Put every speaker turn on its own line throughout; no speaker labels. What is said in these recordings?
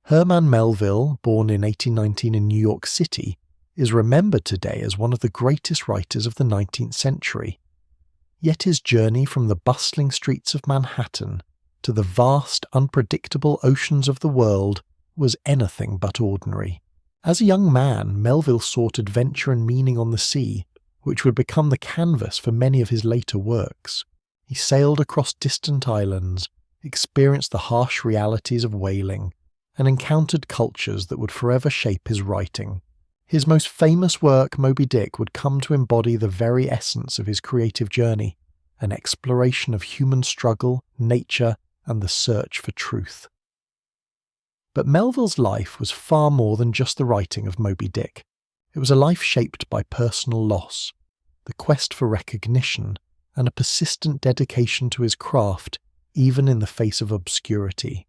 Herman Melville, born in 1819 in New York City, is remembered today as one of the greatest writers of the 19th century. Yet his journey from the bustling streets of Manhattan to the vast, unpredictable oceans of the world was anything but ordinary. As a young man, Melville sought adventure and meaning on the sea, which would become the canvas for many of his later works. He sailed across distant islands, experienced the harsh realities of whaling, and encountered cultures that would forever shape his writing. His most famous work, Moby Dick, would come to embody the very essence of his creative journey, an exploration of human struggle, nature, and the search for truth. But Melville's life was far more than just the writing of Moby Dick. It was a life shaped by personal loss, the quest for recognition, and a persistent dedication to his craft, even in the face of obscurity.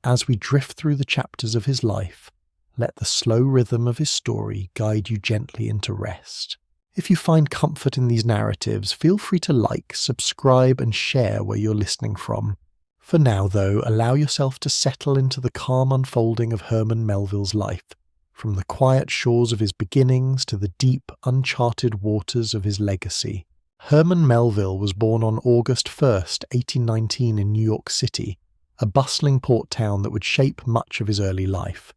As we drift through the chapters of his life, let the slow rhythm of his story guide you gently into rest. If you find comfort in these narratives, feel free to like, subscribe, and share where you're listening from. For now, though, allow yourself to settle into the calm unfolding of Herman Melville's life, from the quiet shores of his beginnings to the deep, uncharted waters of his legacy. Herman Melville was born on August 1st, 1819 in New York City, a bustling port town that would shape much of his early life.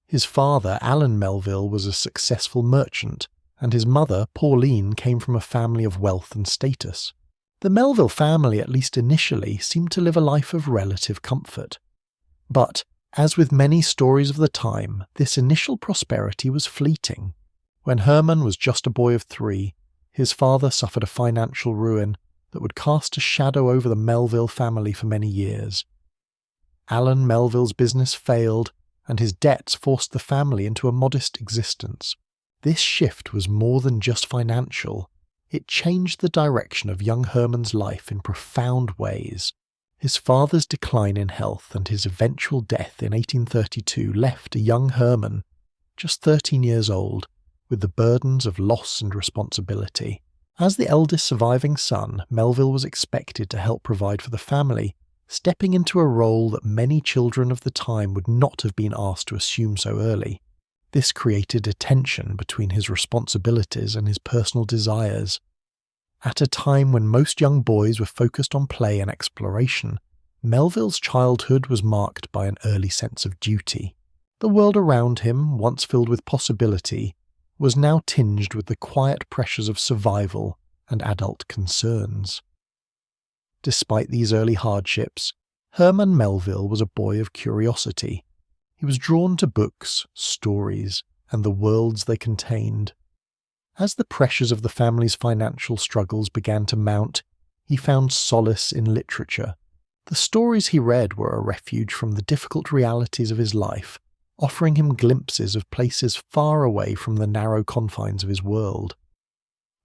His father, Alan Melville, was a successful merchant, and his mother, Pauline, came from a family of wealth and status. The Melville family, at least initially, seemed to live a life of relative comfort. But, as with many stories of the time, this initial prosperity was fleeting. When Herman was just a boy of 3, his father suffered a financial ruin that would cast a shadow over the Melville family for many years. Alan Melville's business failed, and his debts forced the family into a modest existence. This shift was more than just financial. It changed the direction of young Herman's life in profound ways. His father's decline in health and his eventual death in 1832 left a young Herman, just 13 years old, with the burdens of loss and responsibility. As the eldest surviving son, Melville was expected to help provide for the family, stepping into a role that many children of the time would not have been asked to assume so early. This created a tension between his responsibilities and his personal desires. At a time when most young boys were focused on play and exploration, Melville's childhood was marked by an early sense of duty. The world around him, once filled with possibility, was now tinged with the quiet pressures of survival and adult concerns. Despite these early hardships, Herman Melville was a boy of curiosity. He was drawn to books, stories, and the worlds they contained. As the pressures of the family's financial struggles began to mount, he found solace in literature. The stories he read were a refuge from the difficult realities of his life, offering him glimpses of places far away from the narrow confines of his world.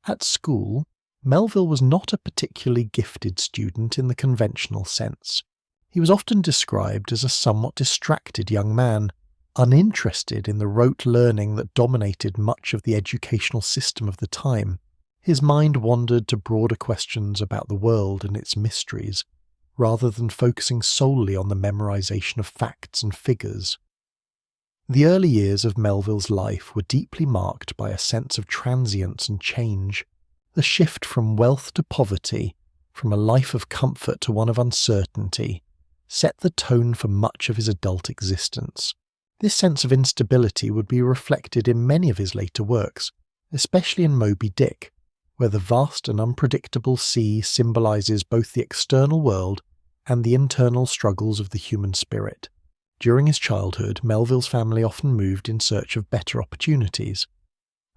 At school, Melville was not a particularly gifted student in the conventional sense. He was often described as a somewhat distracted young man, uninterested in the rote learning that dominated much of the educational system of the time. His mind wandered to broader questions about the world and its mysteries, rather than focusing solely on the memorization of facts and figures. The early years of Melville's life were deeply marked by a sense of transience and change. The shift from wealth to poverty, from a life of comfort to one of uncertainty, set the tone for much of his adult existence. This sense of instability would be reflected in many of his later works, especially in Moby Dick, where the vast and unpredictable sea symbolizes both the external world and the internal struggles of the human spirit. During his childhood, Melville's family often moved in search of better opportunities.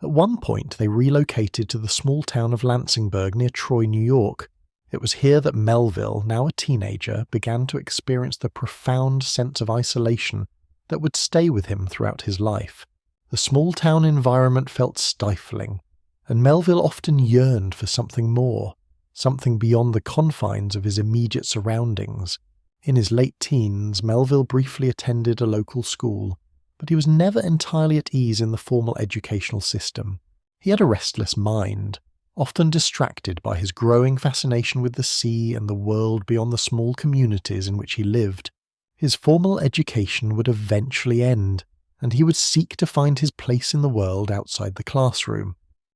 At one point, they relocated to the small town of Lansingburg near Troy, New York. It was here that Melville, now a teenager, began to experience the profound sense of isolation that would stay with him throughout his life. The small-town environment felt stifling, and Melville often yearned for something more, something beyond the confines of his immediate surroundings. In his late teens, Melville briefly attended a local school, but he was never entirely at ease in the formal educational system. He had a restless mind, often distracted by his growing fascination with the sea and the world beyond the small communities in which he lived. His formal education would eventually end, and he would seek to find his place in the world outside the classroom.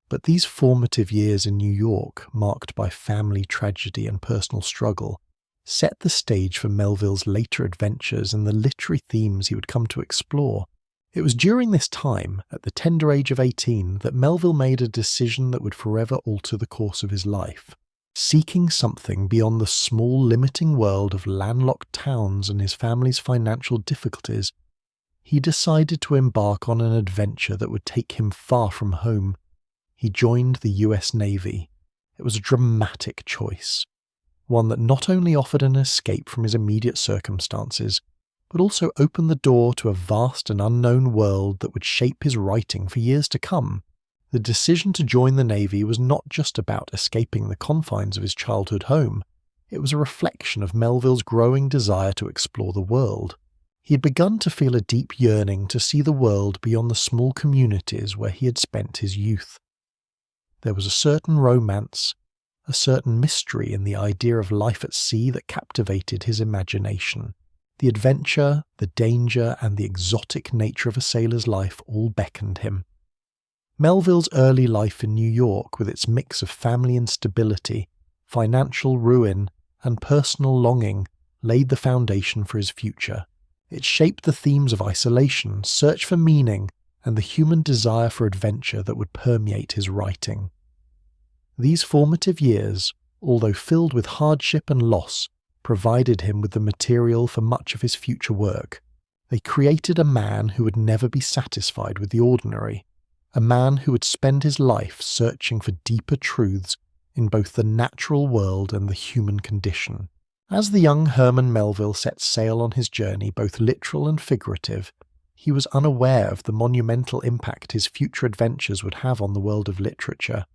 But these formative years in New York, marked by family tragedy and personal struggle, set the stage for Melville's later adventures and the literary themes he would come to explore. It was during this time, at the tender age of 18, that Melville made a decision that would forever alter the course of his life. Seeking something beyond the small, limiting world of landlocked towns and his family's financial difficulties, he decided to embark on an adventure that would take him far from home. He joined the US Navy. It was a dramatic choice, one that not only offered an escape from his immediate circumstances, but also opened the door to a vast and unknown world that would shape his writing for years to come. The decision to join the Navy was not just about escaping the confines of his childhood home. It was a reflection of Melville's growing desire to explore the world. He had begun to feel a deep yearning to see the world beyond the small communities where he had spent his youth. There was a certain romance, a certain mystery in the idea of life at sea that captivated his imagination. The adventure, the danger, and the exotic nature of a sailor's life all beckoned him. Melville's early life in New York, with its mix of family instability, financial ruin, and personal longing, laid the foundation for his future. It shaped the themes of isolation, search for meaning, and the human desire for adventure that would permeate his writing. These formative years, although filled with hardship and loss, provided him with the material for much of his future work. They created a man who would never be satisfied with the ordinary, a man who would spend his life searching for deeper truths in both the natural world and the human condition. As the young Herman Melville set sail on his journey, both literal and figurative, he was unaware of the monumental impact his future adventures would have on the world of literature.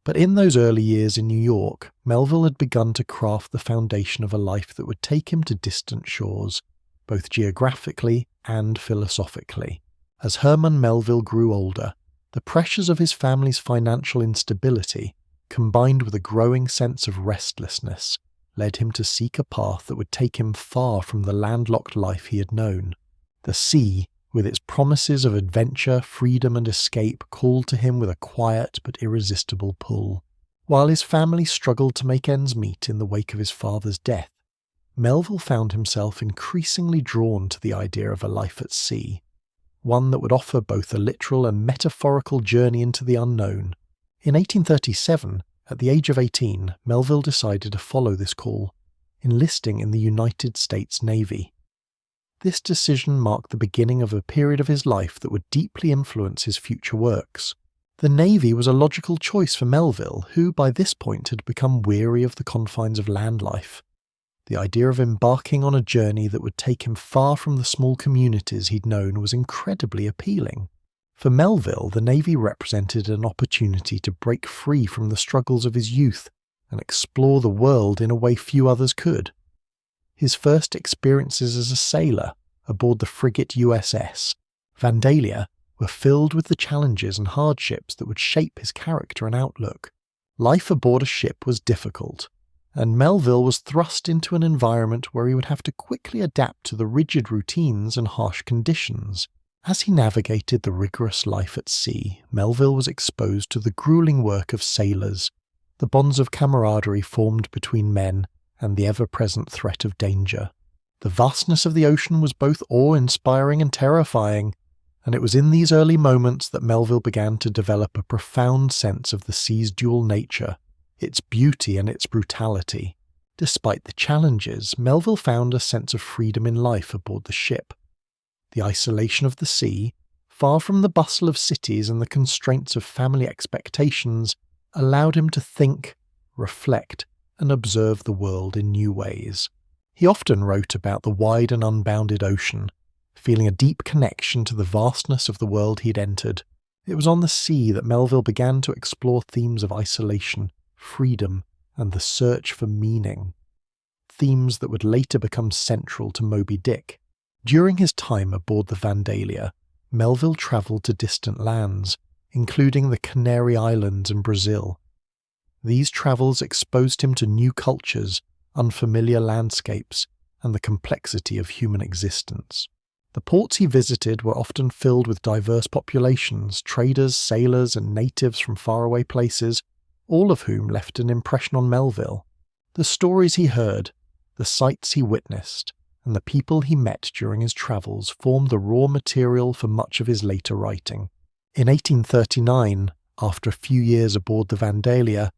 But in those early years in New York, Melville had begun to craft the foundation of a life that would take him to distant shores, both geographically and philosophically. As Herman Melville grew older, the pressures of his family's financial instability, combined with a growing sense of restlessness, led him to seek a path that would take him far from the landlocked life he had known. The sea, with its promises of adventure, freedom, and escape, called to him with a quiet but irresistible pull. While his family struggled to make ends meet in the wake of his father's death, Melville found himself increasingly drawn to the idea of a life at sea, one that would offer both a literal and metaphorical journey into the unknown. In 1837, at the age of 18, Melville decided to follow this call, enlisting in the United States Navy. This decision marked the beginning of a period of his life that would deeply influence his future works. The Navy was a logical choice for Melville, who by this point had become weary of the confines of land life. The idea of embarking on a journey that would take him far from the small communities he'd known was incredibly appealing. For Melville, the Navy represented an opportunity to break free from the struggles of his youth and explore the world in a way few others could. His first experiences as a sailor aboard the frigate USS Vandalia were filled with the challenges and hardships that would shape his character and outlook. Life aboard a ship was difficult, and Melville was thrust into an environment where he would have to quickly adapt to the rigid routines and harsh conditions. As he navigated the rigorous life at sea, Melville was exposed to the grueling work of sailors, the bonds of camaraderie formed between men, and the ever-present threat of danger. The vastness of the ocean was both awe-inspiring and terrifying, and it was in these early moments that Melville began to develop a profound sense of the sea's dual nature, its beauty and its brutality. Despite the challenges, Melville found a sense of freedom in life aboard the ship. The isolation of the sea, far from the bustle of cities and the constraints of family expectations, allowed him to think, reflect, and observe the world in new ways. He often wrote about the wide and unbounded ocean, feeling a deep connection to the vastness of the world he'd entered. It was on the sea that Melville began to explore themes of isolation, freedom, and the search for meaning, themes that would later become central to Moby Dick. During his time aboard the Vandalia, Melville travelled to distant lands, including the Canary Islands and Brazil. These travels exposed him to new cultures, unfamiliar landscapes, and the complexity of human existence. The ports he visited were often filled with diverse populations, traders, sailors, and natives from faraway places, all of whom left an impression on Melville. The stories he heard, the sights he witnessed, and the people he met during his travels formed the raw material for much of his later writing. In 1839, after a few years aboard the Vandalia,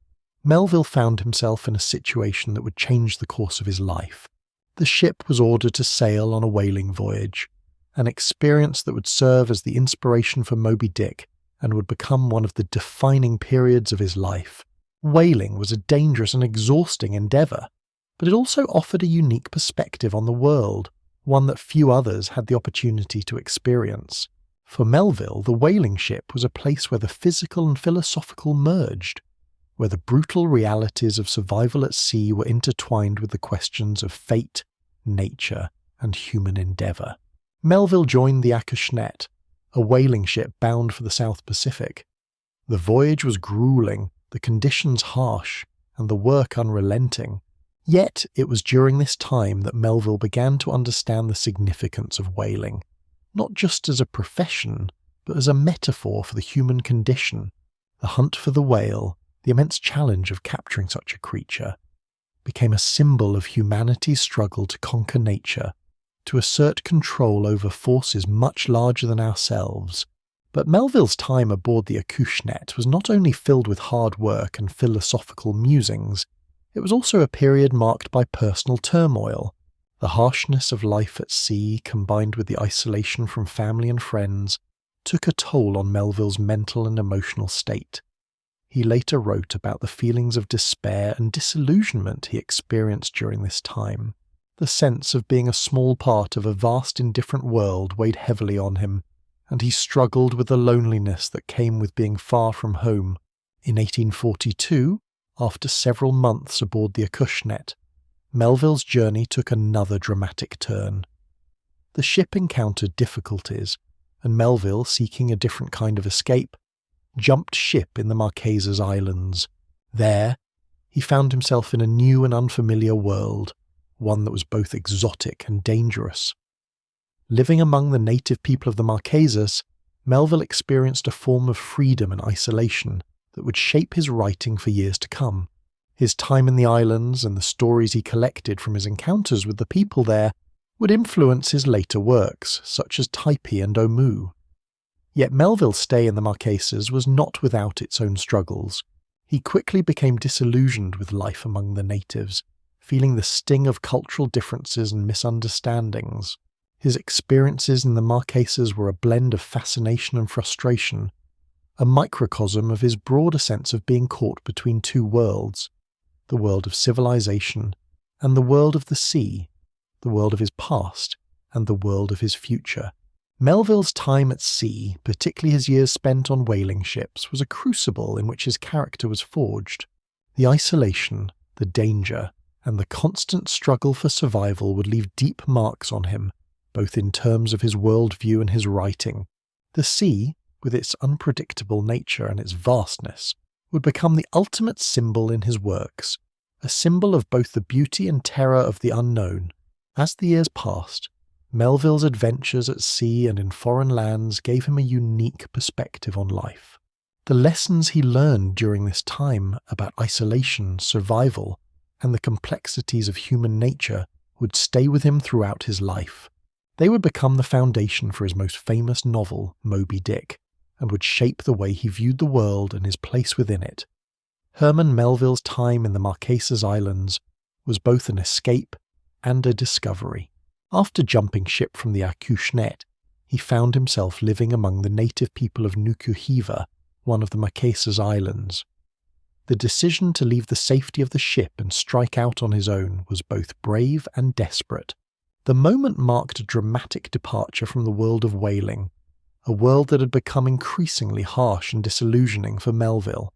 Melville found himself in a situation that would change the course of his life. The ship was ordered to sail on a whaling voyage, an experience that would serve as the inspiration for Moby Dick and would become one of the defining periods of his life. Whaling was a dangerous and exhausting endeavour, but it also offered a unique perspective on the world, one that few others had the opportunity to experience. For Melville, the whaling ship was a place where the physical and philosophical merged, where the brutal realities of survival at sea were intertwined with the questions of fate, nature, and human endeavour. Melville joined the Acushnet, a whaling ship bound for the South Pacific. The voyage was grueling, the conditions harsh, and the work unrelenting. Yet it was during this time that Melville began to understand the significance of whaling, not just as a profession, but as a metaphor for the human condition. The hunt for the whale, the immense challenge of capturing such a creature, became a symbol of humanity's struggle to conquer nature, to assert control over forces much larger than ourselves. But Melville's time aboard the Acushnet was not only filled with hard work and philosophical musings, it was also a period marked by personal turmoil. The harshness of life at sea, combined with the isolation from family and friends, took a toll on Melville's mental and emotional state. He later wrote about the feelings of despair and disillusionment he experienced during this time. The sense of being a small part of a vast indifferent world weighed heavily on him, and he struggled with the loneliness that came with being far from home. In 1842, after several months aboard the Acushnet, Melville's journey took another dramatic turn. The ship encountered difficulties, and Melville, seeking a different kind of escape, jumped ship in the Marquesas Islands. There, he found himself in a new and unfamiliar world, one that was both exotic and dangerous. Living among the native people of the Marquesas, Melville experienced a form of freedom and isolation that would shape his writing for years to come. His time in the islands and the stories he collected from his encounters with the people there would influence his later works, such as Typee and Omoo. Yet Melville's stay in the Marquesas was not without its own struggles. He quickly became disillusioned with life among the natives, feeling the sting of cultural differences and misunderstandings. His experiences in the Marquesas were a blend of fascination and frustration, a microcosm of his broader sense of being caught between two worlds, the world of civilization and the world of the sea, the world of his past and the world of his future. Melville's time at sea, particularly his years spent on whaling ships, was a crucible in which his character was forged. The isolation, the danger, and the constant struggle for survival would leave deep marks on him, both in terms of his worldview and his writing. The sea, with its unpredictable nature and its vastness, would become the ultimate symbol in his works, a symbol of both the beauty and terror of the unknown. As the years passed, Melville's adventures at sea and in foreign lands gave him a unique perspective on life. The lessons he learned during this time about isolation, survival, and the complexities of human nature would stay with him throughout his life. They would become the foundation for his most famous novel, Moby Dick, and would shape the way he viewed the world and his place within it. Herman Melville's time in the Marquesas Islands was both an escape and a discovery. After jumping ship from the Acushnet, he found himself living among the native people of Nukuhiva, one of the Marquesas Islands. The decision to leave the safety of the ship and strike out on his own was both brave and desperate. The moment marked a dramatic departure from the world of whaling, a world that had become increasingly harsh and disillusioning for Melville.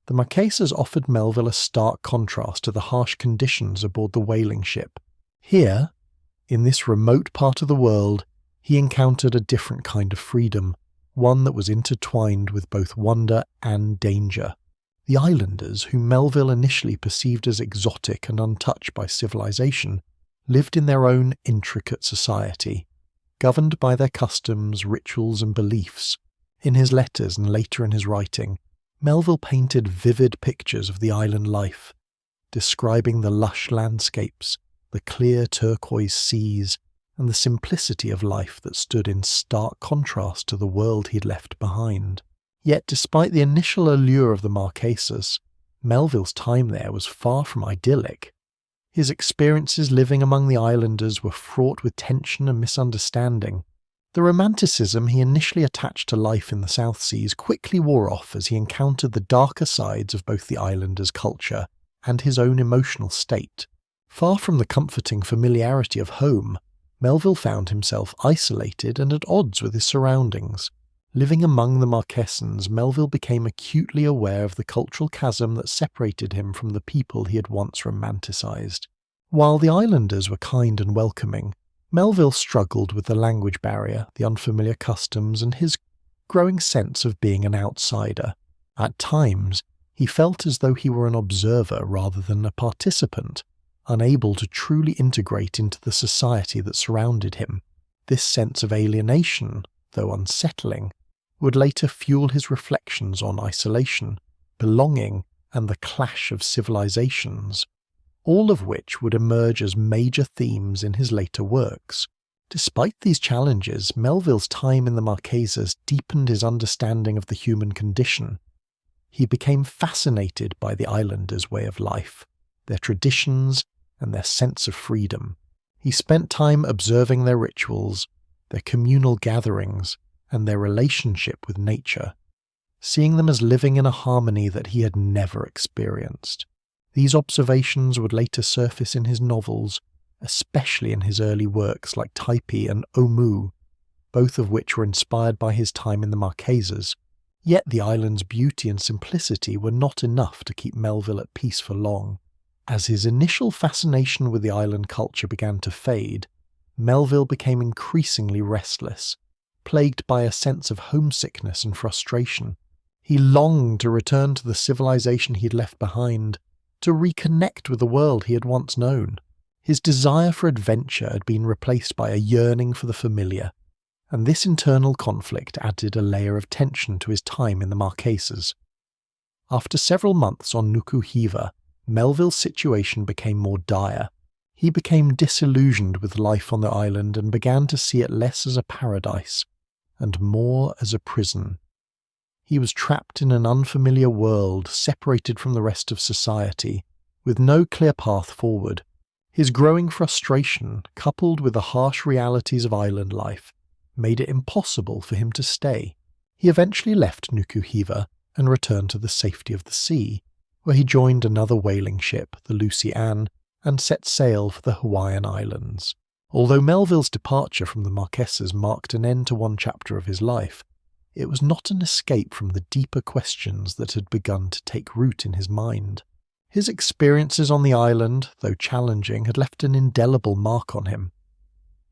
The Marquesas offered Melville a stark contrast to the harsh conditions aboard the whaling ship. Here, in this remote part of the world, he encountered a different kind of freedom, one that was intertwined with both wonder and danger. The islanders, whom Melville initially perceived as exotic and untouched by civilization, lived in their own intricate society, governed by their customs, rituals, and beliefs. In his letters and later in his writing, Melville painted vivid pictures of the island life, describing the lush landscapes, the clear turquoise seas, and the simplicity of life that stood in stark contrast to the world he'd left behind. Yet despite the initial allure of the Marquesas, Melville's time there was far from idyllic. His experiences living among the islanders were fraught with tension and misunderstanding. The romanticism he initially attached to life in the South Seas quickly wore off as he encountered the darker sides of both the islanders' culture and his own emotional state. Far from the comforting familiarity of home, Melville found himself isolated and at odds with his surroundings. Living among the Marquesans, Melville became acutely aware of the cultural chasm that separated him from the people he had once romanticized. While the islanders were kind and welcoming, Melville struggled with the language barrier, the unfamiliar customs, and his growing sense of being an outsider. At times, he felt as though he were an observer rather than a participant, unable to truly integrate into the society that surrounded him. This sense of alienation, though unsettling, would later fuel his reflections on isolation, belonging, and the clash of civilizations, all of which would emerge as major themes in his later works. Despite these challenges, Melville's time in the Marquesas deepened his understanding of the human condition. He became fascinated by the islanders' way of life, their traditions, and their sense of freedom. He spent time observing their rituals, their communal gatherings, and their relationship with nature, seeing them as living in a harmony that he had never experienced. These observations would later surface in his novels, especially in his early works like Taipi and Omu, both of which were inspired by his time in the Marquesas. Yet the island's beauty and simplicity were not enough to keep Melville at peace for long. As his initial fascination with the island culture began to fade, Melville became increasingly restless, plagued by a sense of homesickness and frustration. He longed to return to the civilization he had left behind, to reconnect with the world he had once known. His desire for adventure had been replaced by a yearning for the familiar, and this internal conflict added a layer of tension to his time in the Marquesas. After several months on Nuku Hiva, Melville's situation became more dire. He became disillusioned with life on the island and began to see it less as a paradise and more as a prison. He was trapped in an unfamiliar world, separated from the rest of society, with no clear path forward. His growing frustration, coupled with the harsh realities of island life, made it impossible for him to stay. He eventually left Nuku Hiva and returned to the safety of the sea, where he joined another whaling ship, the Lucy Ann, and set sail for the Hawaiian Islands. Although Melville's departure from the Marquesas marked an end to one chapter of his life, it was not an escape from the deeper questions that had begun to take root in his mind. His experiences on the island, though challenging, had left an indelible mark on him.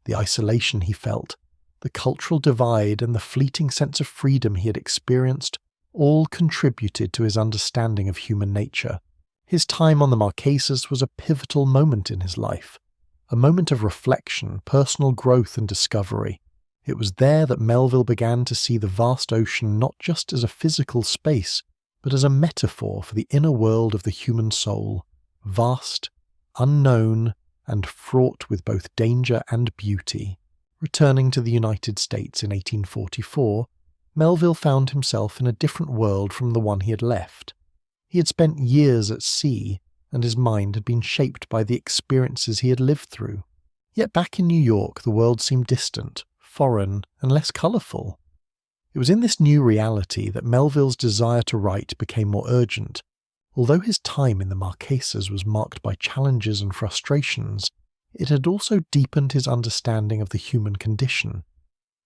The isolation he felt, the cultural divide, and the fleeting sense of freedom he had experienced all contributed to his understanding of human nature. His time on the Marquesas was a pivotal moment in his life, a moment of reflection, personal growth and discovery. It was there that Melville began to see the vast ocean not just as a physical space, but as a metaphor for the inner world of the human soul, vast, unknown, and fraught with both danger and beauty. Returning to the United States in 1844, Melville found himself in a different world from the one he had left. He had spent years at sea, and his mind had been shaped by the experiences he had lived through. Yet back in New York, the world seemed distant, foreign, and less colourful. It was in this new reality that Melville's desire to write became more urgent. Although his time in the Marquesas was marked by challenges and frustrations, it had also deepened his understanding of the human condition.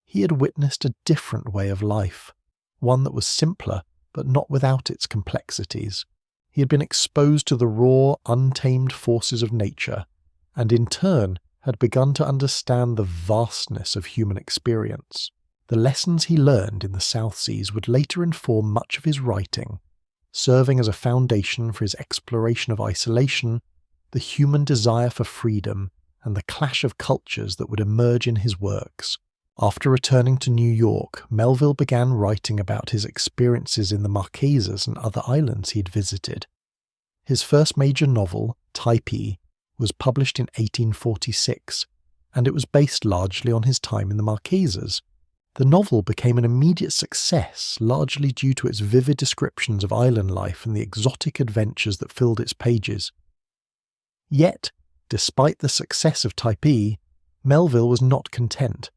He had witnessed a different way of life, one that was simpler but not without its complexities. He had been exposed to the raw, untamed forces of nature, and in turn had begun to understand the vastness of human experience. The lessons he learned in the South Seas would later inform much of his writing, serving as a foundation for his exploration of isolation, the human desire for freedom, and the clash of cultures that would emerge in his works. After returning to New York, Melville began writing about his experiences in the Marquesas and other islands he had visited. His first major novel, Typee, was published in 1846, and it was based largely on his time in the Marquesas. The novel became an immediate success, largely due to its vivid descriptions of island life and the exotic adventures that filled its pages. Yet, despite the success of Typee, Melville was not content.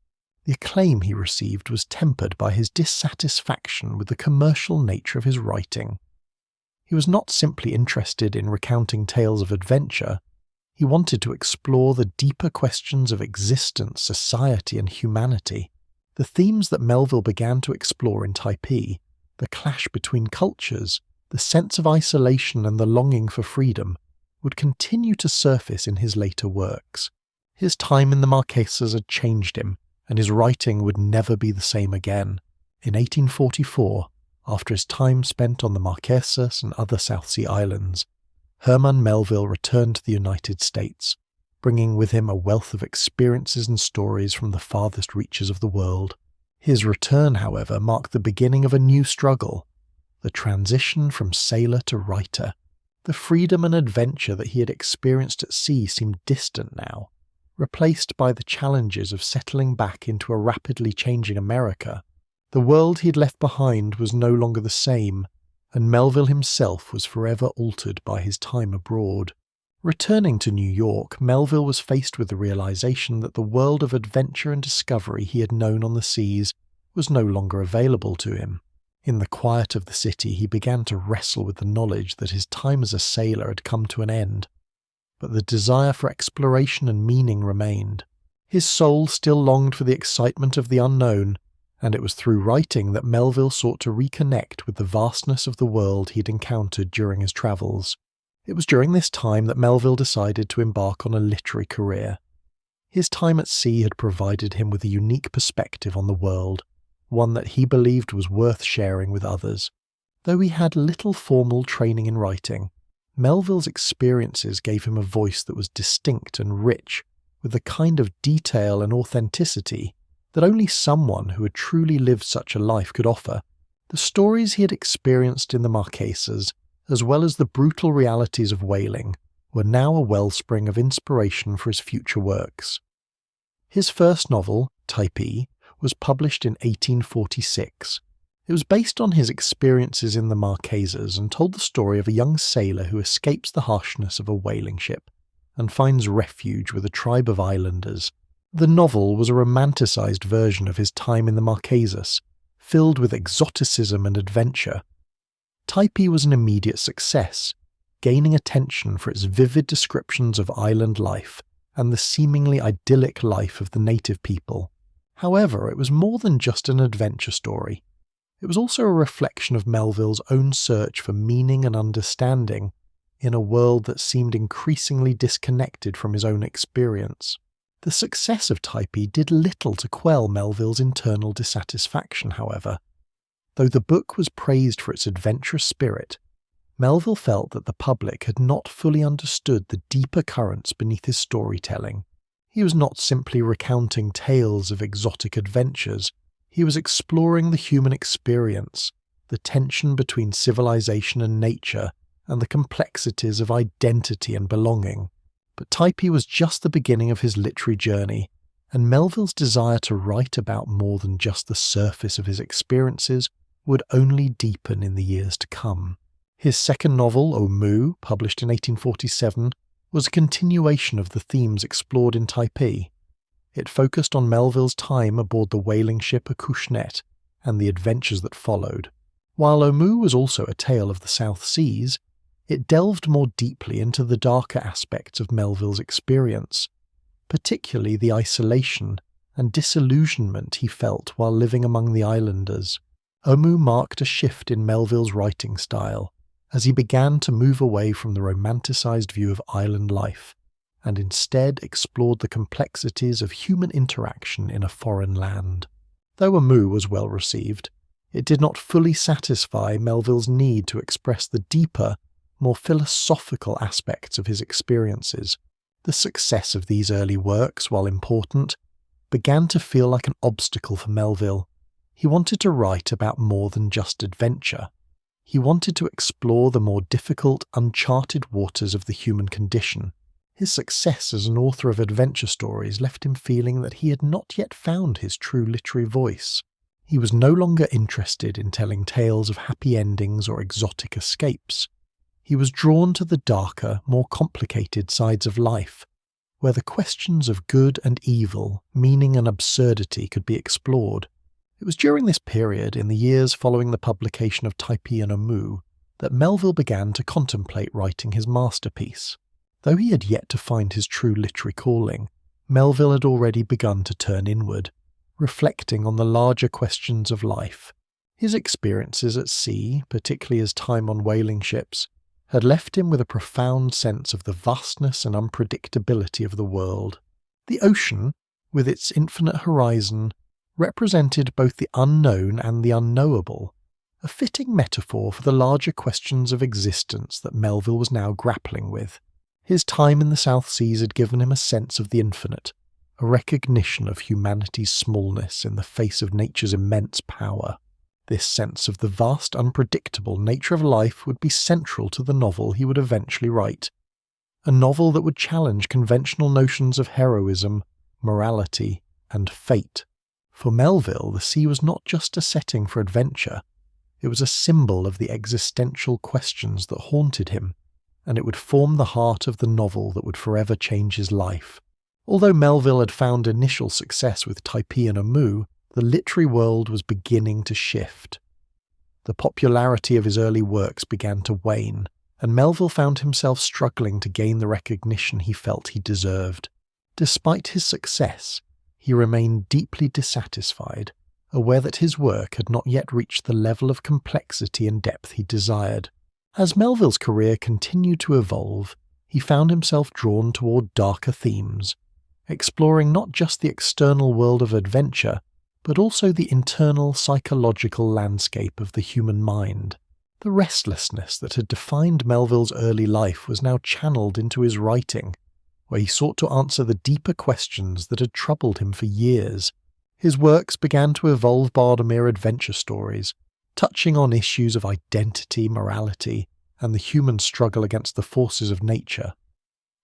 The acclaim he received was tempered by his dissatisfaction with the commercial nature of his writing. He was not simply interested in recounting tales of adventure. He wanted to explore the deeper questions of existence, society, and humanity. The themes that Melville began to explore in Typee, the clash between cultures, the sense of isolation and the longing for freedom, would continue to surface in his later works. His time in the Marquesas had changed him, and his writing would never be the same again. In 1844, after his time spent on the Marquesas and other South Sea islands, Herman Melville returned to the United States, bringing with him a wealth of experiences and stories from the farthest reaches of the world. His return, however, marked the beginning of a new struggle, the transition from sailor to writer. The freedom and adventure that he had experienced at sea seemed distant now, replaced by the challenges of settling back into a rapidly changing America. The world he had left behind was no longer the same, and Melville himself was forever altered by his time abroad. Returning to New York, Melville was faced with the realization that the world of adventure and discovery he had known on the seas was no longer available to him. In the quiet of the city, he began to wrestle with the knowledge that his time as a sailor had come to an end. But the desire for exploration and meaning remained. His soul still longed for the excitement of the unknown, and it was through writing that Melville sought to reconnect with the vastness of the world he had encountered during his travels. It was during this time that Melville decided to embark on a literary career. His time at sea had provided him with a unique perspective on the world, one that he believed was worth sharing with others. Though he had little formal training in writing, Melville's experiences gave him a voice that was distinct and rich, with the kind of detail and authenticity that only someone who had truly lived such a life could offer. The stories he had experienced in the Marquesas, as well as the brutal realities of whaling, were now a wellspring of inspiration for his future works. His first novel, Typee, was published in 1846. It was based on his experiences in the Marquesas and told the story of a young sailor who escapes the harshness of a whaling ship and finds refuge with a tribe of islanders. The novel was a romanticized version of his time in the Marquesas, filled with exoticism and adventure. Typee was an immediate success, gaining attention for its vivid descriptions of island life and the seemingly idyllic life of the native people. However, it was more than just an adventure story. It was also a reflection of Melville's own search for meaning and understanding in a world that seemed increasingly disconnected from his own experience. The success of Typee did little to quell Melville's internal dissatisfaction, however. Though the book was praised for its adventurous spirit, Melville felt that the public had not fully understood the deeper currents beneath his storytelling. He was not simply recounting tales of exotic adventures. He was exploring the human experience, the tension between civilization and nature, and the complexities of identity and belonging. But Typee was just the beginning of his literary journey, and Melville's desire to write about more than just the surface of his experiences would only deepen in the years to come. His second novel, Omoo, published in 1847, was a continuation of the themes explored in Typee. It focused on Melville's time aboard the whaling ship Acushnet and the adventures that followed. While Omoo was also a tale of the South Seas, it delved more deeply into the darker aspects of Melville's experience, particularly the isolation and disillusionment he felt while living among the islanders. Omoo marked a shift in Melville's writing style, as he began to move away from the romanticized view of island life, and instead explored the complexities of human interaction in a foreign land. Though Omoo was well received, it did not fully satisfy Melville's need to express the deeper, more philosophical aspects of his experiences. The success of these early works, while important, began to feel like an obstacle for Melville. He wanted to write about more than just adventure. He wanted to explore the more difficult, uncharted waters of the human condition. His success as an author of adventure stories left him feeling that he had not yet found his true literary voice. He was no longer interested in telling tales of happy endings or exotic escapes. He was drawn to the darker, more complicated sides of life, where the questions of good and evil, meaning and absurdity could be explored. It was during this period, in the years following the publication of Typee and Omoo, that Melville began to contemplate writing his masterpiece. Though he had yet to find his true literary calling, Melville had already begun to turn inward, reflecting on the larger questions of life. His experiences at sea, particularly his time on whaling ships, had left him with a profound sense of the vastness and unpredictability of the world. The ocean, with its infinite horizon, represented both the unknown and the unknowable, a fitting metaphor for the larger questions of existence that Melville was now grappling with. His time in the South Seas had given him a sense of the infinite, a recognition of humanity's smallness in the face of nature's immense power. This sense of the vast, unpredictable nature of life would be central to the novel he would eventually write, a novel that would challenge conventional notions of heroism, morality, and fate. For Melville, the sea was not just a setting for adventure, it was a symbol of the existential questions that haunted him, and it would form the heart of the novel that would forever change his life. Although Melville had found initial success with Typee and Omoo, the literary world was beginning to shift. The popularity of his early works began to wane, and Melville found himself struggling to gain the recognition he felt he deserved. Despite his success, he remained deeply dissatisfied, aware that his work had not yet reached the level of complexity and depth he desired. As Melville's career continued to evolve, he found himself drawn toward darker themes, exploring not just the external world of adventure, but also the internal psychological landscape of the human mind. The restlessness that had defined Melville's early life was now channeled into his writing, where he sought to answer the deeper questions that had troubled him for years. His works began to evolve beyond mere adventure stories, touching on issues of identity, morality, and the human struggle against the forces of nature.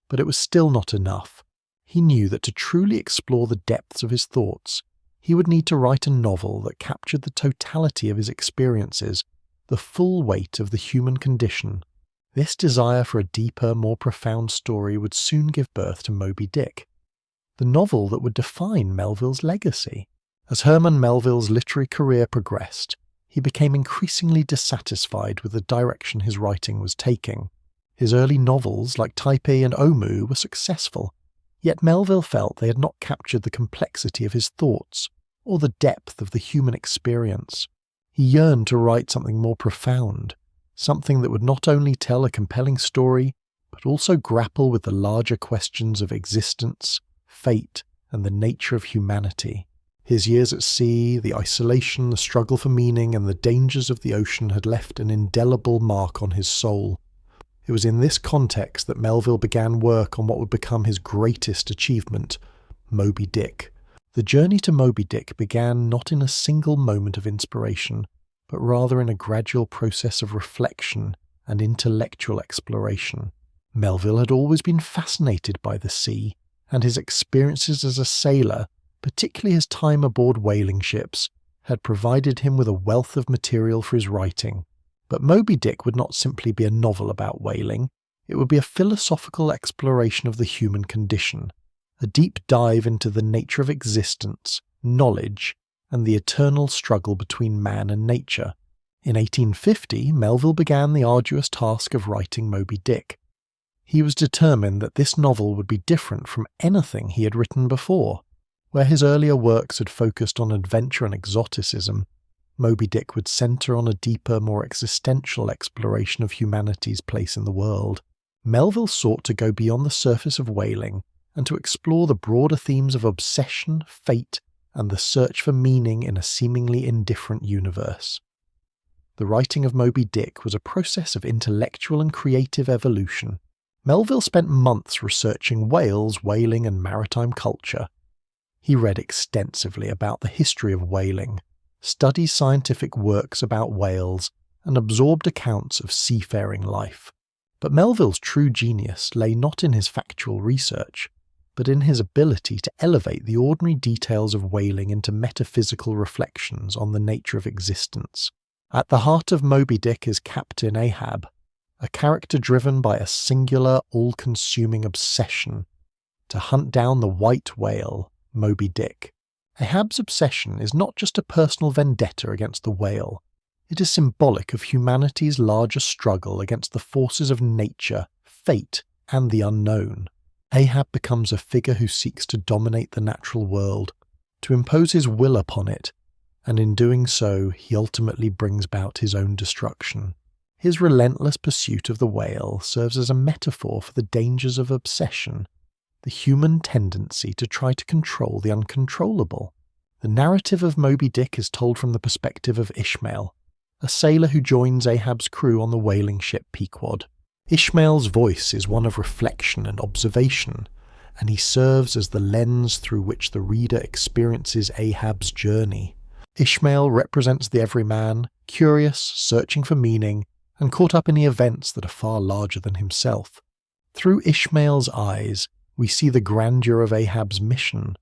But it was still not enough. He knew that to truly explore the depths of his thoughts, he would need to write a novel that captured the totality of his experiences, the full weight of the human condition. This desire for a deeper, more profound story would soon give birth to Moby Dick, the novel that would define Melville's legacy. As Herman Melville's literary career progressed, he became increasingly dissatisfied with the direction his writing was taking. His early novels, like Typee and Omoo, were successful, yet Melville felt they had not captured the complexity of his thoughts or the depth of the human experience. He yearned to write something more profound, something that would not only tell a compelling story, but also grapple with the larger questions of existence, fate, and the nature of humanity. His years at sea, the isolation, the struggle for meaning, and the dangers of the ocean had left an indelible mark on his soul. It was in this context that Melville began work on what would become his greatest achievement, Moby Dick. The journey to Moby Dick began not in a single moment of inspiration, but rather in a gradual process of reflection and intellectual exploration. Melville had always been fascinated by the sea, and his experiences as a sailor, particularly his time aboard whaling ships, had provided him with a wealth of material for his writing. But Moby Dick would not simply be a novel about whaling, it would be a philosophical exploration of the human condition, a deep dive into the nature of existence, knowledge, and the eternal struggle between man and nature. In 1850, Melville began the arduous task of writing Moby Dick. He was determined that this novel would be different from anything he had written before. Where his earlier works had focused on adventure and exoticism, Moby Dick would centre on a deeper, more existential exploration of humanity's place in the world. Melville sought to go beyond the surface of whaling and to explore the broader themes of obsession, fate, and the search for meaning in a seemingly indifferent universe. The writing of Moby Dick was a process of intellectual and creative evolution, Melville spent months researching whales, whaling, and maritime culture. He read extensively about the history of whaling, studied scientific works about whales, and absorbed accounts of seafaring life. But Melville's true genius lay not in his factual research, but in his ability to elevate the ordinary details of whaling into metaphysical reflections on the nature of existence. At the heart of Moby Dick is Captain Ahab, a character driven by a singular, all-consuming obsession to hunt down the white whale, Moby Dick. Ahab's obsession is not just a personal vendetta against the whale. It is symbolic of humanity's larger struggle against the forces of nature, fate, and the unknown. Ahab becomes a figure who seeks to dominate the natural world, to impose his will upon it, and in doing so he ultimately brings about his own destruction. His relentless pursuit of the whale serves as a metaphor for the dangers of obsession, the human tendency to try to control the uncontrollable. The narrative of Moby Dick is told from the perspective of Ishmael, a sailor who joins Ahab's crew on the whaling ship Pequod. Ishmael's voice is one of reflection and observation, and he serves as the lens through which the reader experiences Ahab's journey. Ishmael represents the everyman, curious, searching for meaning, and caught up in the events that are far larger than himself. Through Ishmael's eyes, we see the grandeur of Ahab's mission,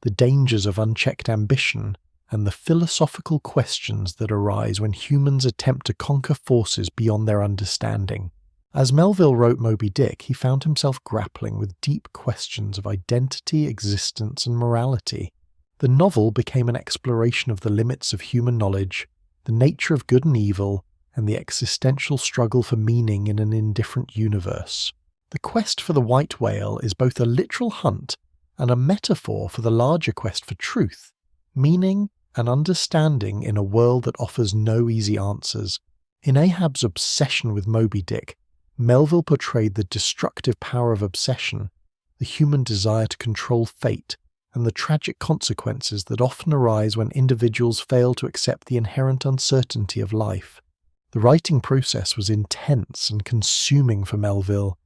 the dangers of unchecked ambition, and the philosophical questions that arise when humans attempt to conquer forces beyond their understanding. As Melville wrote Moby Dick, he found himself grappling with deep questions of identity, existence, and morality. The novel became an exploration of the limits of human knowledge, the nature of good and evil, and the existential struggle for meaning in an indifferent universe. The quest for the white whale is both a literal hunt and a metaphor for the larger quest for truth, meaning, and understanding in a world that offers no easy answers. In Ahab's obsession with Moby Dick, Melville portrayed the destructive power of obsession, the human desire to control fate, and the tragic consequences that often arise when individuals fail to accept the inherent uncertainty of life. The writing process was intense and consuming for Melville.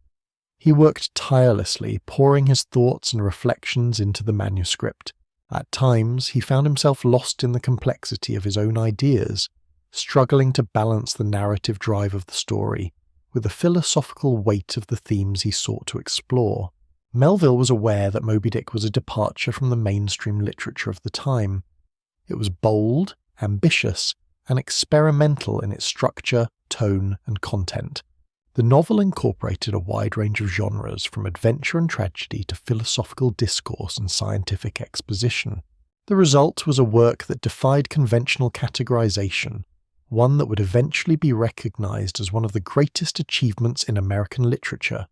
He worked tirelessly, pouring his thoughts and reflections into the manuscript. At times, he found himself lost in the complexity of his own ideas, struggling to balance the narrative drive of the story with the philosophical weight of the themes he sought to explore. Melville was aware that Moby Dick was a departure from the mainstream literature of the time. It was bold, ambitious, and experimental in its structure, tone, and content. The novel incorporated a wide range of genres, from adventure and tragedy to philosophical discourse and scientific exposition. The result was a work that defied conventional categorization, one that would eventually be recognized as one of the greatest achievements in American literature.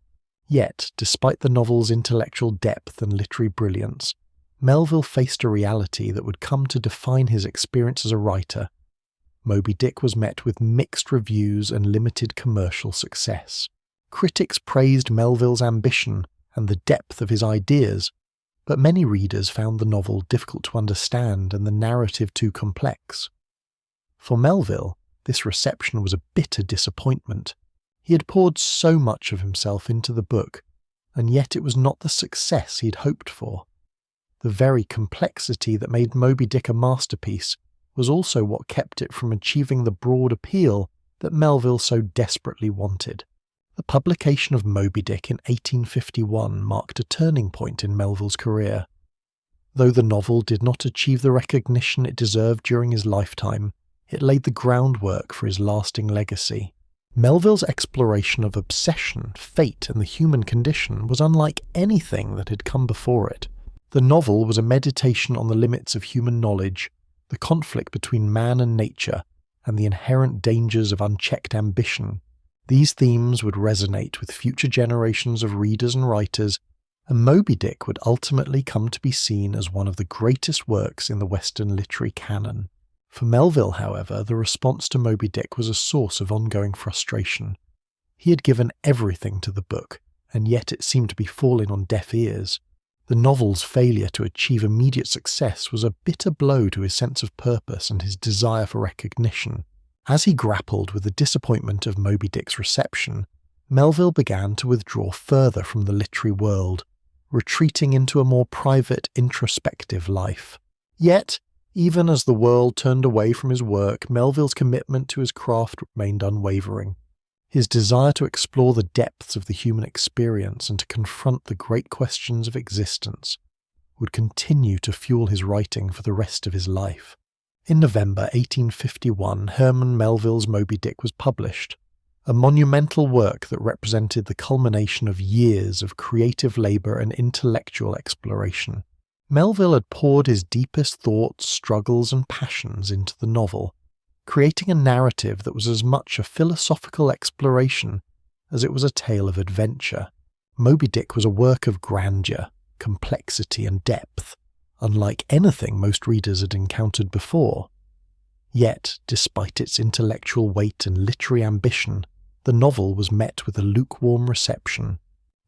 Yet, despite the novel's intellectual depth and literary brilliance, Melville faced a reality that would come to define his experience as a writer. Moby Dick was met with mixed reviews and limited commercial success. Critics praised Melville's ambition and the depth of his ideas, but many readers found the novel difficult to understand and the narrative too complex. For Melville, this reception was a bitter disappointment. He had poured so much of himself into the book, and yet it was not the success he had hoped for. The very complexity that made Moby Dick a masterpiece was also what kept it from achieving the broad appeal that Melville so desperately wanted. The publication of Moby Dick in 1851 marked a turning point in Melville's career. Though the novel did not achieve the recognition it deserved during his lifetime, it laid the groundwork for his lasting legacy. Melville's exploration of obsession, fate, and the human condition was unlike anything that had come before it. The novel was a meditation on the limits of human knowledge, the conflict between man and nature, and the inherent dangers of unchecked ambition. These themes would resonate with future generations of readers and writers, and Moby Dick would ultimately come to be seen as one of the greatest works in the Western literary canon. For Melville, however, the response to Moby Dick was a source of ongoing frustration. He had given everything to the book, and yet it seemed to be falling on deaf ears. The novel's failure to achieve immediate success was a bitter blow to his sense of purpose and his desire for recognition. As he grappled with the disappointment of Moby Dick's reception, Melville began to withdraw further from the literary world, retreating into a more private, introspective life. Yet, even as the world turned away from his work, Melville's commitment to his craft remained unwavering. His desire to explore the depths of the human experience and to confront the great questions of existence would continue to fuel his writing for the rest of his life. In November 1851, Herman Melville's Moby Dick was published, a monumental work that represented the culmination of years of creative labour and intellectual exploration. Melville had poured his deepest thoughts, struggles and passions into the novel, creating a narrative that was as much a philosophical exploration as it was a tale of adventure. Moby Dick was a work of grandeur, complexity and depth, unlike anything most readers had encountered before. Yet, despite its intellectual weight and literary ambition, the novel was met with a lukewarm reception.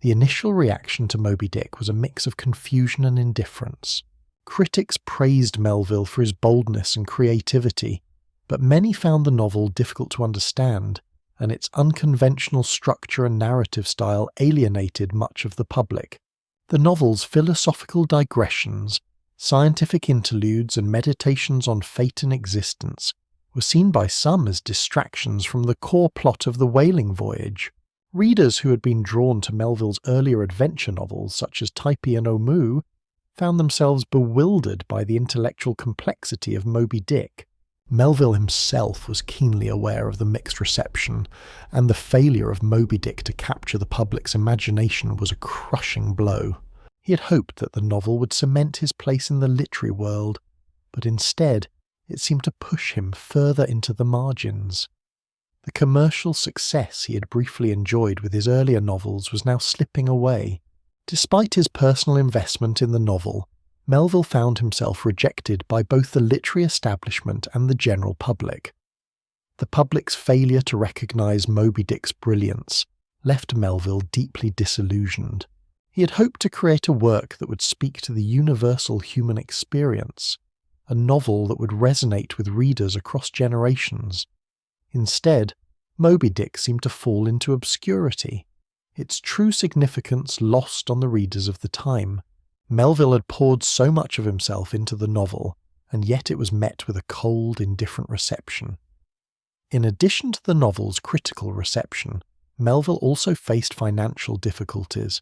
The initial reaction to Moby Dick was a mix of confusion and indifference. Critics praised Melville for his boldness and creativity, but many found the novel difficult to understand, and its unconventional structure and narrative style alienated much of the public. The novel's philosophical digressions, scientific interludes and meditations on fate and existence were seen by some as distractions from the core plot of the whaling voyage. Readers who had been drawn to Melville's earlier adventure novels, such as Typee and Omoo, found themselves bewildered by the intellectual complexity of Moby Dick. Melville himself was keenly aware of the mixed reception, and the failure of Moby Dick to capture the public's imagination was a crushing blow. He had hoped that the novel would cement his place in the literary world, but instead it seemed to push him further into the margins. The commercial success he had briefly enjoyed with his earlier novels was now slipping away. Despite his personal investment in the novel, Melville found himself rejected by both the literary establishment and the general public. The public's failure to recognise Moby Dick's brilliance left Melville deeply disillusioned. He had hoped to create a work that would speak to the universal human experience, a novel that would resonate with readers across generations. Instead, Moby Dick seemed to fall into obscurity, its true significance lost on the readers of the time. Melville had poured so much of himself into the novel, and yet it was met with a cold, indifferent reception. In addition to the novel's critical reception, Melville also faced financial difficulties.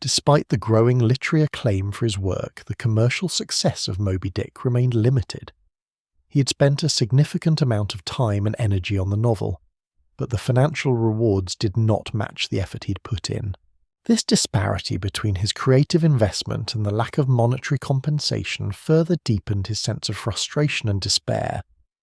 Despite the growing literary acclaim for his work, the commercial success of Moby Dick remained limited. He had spent a significant amount of time and energy on the novel, but the financial rewards did not match the effort he'd put in. This disparity between his creative investment and the lack of monetary compensation further deepened his sense of frustration and despair.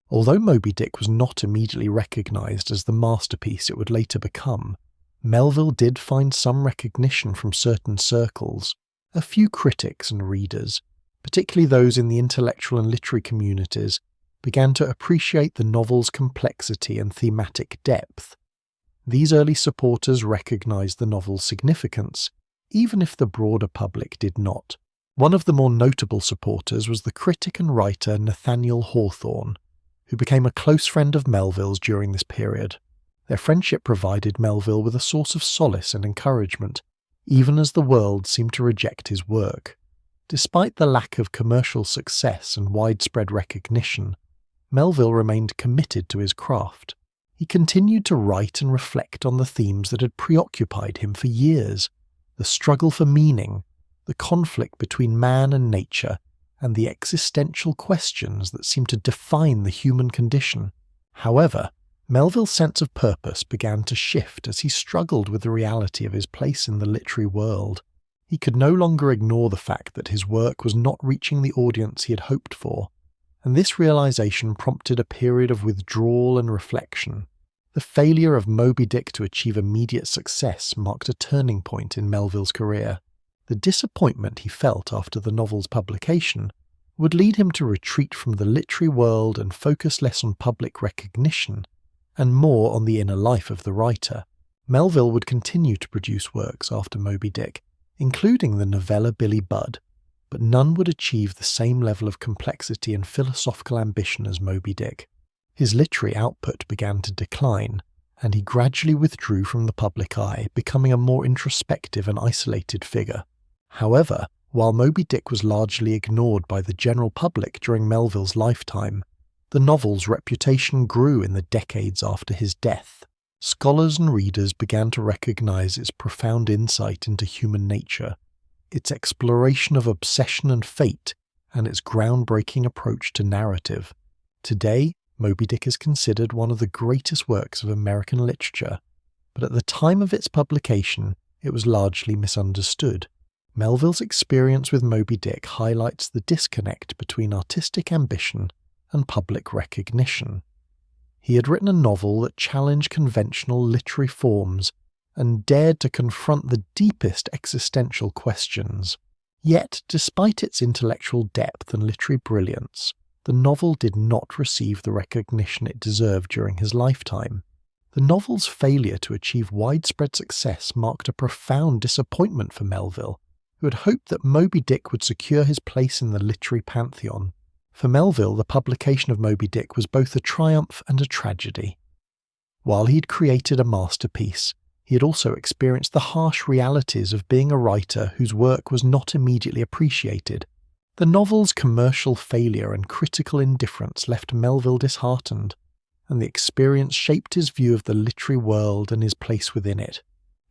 Although Moby Dick was not immediately recognised as the masterpiece it would later become, Melville did find some recognition from certain circles. A few critics and readers, particularly those in the intellectual and literary communities, began to appreciate the novel's complexity and thematic depth. These early supporters recognised the novel's significance, even if the broader public did not. One of the more notable supporters was the critic and writer Nathaniel Hawthorne, who became a close friend of Melville's during this period. Their friendship provided Melville with a source of solace and encouragement, even as the world seemed to reject his work. Despite the lack of commercial success and widespread recognition, Melville remained committed to his craft. He continued to write and reflect on the themes that had preoccupied him for years: the struggle for meaning, the conflict between man and nature, and the existential questions that seemed to define the human condition. However, Melville's sense of purpose began to shift as he struggled with the reality of his place in the literary world. He could no longer ignore the fact that his work was not reaching the audience he had hoped for, and this realization prompted a period of withdrawal and reflection. The failure of Moby Dick to achieve immediate success marked a turning point in Melville's career. The disappointment he felt after the novel's publication would lead him to retreat from the literary world and focus less on public recognition and more on the inner life of the writer. Melville would continue to produce works after Moby Dick, including the novella Billy Budd, but none would achieve the same level of complexity and philosophical ambition as Moby Dick. His literary output began to decline, and he gradually withdrew from the public eye, becoming a more introspective and isolated figure. However, while Moby Dick was largely ignored by the general public during Melville's lifetime, the novel's reputation grew in the decades after his death. Scholars and readers began to recognize its profound insight into human nature, its exploration of obsession and fate, and its groundbreaking approach to narrative. Today, Moby Dick is considered one of the greatest works of American literature, but at the time of its publication, it was largely misunderstood. Melville's experience with Moby Dick highlights the disconnect between artistic ambition and public recognition. He had written a novel that challenged conventional literary forms and dared to confront the deepest existential questions. Yet, despite its intellectual depth and literary brilliance, the novel did not receive the recognition it deserved during his lifetime. The novel's failure to achieve widespread success marked a profound disappointment for Melville, who had hoped that Moby Dick would secure his place in the literary pantheon. For Melville, the publication of Moby Dick was both a triumph and a tragedy. While he'd created a masterpiece, he had also experienced the harsh realities of being a writer whose work was not immediately appreciated. The novel's commercial failure and critical indifference left Melville disheartened, and the experience shaped his view of the literary world and his place within it.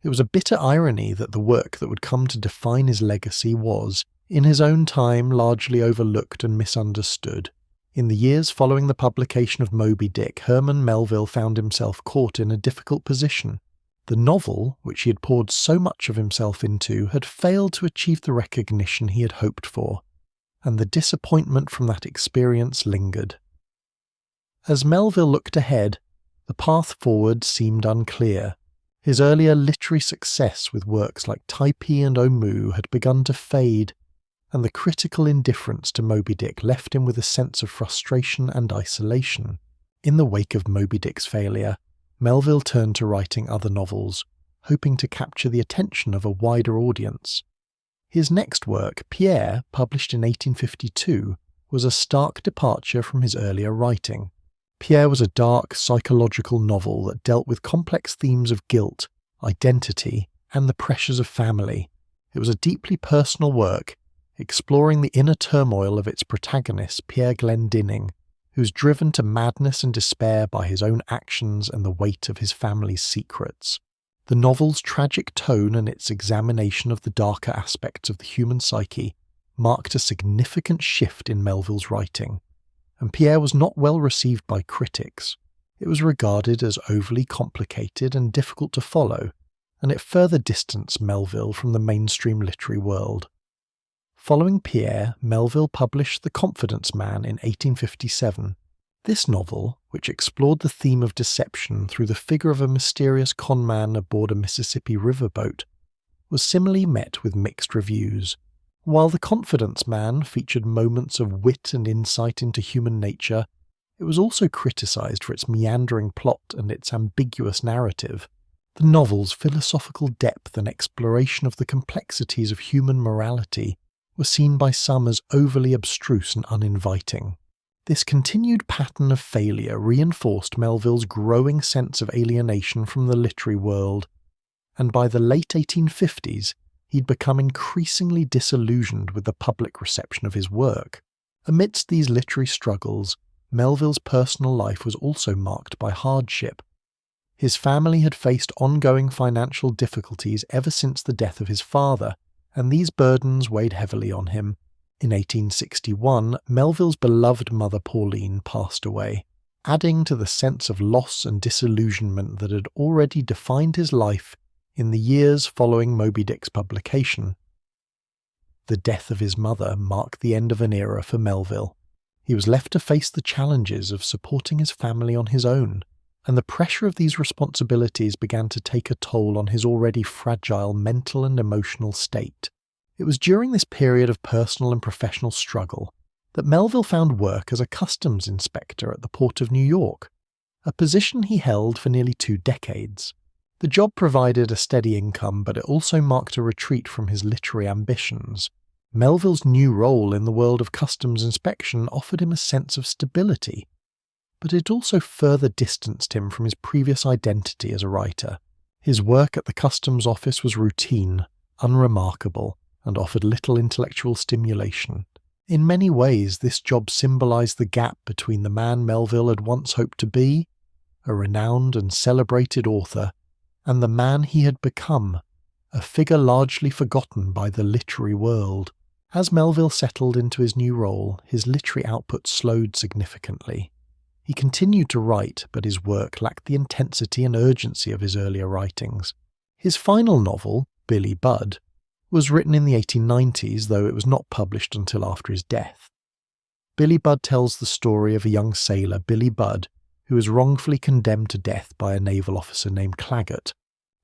It was a bitter irony that the work that would come to define his legacy was, in his own time, largely overlooked and misunderstood. In the years following the publication of Moby Dick, Herman Melville found himself caught in a difficult position. The novel, which he had poured so much of himself into, had failed to achieve the recognition he had hoped for, and the disappointment from that experience lingered. As Melville looked ahead, the path forward seemed unclear. His earlier literary success with works like Typee and Omoo had begun to fade, and the critical indifference to Moby Dick left him with a sense of frustration and isolation. In the wake of Moby Dick's failure, Melville turned to writing other novels, hoping to capture the attention of a wider audience. His next work, Pierre, published in 1852, was a stark departure from his earlier writing. Pierre was a dark, psychological novel that dealt with complex themes of guilt, identity, and the pressures of family. It was a deeply personal work, exploring the inner turmoil of its protagonist, Pierre Glendinning, who's driven to madness and despair by his own actions and the weight of his family's secrets. The novel's tragic tone and its examination of the darker aspects of the human psyche marked a significant shift in Melville's writing, and Pierre was not well received by critics. It was regarded as overly complicated and difficult to follow, and it further distanced Melville from the mainstream literary world. Following Pierre, Melville published The Confidence Man in 1857. This novel, which explored the theme of deception through the figure of a mysterious conman aboard a Mississippi riverboat, was similarly met with mixed reviews. While The Confidence Man featured moments of wit and insight into human nature, it was also criticised for its meandering plot and its ambiguous narrative. The novel's philosophical depth and exploration of the complexities of human morality were seen by some as overly abstruse and uninviting. This continued pattern of failure reinforced Melville's growing sense of alienation from the literary world, and by the late 1850s, he'd become increasingly disillusioned with the public reception of his work. Amidst these literary struggles, Melville's personal life was also marked by hardship. His family had faced ongoing financial difficulties ever since the death of his father, and these burdens weighed heavily on him. In 1861, Melville's beloved mother Pauline passed away, adding to the sense of loss and disillusionment that had already defined his life in the years following Moby Dick's publication. The death of his mother marked the end of an era for Melville. He was left to face the challenges of supporting his family on his own, and the pressure of these responsibilities began to take a toll on his already fragile mental and emotional state. It was during this period of personal and professional struggle that Melville found work as a customs inspector at the Port of New York, a position he held for nearly 2 decades. The job provided a steady income, but it also marked a retreat from his literary ambitions. Melville's new role in the world of customs inspection offered him a sense of stability. but it also further distanced him from his previous identity as a writer. His work at the customs office was routine, unremarkable, and offered little intellectual stimulation. In many ways, this job symbolized the gap between the man Melville had once hoped to be, a renowned and celebrated author, and the man he had become, a figure largely forgotten by the literary world. As Melville settled into his new role, his literary output slowed significantly. He continued to write, but his work lacked the intensity and urgency of his earlier writings. His final novel, Billy Budd, was written in the 1890s, though it was not published until after his death. Billy Budd tells the story of a young sailor, Billy Budd, who was wrongfully condemned to death by a naval officer named Claggett.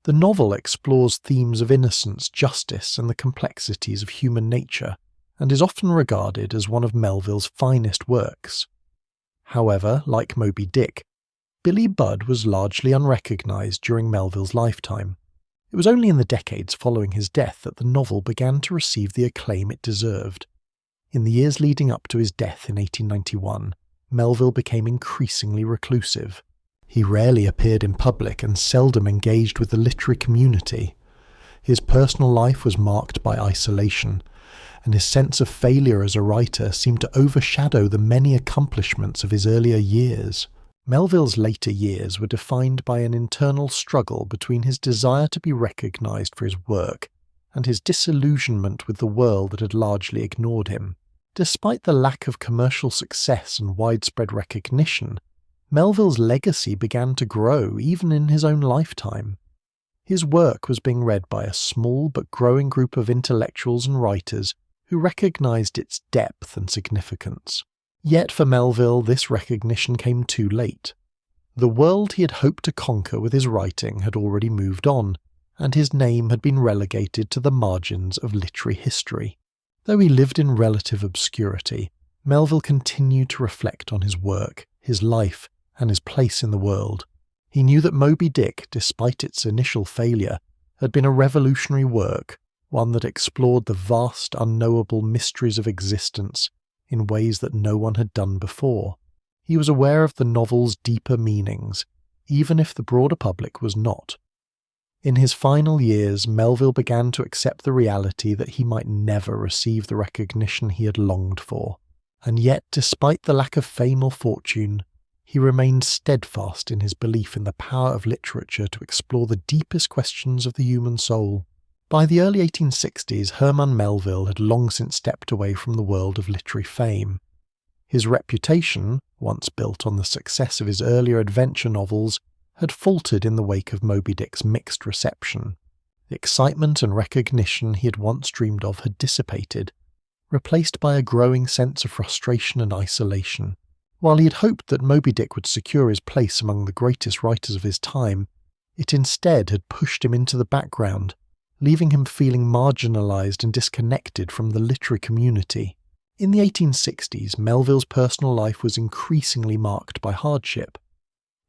The novel explores themes of innocence, justice, and the complexities of human nature, and is often regarded as one of Melville's finest works. However, like Moby Dick, Billy Budd was largely unrecognised during Melville's lifetime. It was only in the decades following his death that the novel began to receive the acclaim it deserved. In the years leading up to his death in 1891, Melville became increasingly reclusive. He rarely appeared in public and seldom engaged with the literary community. His personal life was marked by isolation, and his sense of failure as a writer seemed to overshadow the many accomplishments of his earlier years. Melville's later years were defined by an internal struggle between his desire to be recognised for his work and his disillusionment with the world that had largely ignored him. Despite the lack of commercial success and widespread recognition, Melville's legacy began to grow even in his own lifetime. His work was being read by a small but growing group of intellectuals and writers who recognised its depth and significance. Yet for Melville, this recognition came too late. The world he had hoped to conquer with his writing had already moved on, and his name had been relegated to the margins of literary history. Though he lived in relative obscurity, Melville continued to reflect on his work, his life, and his place in the world. He knew that Moby Dick, despite its initial failure, had been a revolutionary work, one that explored the vast, unknowable mysteries of existence in ways that no one had done before. He was aware of the novel's deeper meanings, even if the broader public was not. In his final years, Melville began to accept the reality that he might never receive the recognition he had longed for. And yet, despite the lack of fame or fortune, he remained steadfast in his belief in the power of literature to explore the deepest questions of the human soul. By the early 1860s, Herman Melville had long since stepped away from the world of literary fame. His reputation, once built on the success of his earlier adventure novels, had faltered in the wake of Moby Dick's mixed reception. The excitement and recognition he had once dreamed of had dissipated, replaced by a growing sense of frustration and isolation. While he had hoped that Moby Dick would secure his place among the greatest writers of his time, it instead had pushed him into the background, leaving him feeling marginalised and disconnected from the literary community. In the 1860s, Melville's personal life was increasingly marked by hardship.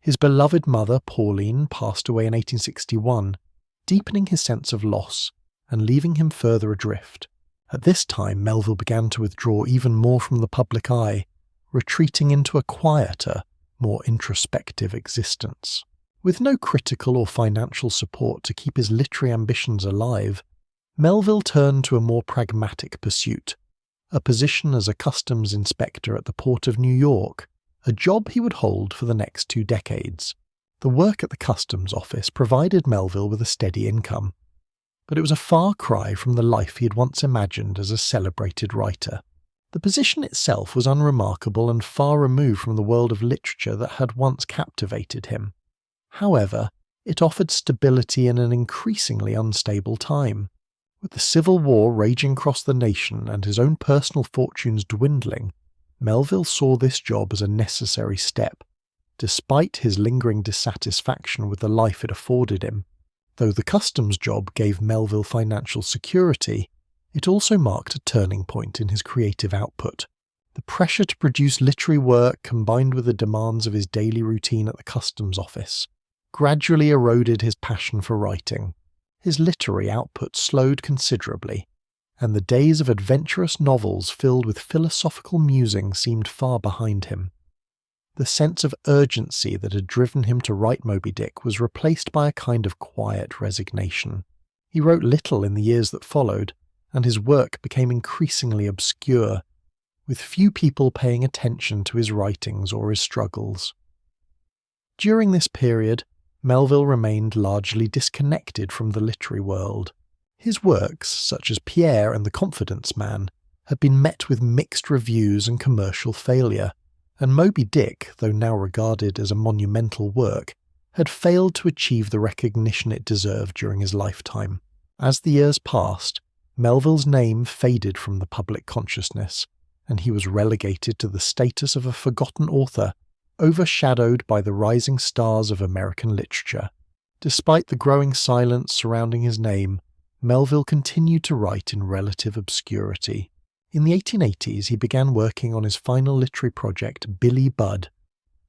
His beloved mother, Pauline, passed away in 1861, deepening his sense of loss and leaving him further adrift. At this time, Melville began to withdraw even more from the public eye, retreating into a quieter, more introspective existence. With no critical or financial support to keep his literary ambitions alive, Melville turned to a more pragmatic pursuit, a position as a customs inspector at the Port of New York, a job he would hold for the next 2 decades. The work at the customs office provided Melville with a steady income, but it was a far cry from the life he had once imagined as a celebrated writer. The position itself was unremarkable and far removed from the world of literature that had once captivated him. However, it offered stability in an increasingly unstable time. With the Civil War raging across the nation and his own personal fortunes dwindling, Melville saw this job as a necessary step, despite his lingering dissatisfaction with the life it afforded him. Though the customs job gave Melville financial security, it also marked a turning point in his creative output. The pressure to produce literary work, combined with the demands of his daily routine at the customs office, gradually eroded his passion for writing. His literary output slowed considerably, and the days of adventurous novels filled with philosophical musing seemed far behind him. the sense of urgency that had driven him to write Moby Dick was replaced by a kind of quiet resignation. He wrote little in the years that followed, and his work became increasingly obscure, with few people paying attention to his writings or his struggles. During this period, Melville remained largely disconnected from the literary world. His works, such as Pierre and the Confidence Man, had been met with mixed reviews and commercial failure, and Moby Dick, though now regarded as a monumental work, had failed to achieve the recognition it deserved during his lifetime. As the years passed, Melville's name faded from the public consciousness, and he was relegated to the status of a forgotten author, overshadowed by the rising stars of American literature. Despite the growing silence surrounding his name, Melville continued to write in relative obscurity. In the 1880s, he began working on his final literary project, Billy Budd,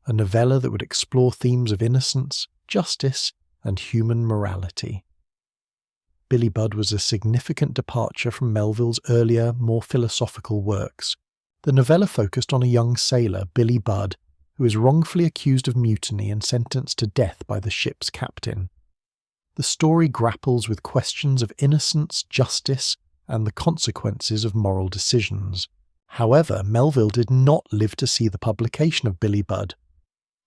a novella that would explore themes of innocence, justice, and human morality. Billy Budd was a significant departure from Melville's earlier, more philosophical works. The novella focused on a young sailor, Billy Budd, who is wrongfully accused of mutiny and sentenced to death by the ship's captain. The story grapples with questions of innocence, justice, and the consequences of moral decisions. However, Melville did not live to see the publication of Billy Budd.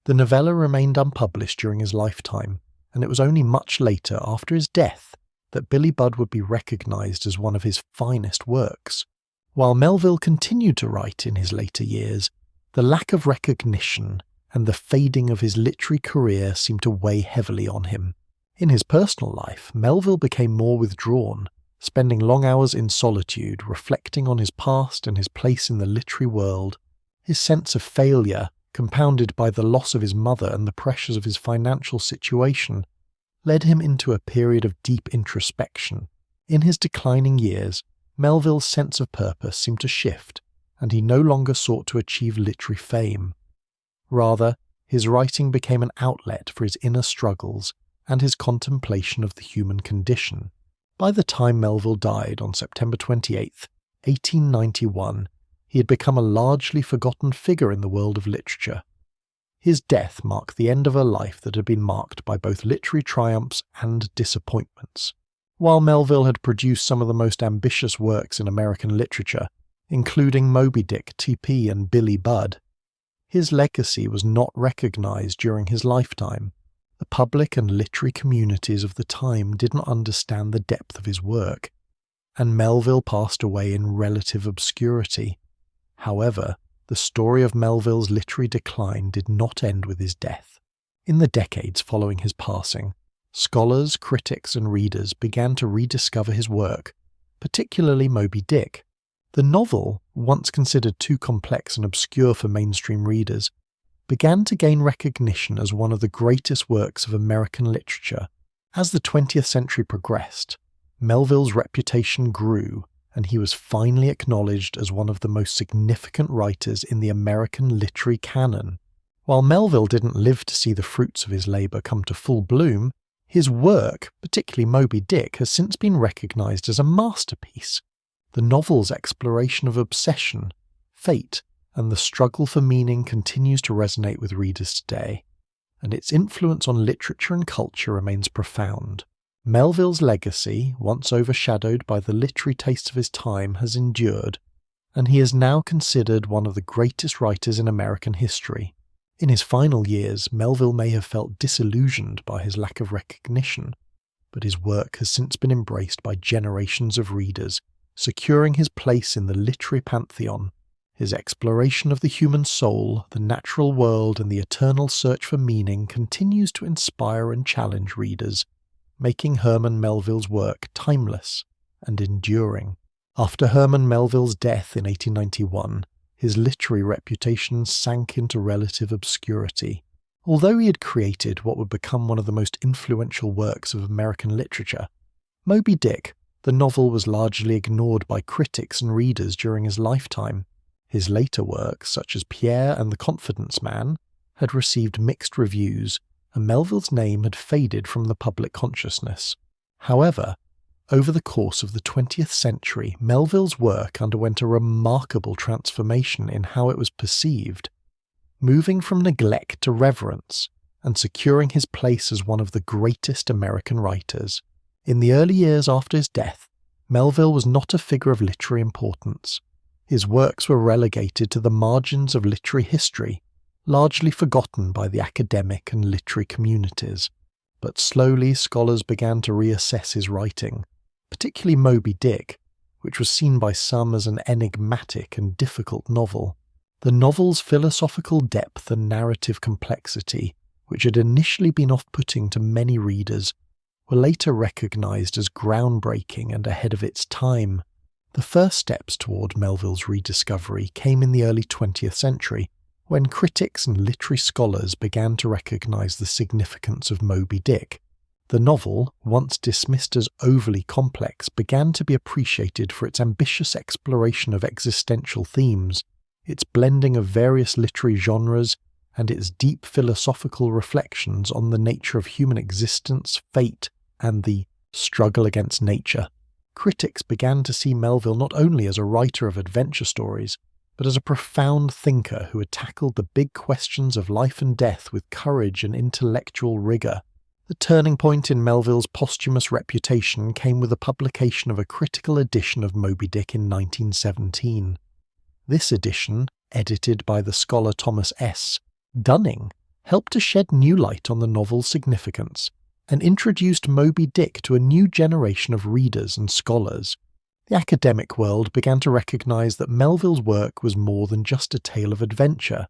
The novella remained unpublished during his lifetime, and it was only much later, after his death, that Billy Budd would be recognized as one of his finest works. While Melville continued to write in his later years, the lack of recognition and the fading of his literary career seemed to weigh heavily on him. In his personal life, Melville became more withdrawn, spending long hours in solitude, reflecting on his past and his place in the literary world. His sense of failure, compounded by the loss of his mother and the pressures of his financial situation, led him into a period of deep introspection. In his declining years, Melville's sense of purpose seemed to shift, and he no longer sought to achieve literary fame. Rather, his writing became an outlet for his inner struggles and his contemplation of the human condition. By the time Melville died on September 28, 1891, he had become a largely forgotten figure in the world of literature. His death marked the end of a life that had been marked by both literary triumphs and disappointments. While Melville had produced some of the most ambitious works in American literature, including Moby Dick, T.P. and Billy Budd, his legacy was not recognized during his lifetime. The public and literary communities of the time did not understand the depth of his work, and Melville passed away in relative obscurity. However, the story of Melville's literary decline did not end with his death. In the decades following his passing, scholars, critics, and readers began to rediscover his work, particularly Moby Dick. The novel, once considered too complex and obscure for mainstream readers, began to gain recognition as one of the greatest works of American literature. As the 20th century progressed, Melville's reputation grew, and he was finally acknowledged as one of the most significant writers in the American literary canon. While Melville didn't live to see the fruits of his labour come to full bloom, his work, particularly Moby Dick, has since been recognized as a masterpiece. The novel's exploration of obsession, fate, and the struggle for meaning continues to resonate with readers today, and its influence on literature and culture remains profound. Melville's legacy, once overshadowed by the literary tastes of his time, has endured, and he is now considered one of the greatest writers in American history. In his final years, Melville may have felt disillusioned by his lack of recognition, but his work has since been embraced by generations of readers, securing his place in the literary pantheon. His exploration of the human soul, the natural world, and the eternal search for meaning continues to inspire and challenge readers, making Herman Melville's work timeless and enduring. After Herman Melville's death in 1891, his literary reputation sank into relative obscurity. Although he had created what would become one of the most influential works of American literature, Moby Dick, the novel, was largely ignored by critics and readers during his lifetime. His later works, such as Pierre and the Confidence Man, had received mixed reviews, and Melville's name had faded from the public consciousness. However, over the course of the 20th century, Melville's work underwent a remarkable transformation in how it was perceived. moving from neglect to reverence and securing his place as one of the greatest American writers. In the early years after his death, Melville was not a figure of literary importance. His works were relegated to the margins of literary history, largely forgotten by the academic and literary communities. But slowly scholars began to reassess his writing, particularly Moby Dick, which was seen by some as an enigmatic and difficult novel. The novel's philosophical depth and narrative complexity, which had initially been off-putting to many readers, were later recognized as groundbreaking and ahead of its time. The first steps toward Melville's rediscovery came in the early 20th century, when critics and literary scholars began to recognize the significance of Moby Dick. The novel, once dismissed as overly complex, began to be appreciated for its ambitious exploration of existential themes, its blending of various literary genres, and its deep philosophical reflections on the nature of human existence, fate, and the struggle against nature. Critics began to see Melville not only as a writer of adventure stories, but as a profound thinker who had tackled the big questions of life and death with courage and intellectual rigor. The turning point in Melville's posthumous reputation came with the publication of a critical edition of Moby Dick in 1917. This edition, edited by the scholar Thomas S. Dunning, helped to shed new light on the novel's significance and introduced Moby Dick to a new generation of readers and scholars. The academic world began to recognize that Melville's work was more than just a tale of adventure.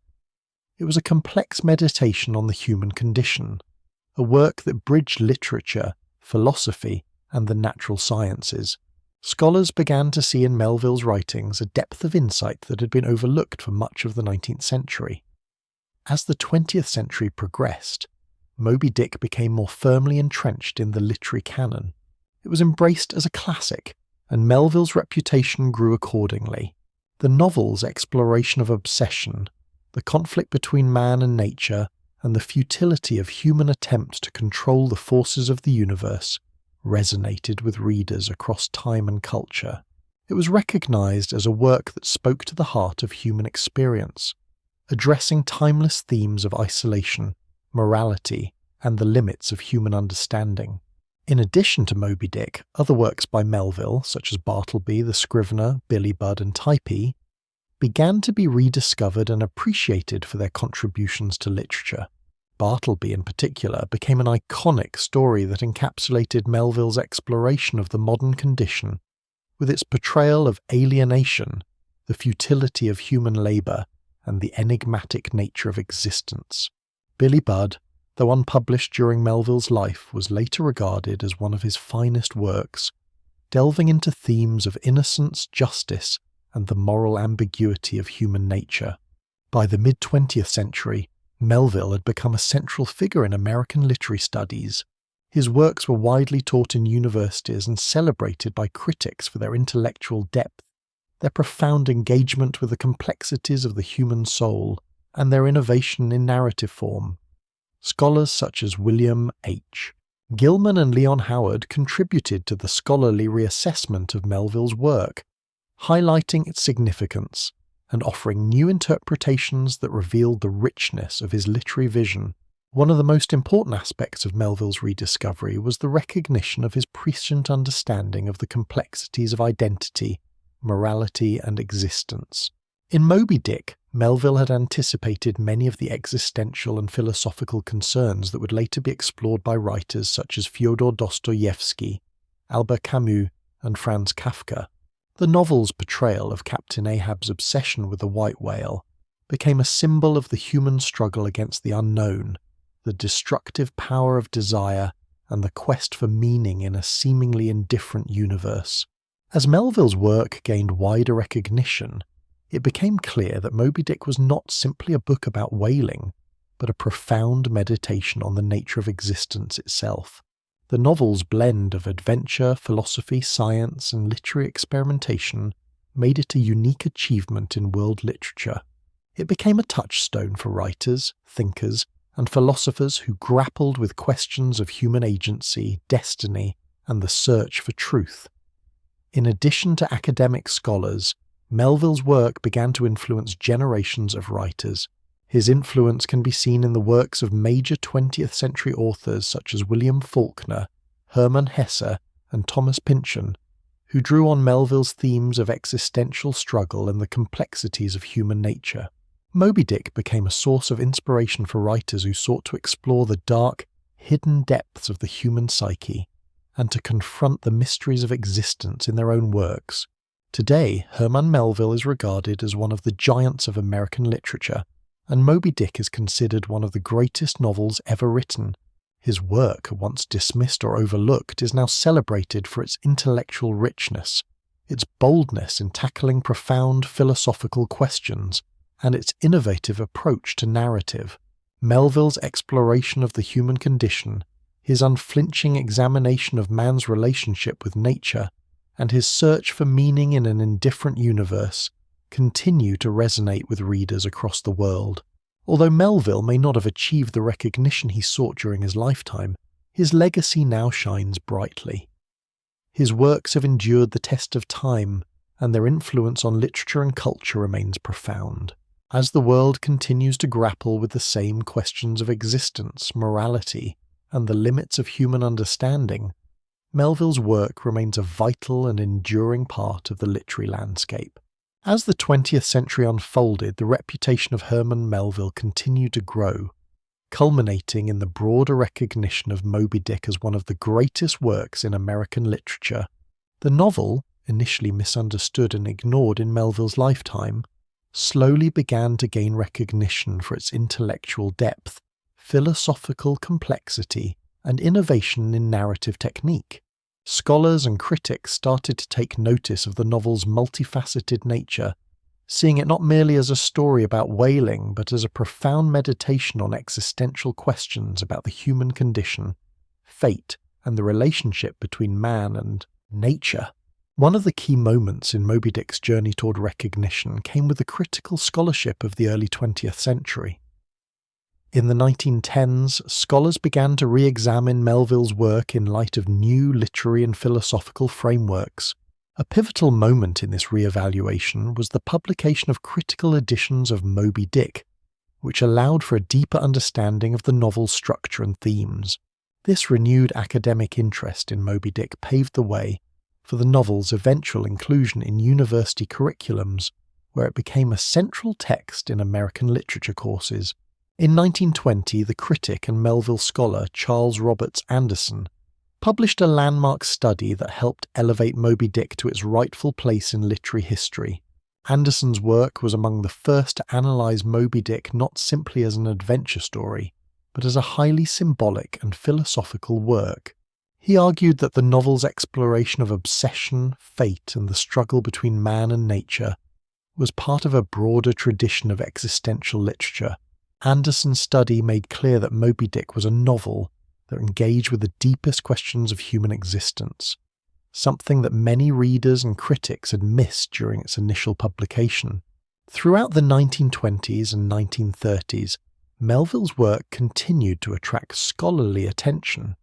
It was a complex meditation on the human condition, a work that bridged literature, philosophy, and the natural sciences. Scholars began to see in Melville's writings a depth of insight that had been overlooked for much of the 19th century. As the 20th century progressed, Moby Dick became more firmly entrenched in the literary canon. It was embraced as a classic, and Melville's reputation grew accordingly. The novel's exploration of obsession, the conflict between man and nature, and the futility of human attempts to control the forces of the universe resonated with readers across time and culture. It was recognized as a work that spoke to the heart of human experience, addressing timeless themes of isolation, morality, and the limits of human understanding. In addition to Moby Dick, other works by Melville, such as Bartleby, the Scrivener, Billy Budd, and Typee, began to be rediscovered and appreciated for their contributions to literature. Bartleby, in particular, became an iconic story that encapsulated Melville's exploration of the modern condition, with its portrayal of alienation, the futility of human labor, and the enigmatic nature of existence. Billy Budd, though unpublished during Melville's life, was later regarded as one of his finest works, delving into themes of innocence, justice, and the moral ambiguity of human nature. By the mid-20th century, Melville had become a central figure in American literary studies. His works were widely taught in universities and celebrated by critics for their intellectual depth, their profound engagement with the complexities of the human soul, and their innovation in narrative form. Scholars such as William H. Gilman and Leon Howard contributed to the scholarly reassessment of Melville's work, highlighting its significance and offering new interpretations that revealed the richness of his literary vision. One of the most important aspects of Melville's rediscovery was the recognition of his prescient understanding of the complexities of identity, morality, and existence. In Moby Dick, Melville had anticipated many of the existential and philosophical concerns that would later be explored by writers such as Fyodor Dostoevsky, Albert Camus, and Franz Kafka. The novel's portrayal of Captain Ahab's obsession with the white whale became a symbol of the human struggle against the unknown, the destructive power of desire, and the quest for meaning in a seemingly indifferent universe. As Melville's work gained wider recognition, it became clear that Moby Dick was not simply a book about whaling, but a profound meditation on the nature of existence itself. The novel's blend of adventure, philosophy, science, and literary experimentation made it a unique achievement in world literature. It became a touchstone for writers, thinkers, and philosophers who grappled with questions of human agency, destiny, and the search for truth. In addition to academic scholars, Melville's work began to influence generations of writers. His influence can be seen in the works of major 20th century authors such as William Faulkner, Herman Hesse, and Thomas Pynchon, who drew on Melville's themes of existential struggle and the complexities of human nature. Moby Dick became a source of inspiration for writers who sought to explore the dark, hidden depths of the human psyche and to confront the mysteries of existence in their own works. Today, Herman Melville is regarded as one of the giants of American literature, and Moby Dick is considered one of the greatest novels ever written. His work, once dismissed or overlooked, is now celebrated for its intellectual richness, its boldness in tackling profound philosophical questions, and its innovative approach to narrative. Melville's exploration of the human condition, his unflinching examination of man's relationship with nature, and his search for meaning in an indifferent universe continue to resonate with readers across the world. Although Melville may not have achieved the recognition he sought during his lifetime, his legacy now shines brightly. His works have endured the test of time, and their influence on literature and culture remains profound. As the world continues to grapple with the same questions of existence, morality, and the limits of human understanding, Melville's work remains a vital and enduring part of the literary landscape. As the 20th century unfolded, the reputation of Herman Melville continued to grow, culminating in the broader recognition of Moby Dick as one of the greatest works in American literature. The novel, initially misunderstood and ignored in Melville's lifetime, slowly began to gain recognition for its intellectual depth, philosophical complexity, and innovation in narrative technique. Scholars and critics started to take notice of the novel's multifaceted nature, seeing it not merely as a story about whaling, but as a profound meditation on existential questions about the human condition, fate, and the relationship between man and nature. One of the key moments in Moby Dick's journey toward recognition came with the critical scholarship of the early 20th century. In the 1910s, scholars began to re-examine Melville's work in light of new literary and philosophical frameworks. A pivotal moment in this re-evaluation was the publication of critical editions of Moby Dick, which allowed for a deeper understanding of the novel's structure and themes. This renewed academic interest in Moby Dick paved the way for the novel's eventual inclusion in university curriculums, where it became a central text in American literature courses. In 1920, the critic and Melville scholar Charles Roberts Anderson published a landmark study that helped elevate Moby Dick to its rightful place in literary history. Anderson's work was among the first to analyze Moby Dick not simply as an adventure story, but as a highly symbolic and philosophical work. He argued that the novel's exploration of obsession, fate, and the struggle between man and nature was part of a broader tradition of existential literature. Anderson's study made clear that Moby Dick was a novel that engaged with the deepest questions of human existence, something that many readers and critics had missed during its initial publication. Throughout the 1920s and 1930s, Melville's work continued to attract scholarly attention.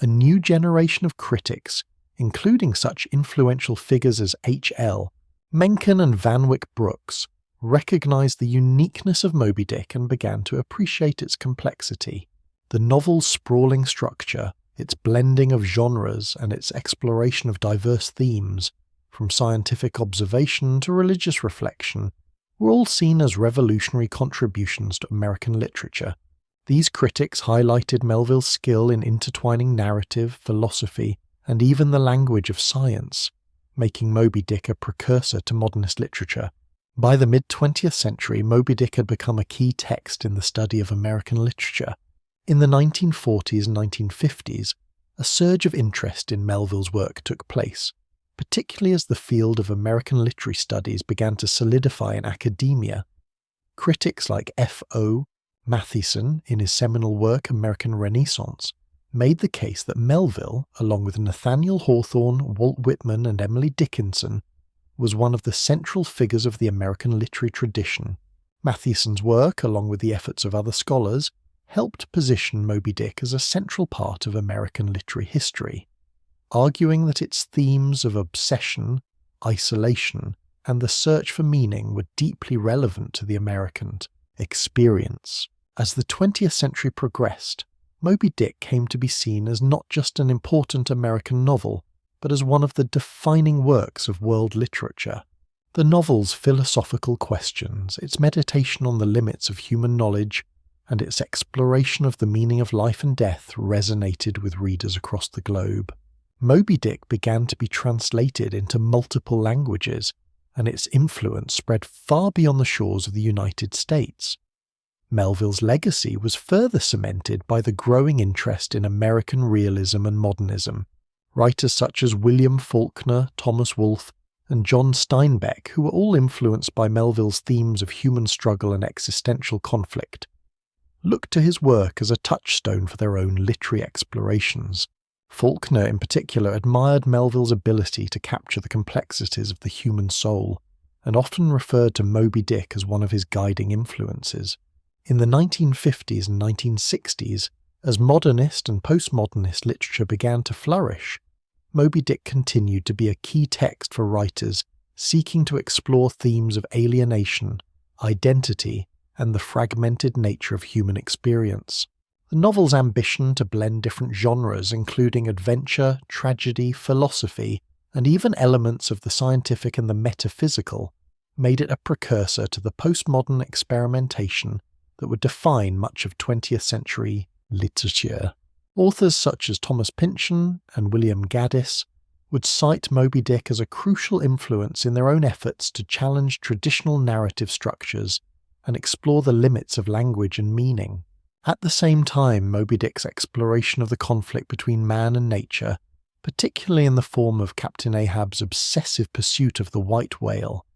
A new generation of critics, including such influential figures as H.L. Mencken and Van Wyck Brooks, recognized the uniqueness of Moby Dick and began to appreciate its complexity. The novel's sprawling structure, its blending of genres, and its exploration of diverse themes, from scientific observation to religious reflection, were all seen as revolutionary contributions to American literature. These critics highlighted Melville's skill in intertwining narrative, philosophy, and even the language of science, making Moby Dick a precursor to modernist literature. By the mid-20th century, Moby Dick had become a key text in the study of American literature. In the 1940s and 1950s, a surge of interest in Melville's work took place, particularly as the field of American literary studies began to solidify in academia. Critics like F.O. Mathieson, in his seminal work American Renaissance, made the case that Melville, along with Nathaniel Hawthorne, Walt Whitman, and Emily Dickinson, was one of the central figures of the American literary tradition. Mathieson's work, along with the efforts of other scholars, helped position Moby Dick as a central part of American literary history, arguing that its themes of obsession, isolation, and the search for meaning were deeply relevant to the American. experience. As the 20th century progressed, Moby Dick came to be seen as not just an important American novel, but as one of the defining works of world literature. The novel's philosophical questions, its meditation on the limits of human knowledge, and its exploration of the meaning of life and death resonated with readers across the globe. Moby Dick began to be translated into multiple languages, and its influence spread far beyond the shores of the United States. Melville's legacy was further cemented by the growing interest in American realism and modernism. Writers such as William Faulkner, Thomas Wolfe, and John Steinbeck, who were all influenced by Melville's themes of human struggle and existential conflict, looked to his work as a touchstone for their own literary explorations. Faulkner in particular admired Melville's ability to capture the complexities of the human soul, and often referred to Moby Dick as one of his guiding influences. In the 1950s and 1960s, as modernist and postmodernist literature began to flourish, Moby Dick continued to be a key text for writers seeking to explore themes of alienation, identity, and the fragmented nature of human experience. The novel's ambition to blend different genres, including adventure, tragedy, philosophy, and even elements of the scientific and the metaphysical, made it a precursor to the postmodern experimentation that would define much of 20th century literature. Authors such as Thomas Pynchon and William Gaddis would cite Moby Dick as a crucial influence in their own efforts to challenge traditional narrative structures and explore the limits of language and meaning. At the same time, Moby Dick's exploration of the conflict between man and nature, particularly in the form of Captain Ahab's obsessive pursuit of the white whale,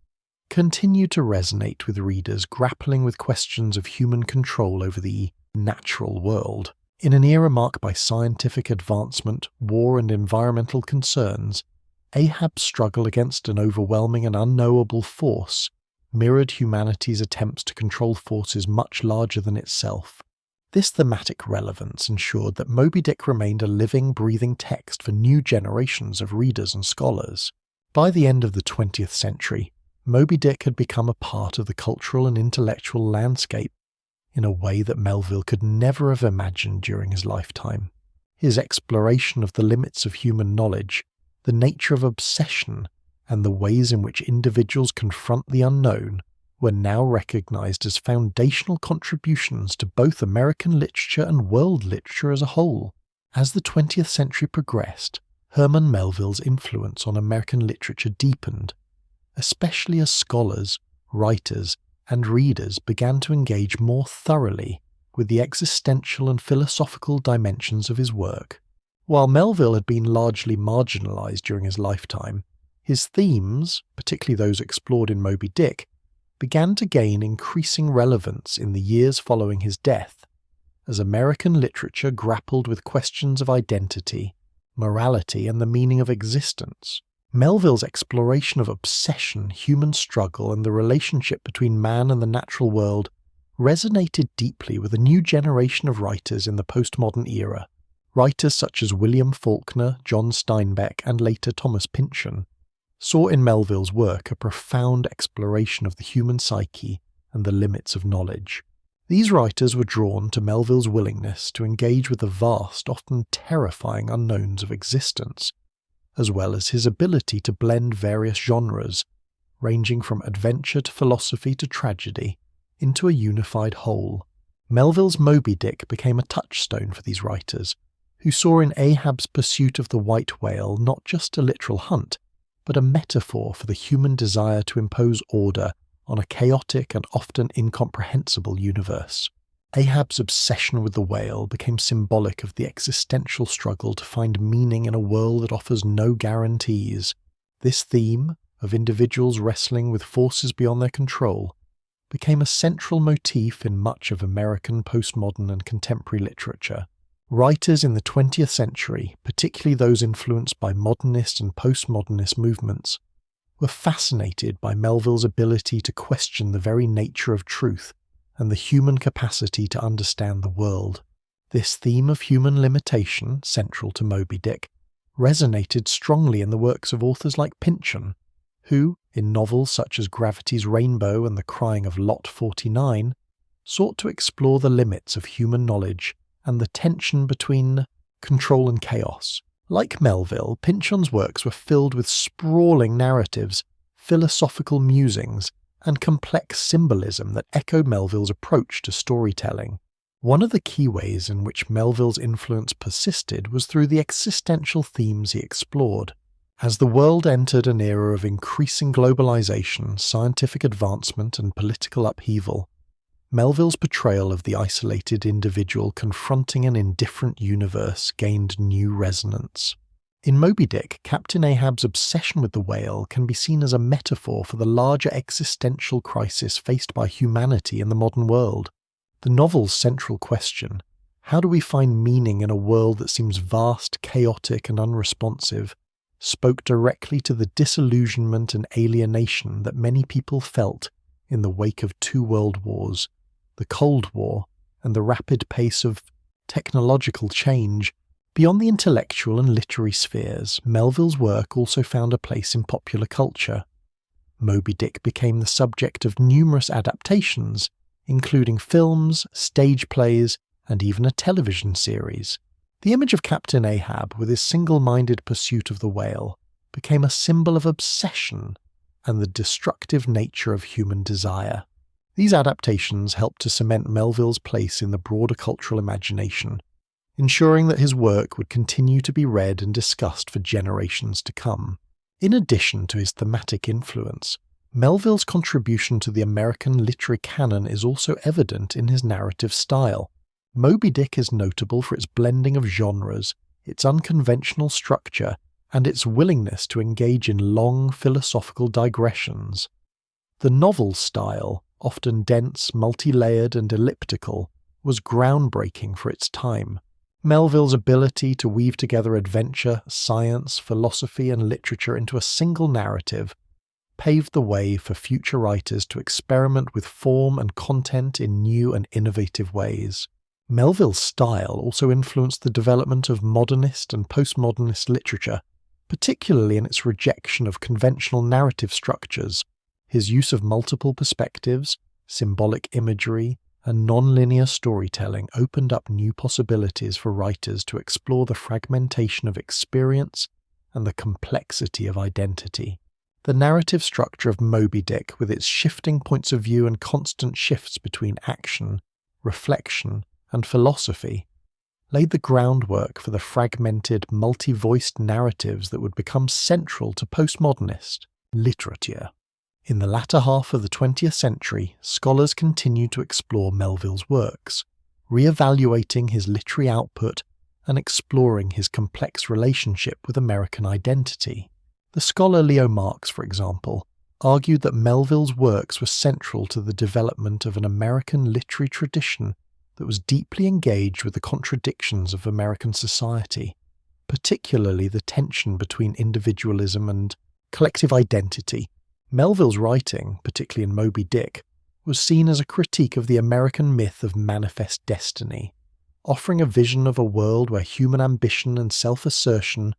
continued to resonate with readers grappling with questions of human control over the natural world. In an era marked by scientific advancement, war, and environmental concerns, Ahab's struggle against an overwhelming and unknowable force mirrored humanity's attempts to control forces much larger than itself. This thematic relevance ensured that Moby Dick remained a living, breathing text for new generations of readers and scholars. By the end of the 20th century, Moby Dick had become a part of the cultural and intellectual landscape in a way that Melville could never have imagined during his lifetime. His exploration of the limits of human knowledge, the nature of obsession, and the ways in which individuals confront the unknown were now recognized as foundational contributions to both American literature and world literature as a whole. As the 20th century progressed, Herman Melville's influence on American literature deepened, especially as scholars, writers, and readers began to engage more thoroughly with the existential and philosophical dimensions of his work. While Melville had been largely marginalized during his lifetime, his themes, particularly those explored in Moby Dick, began to gain increasing relevance in the years following his death, as American literature grappled with questions of identity, morality, and the meaning of existence. Melville's exploration of obsession, human struggle, and the relationship between man and the natural world resonated deeply with a new generation of writers in the postmodern era. Writers such as William Faulkner, John Steinbeck, and later Thomas Pynchon saw in Melville's work a profound exploration of the human psyche and the limits of knowledge. These writers were drawn to Melville's willingness to engage with the vast, often terrifying unknowns of existence, as well as his ability to blend various genres, ranging from adventure to philosophy to tragedy, into a unified whole. Melville's Moby Dick became a touchstone for these writers, who saw in Ahab's pursuit of the white whale not just a literal hunt, but a metaphor for the human desire to impose order on a chaotic and often incomprehensible universe. Ahab's obsession with the whale became symbolic of the existential struggle to find meaning in a world that offers no guarantees. This theme, of individuals wrestling with forces beyond their control, became a central motif in much of American postmodern and contemporary literature. Writers in the 20th century, particularly those influenced by modernist and postmodernist movements, were fascinated by Melville's ability to question the very nature of truth and the human capacity to understand the world. This theme of human limitation, central to Moby Dick, resonated strongly in the works of authors like Pynchon, who, in novels such as Gravity's Rainbow and The Crying of Lot 49, sought to explore the limits of human knowledge and the tension between control and chaos. Like Melville, Pynchon's works were filled with sprawling narratives, philosophical musings, and complex symbolism that echoed Melville's approach to storytelling. One of the key ways in which Melville's influence persisted was through the existential themes he explored. As the world entered an era of increasing globalization, scientific advancement, and political upheaval, Melville's portrayal of the isolated individual confronting an indifferent universe gained new resonance. In Moby Dick, Captain Ahab's obsession with the whale can be seen as a metaphor for the larger existential crisis faced by humanity in the modern world. The novel's central question, how do we find meaning in a world that seems vast, chaotic, and unresponsive, spoke directly to the disillusionment and alienation that many people felt in the wake of two world wars, the Cold War, and the rapid pace of technological change. Beyond the intellectual and literary spheres, Melville's work also found a place in popular culture. Moby Dick became the subject of numerous adaptations, including films, stage plays, and even a television series. The image of Captain Ahab, with his single-minded pursuit of the whale, became a symbol of obsession and the destructive nature of human desire. These adaptations helped to cement Melville's place in the broader cultural imagination, ensuring that his work would continue to be read and discussed for generations to come. In addition to his thematic influence, Melville's contribution to the American literary canon is also evident in his narrative style. Moby Dick is notable for its blending of genres, its unconventional structure, and its willingness to engage in long philosophical digressions. The novel's style, often dense, multi-layered, and elliptical, was groundbreaking for its time. Melville's ability to weave together adventure, science, philosophy, and literature into a single narrative paved the way for future writers to experiment with form and content in new and innovative ways. Melville's style also influenced the development of modernist and postmodernist literature, particularly in its rejection of conventional narrative structures. His use of multiple perspectives, symbolic imagery, and non-linear storytelling opened up new possibilities for writers to explore the fragmentation of experience and the complexity of identity. The narrative structure of Moby Dick, with its shifting points of view and constant shifts between action, reflection, and philosophy, laid the groundwork for the fragmented, multi-voiced narratives that would become central to postmodernist literature. In the latter half of the 20th century, scholars continued to explore Melville's works, re-evaluating his literary output and exploring his complex relationship with American identity. The scholar Leo Marx, for example, argued that Melville's works were central to the development of an American literary tradition that was deeply engaged with the contradictions of American society, particularly the tension between individualism and collective identity. Melville's writing, particularly in Moby Dick, was seen as a critique of the American myth of manifest destiny, offering a vision of a world where human ambition and self-assertion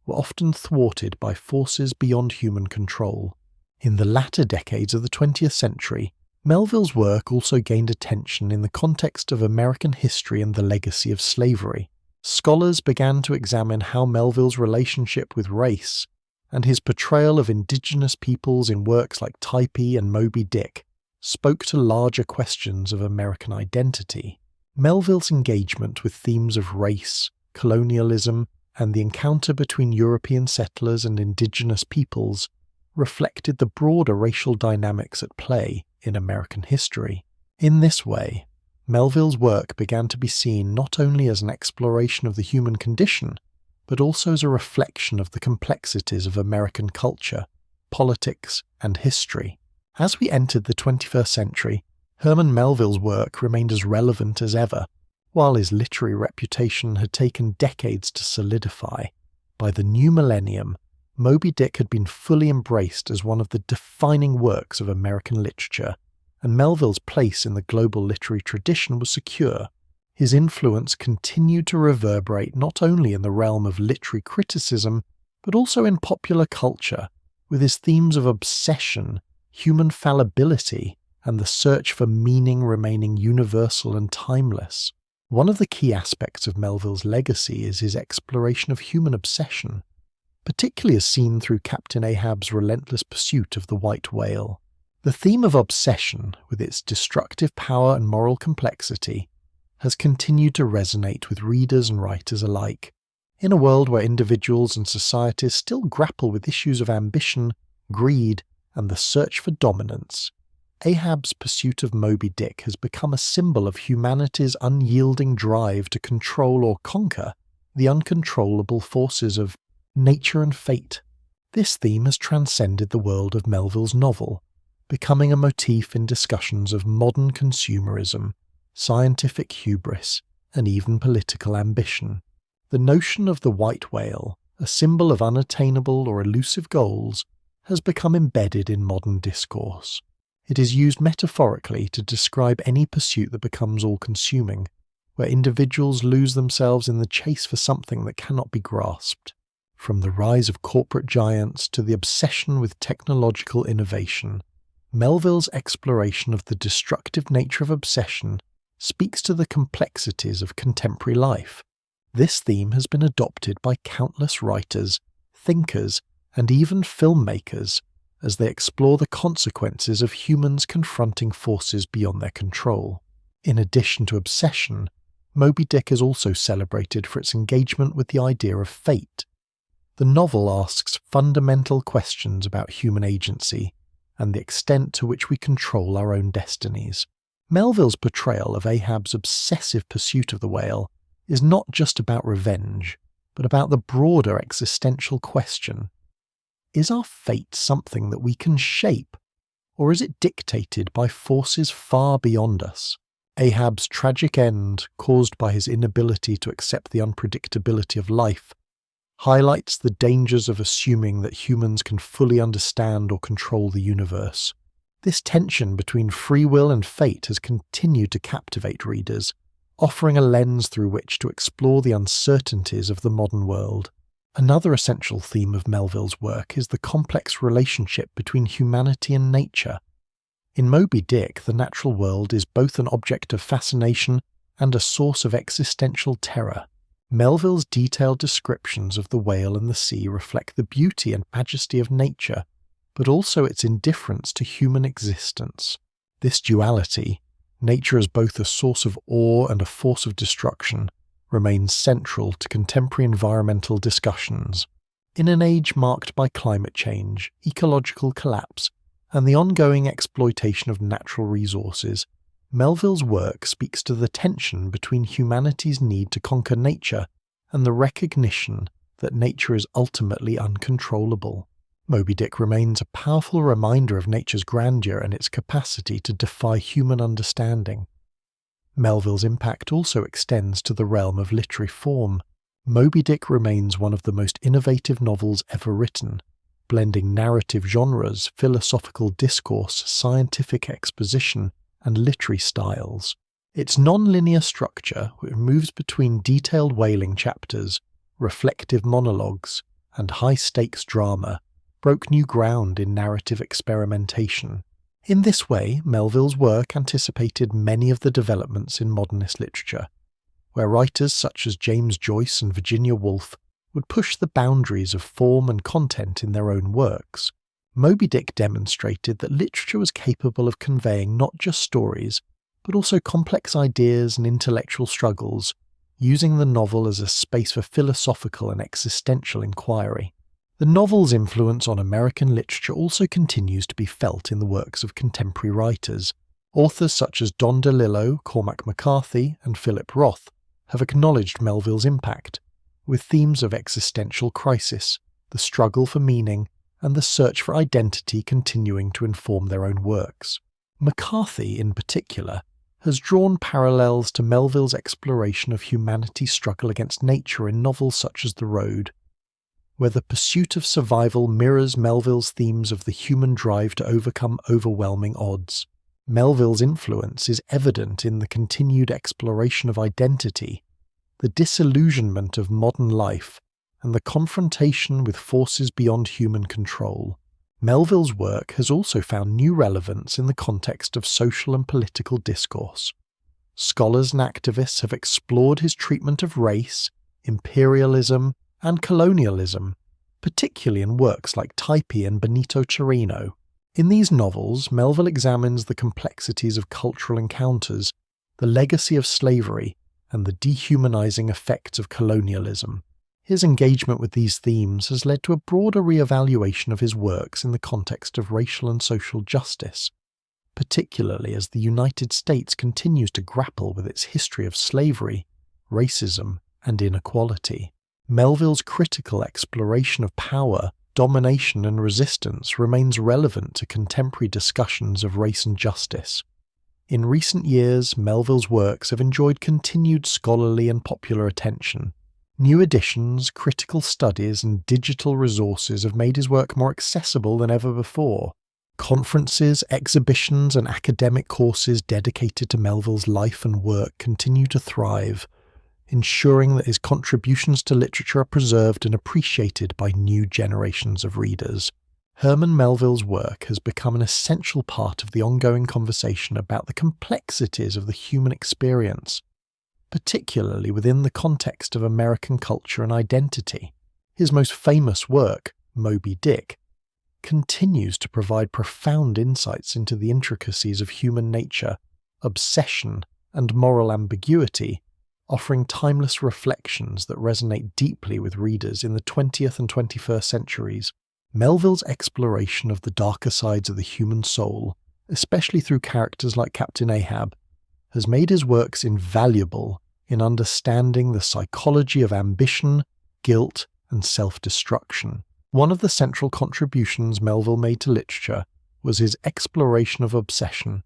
were often thwarted by forces beyond human control. In the latter decades of the 20th century, Melville's work also gained attention in the context of American history and the legacy of slavery. Scholars began to examine how Melville's relationship with race and his portrayal of indigenous peoples in works like Typee and Moby Dick spoke to larger questions of American identity. Melville's engagement with themes of race, colonialism, and the encounter between European settlers and indigenous peoples reflected the broader racial dynamics at play in American history. In this way, Melville's work began to be seen not only as an exploration of the human condition, but also as a reflection of the complexities of American culture, politics, and history. As we entered the 21st century, Herman Melville's work remained as relevant as ever, while his literary reputation had taken decades to solidify. By the new millennium, Moby Dick had been fully embraced as one of the defining works of American literature, and Melville's place in the global literary tradition was secure. His influence continued to reverberate not only in the realm of literary criticism, but also in popular culture, with his themes of obsession, human fallibility, and the search for meaning remaining universal and timeless. One of the key aspects of Melville's legacy is his exploration of human obsession, particularly as seen through Captain Ahab's relentless pursuit of the white whale. The theme of obsession, with its destructive power and moral complexity, has continued to resonate with readers and writers alike. In a world where individuals and societies still grapple with issues of ambition, greed, and the search for dominance, Ahab's pursuit of Moby Dick has become a symbol of humanity's unyielding drive to control or conquer the uncontrollable forces of nature and fate. This theme has transcended the world of Melville's novel, becoming a motif in discussions of modern consumerism, scientific hubris, and even political ambition. The notion of the white whale, a symbol of unattainable or elusive goals, has become embedded in modern discourse. It is used metaphorically to describe any pursuit that becomes all-consuming, where individuals lose themselves in the chase for something that cannot be grasped. From the rise of corporate giants to the obsession with technological innovation, Melville's exploration of the destructive nature of obsession speaks to the complexities of contemporary life. This theme has been adopted by countless writers, thinkers, and even filmmakers as they explore the consequences of humans confronting forces beyond their control. In addition to obsession, Moby Dick is also celebrated for its engagement with the idea of fate. The novel asks fundamental questions about human agency and the extent to which we control our own destinies. Melville's portrayal of Ahab's obsessive pursuit of the whale is not just about revenge, but about the broader existential question: is our fate something that we can shape, or is it dictated by forces far beyond us? Ahab's tragic end, caused by his inability to accept the unpredictability of life, highlights the dangers of assuming that humans can fully understand or control the universe. This tension between free will and fate has continued to captivate readers, offering a lens through which to explore the uncertainties of the modern world. Another essential theme of Melville's work is the complex relationship between humanity and nature. In Moby Dick, the natural world is both an object of fascination and a source of existential terror. Melville's detailed descriptions of the whale and the sea reflect the beauty and majesty of nature, but also its indifference to human existence. This duality, nature as both a source of awe and a force of destruction, remains central to contemporary environmental discussions. In an age marked by climate change, ecological collapse, and the ongoing exploitation of natural resources, Melville's work speaks to the tension between humanity's need to conquer nature and the recognition that nature is ultimately uncontrollable. Moby Dick remains a powerful reminder of nature's grandeur and its capacity to defy human understanding. Melville's impact also extends to the realm of literary form. Moby Dick remains one of the most innovative novels ever written, blending narrative genres, philosophical discourse, scientific exposition, and literary styles. Its non-linear structure, which moves between detailed whaling chapters, reflective monologues, and high-stakes drama, broke new ground in narrative experimentation. In this way, Melville's work anticipated many of the developments in modernist literature, where writers such as James Joyce and Virginia Woolf would push the boundaries of form and content in their own works. Moby Dick demonstrated that literature was capable of conveying not just stories, but also complex ideas and intellectual struggles, using the novel as a space for philosophical and existential inquiry. The novel's influence on American literature also continues to be felt in the works of contemporary writers. Authors such as Don DeLillo, Cormac McCarthy, and Philip Roth have acknowledged Melville's impact, with themes of existential crisis, the struggle for meaning, and the search for identity continuing to inform their own works. McCarthy, in particular, has drawn parallels to Melville's exploration of humanity's struggle against nature in novels such as The Road, where the pursuit of survival mirrors Melville's themes of the human drive to overcome overwhelming odds. Melville's influence is evident in the continued exploration of identity, the disillusionment of modern life, and the confrontation with forces beyond human control. Melville's work has also found new relevance in the context of social and political discourse. Scholars and activists have explored his treatment of race, imperialism, and colonialism, particularly in works like Typee and Benito Cereno. In these novels, Melville examines the complexities of cultural encounters, the legacy of slavery, and the dehumanizing effects of colonialism. His engagement with these themes has led to a broader re-evaluation of his works in the context of racial and social justice, particularly as the United States continues to grapple with its history of slavery, racism, and inequality. Melville's critical exploration of power, domination, and resistance remains relevant to contemporary discussions of race and justice. In recent years, Melville's works have enjoyed continued scholarly and popular attention. New editions, critical studies, and digital resources have made his work more accessible than ever before. Conferences, exhibitions, and academic courses dedicated to Melville's life and work continue to thrive, ensuring that his contributions to literature are preserved and appreciated by new generations of readers. Herman Melville's work has become an essential part of the ongoing conversation about the complexities of the human experience, particularly within the context of American culture and identity. His most famous work, Moby Dick, continues to provide profound insights into the intricacies of human nature, obsession, and moral ambiguity, offering timeless reflections that resonate deeply with readers in the 20th and 21st centuries. Melville's exploration of the darker sides of the human soul, especially through characters like Captain Ahab, has made his works invaluable in understanding the psychology of ambition, guilt, and self-destruction. One of the central contributions Melville made to literature was his exploration of obsession,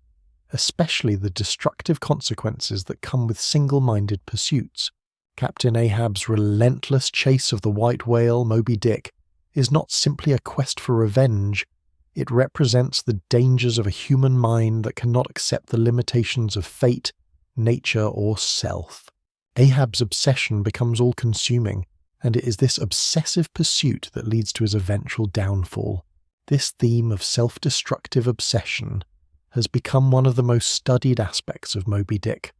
especially the destructive consequences that come with single-minded pursuits. Captain Ahab's relentless chase of the white whale, Moby Dick, is not simply a quest for revenge. It represents the dangers of a human mind that cannot accept the limitations of fate, nature, or self. Ahab's obsession becomes all-consuming, and it is this obsessive pursuit that leads to his eventual downfall. This theme of self-destructive obsession has become one of the most studied aspects of Moby Dick,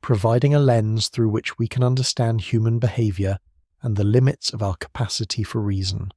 providing a lens through which we can understand human behavior and the limits of our capacity for reason.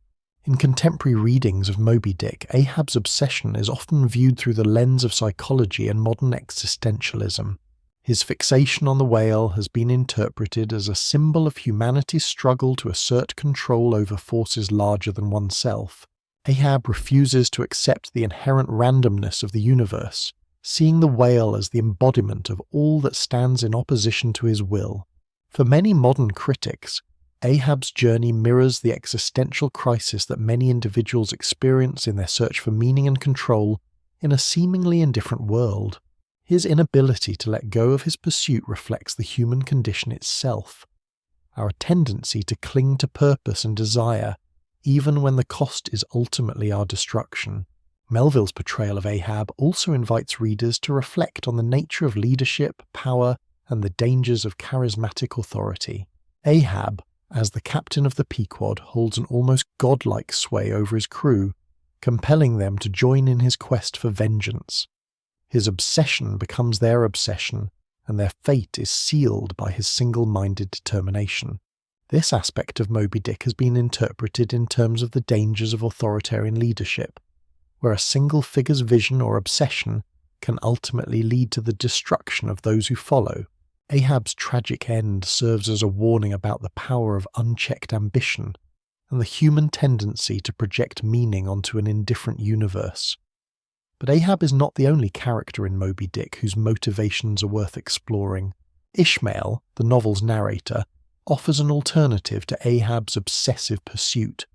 In contemporary readings of Moby Dick, Ahab's obsession is often viewed through the lens of psychology and modern existentialism. His fixation on the whale has been interpreted as a symbol of humanity's struggle to assert control over forces larger than oneself. Ahab refuses to accept the inherent randomness of the universe, seeing the whale as the embodiment of all that stands in opposition to his will. For many modern critics, Ahab's journey mirrors the existential crisis that many individuals experience in their search for meaning and control in a seemingly indifferent world. His inability to let go of his pursuit reflects the human condition itself, our tendency to cling to purpose and desire, even when the cost is ultimately our destruction. Melville's portrayal of Ahab also invites readers to reflect on the nature of leadership, power, and the dangers of charismatic authority. Ahab, as the captain of the Pequod, holds an almost godlike sway over his crew, compelling them to join in his quest for vengeance. His obsession becomes their obsession, and their fate is sealed by his single-minded determination. This aspect of Moby Dick has been interpreted in terms of the dangers of authoritarian leadership, where a single figure's vision or obsession can ultimately lead to the destruction of those who follow. Ahab's tragic end serves as a warning about the power of unchecked ambition and the human tendency to project meaning onto an indifferent universe. But Ahab is not the only character in Moby Dick whose motivations are worth exploring. Ishmael, the novel's narrator, offers an alternative to Ahab's obsessive pursuit.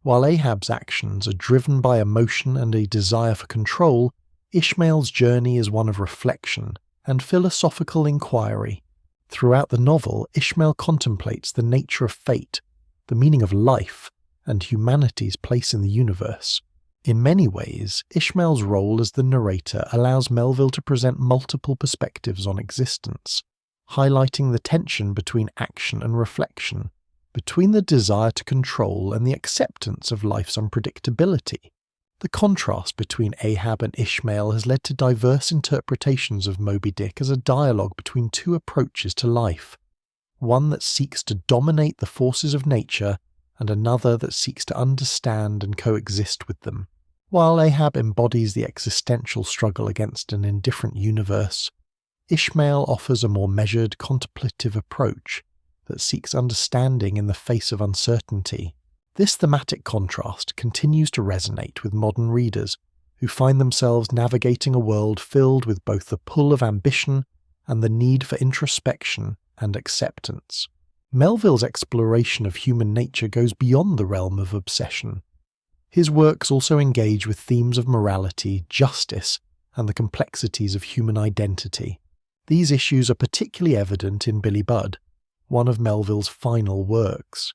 While Ahab's actions are driven by emotion and a desire for control, Ishmael's journey is one of reflection and philosophical inquiry. Throughout the novel, Ishmael contemplates the nature of fate, the meaning of life, and humanity's place in the universe. In many ways, Ishmael's role as the narrator allows Melville to present multiple perspectives on existence, highlighting the tension between action and reflection, between the desire to control and the acceptance of life's unpredictability. The contrast between Ahab and Ishmael has led to diverse interpretations of Moby Dick as a dialogue between two approaches to life, one that seeks to dominate the forces of nature and another that seeks to understand and coexist with them. While Ahab embodies the existential struggle against an indifferent universe, Ishmael offers a more measured, contemplative approach that seeks understanding in the face of uncertainty. This thematic contrast continues to resonate with modern readers who find themselves navigating a world filled with both the pull of ambition and the need for introspection and acceptance. Melville's exploration of human nature goes beyond the realm of obsession. His works also engage with themes of morality, justice, and the complexities of human identity. These issues are particularly evident in Billy Budd, one of Melville's final works.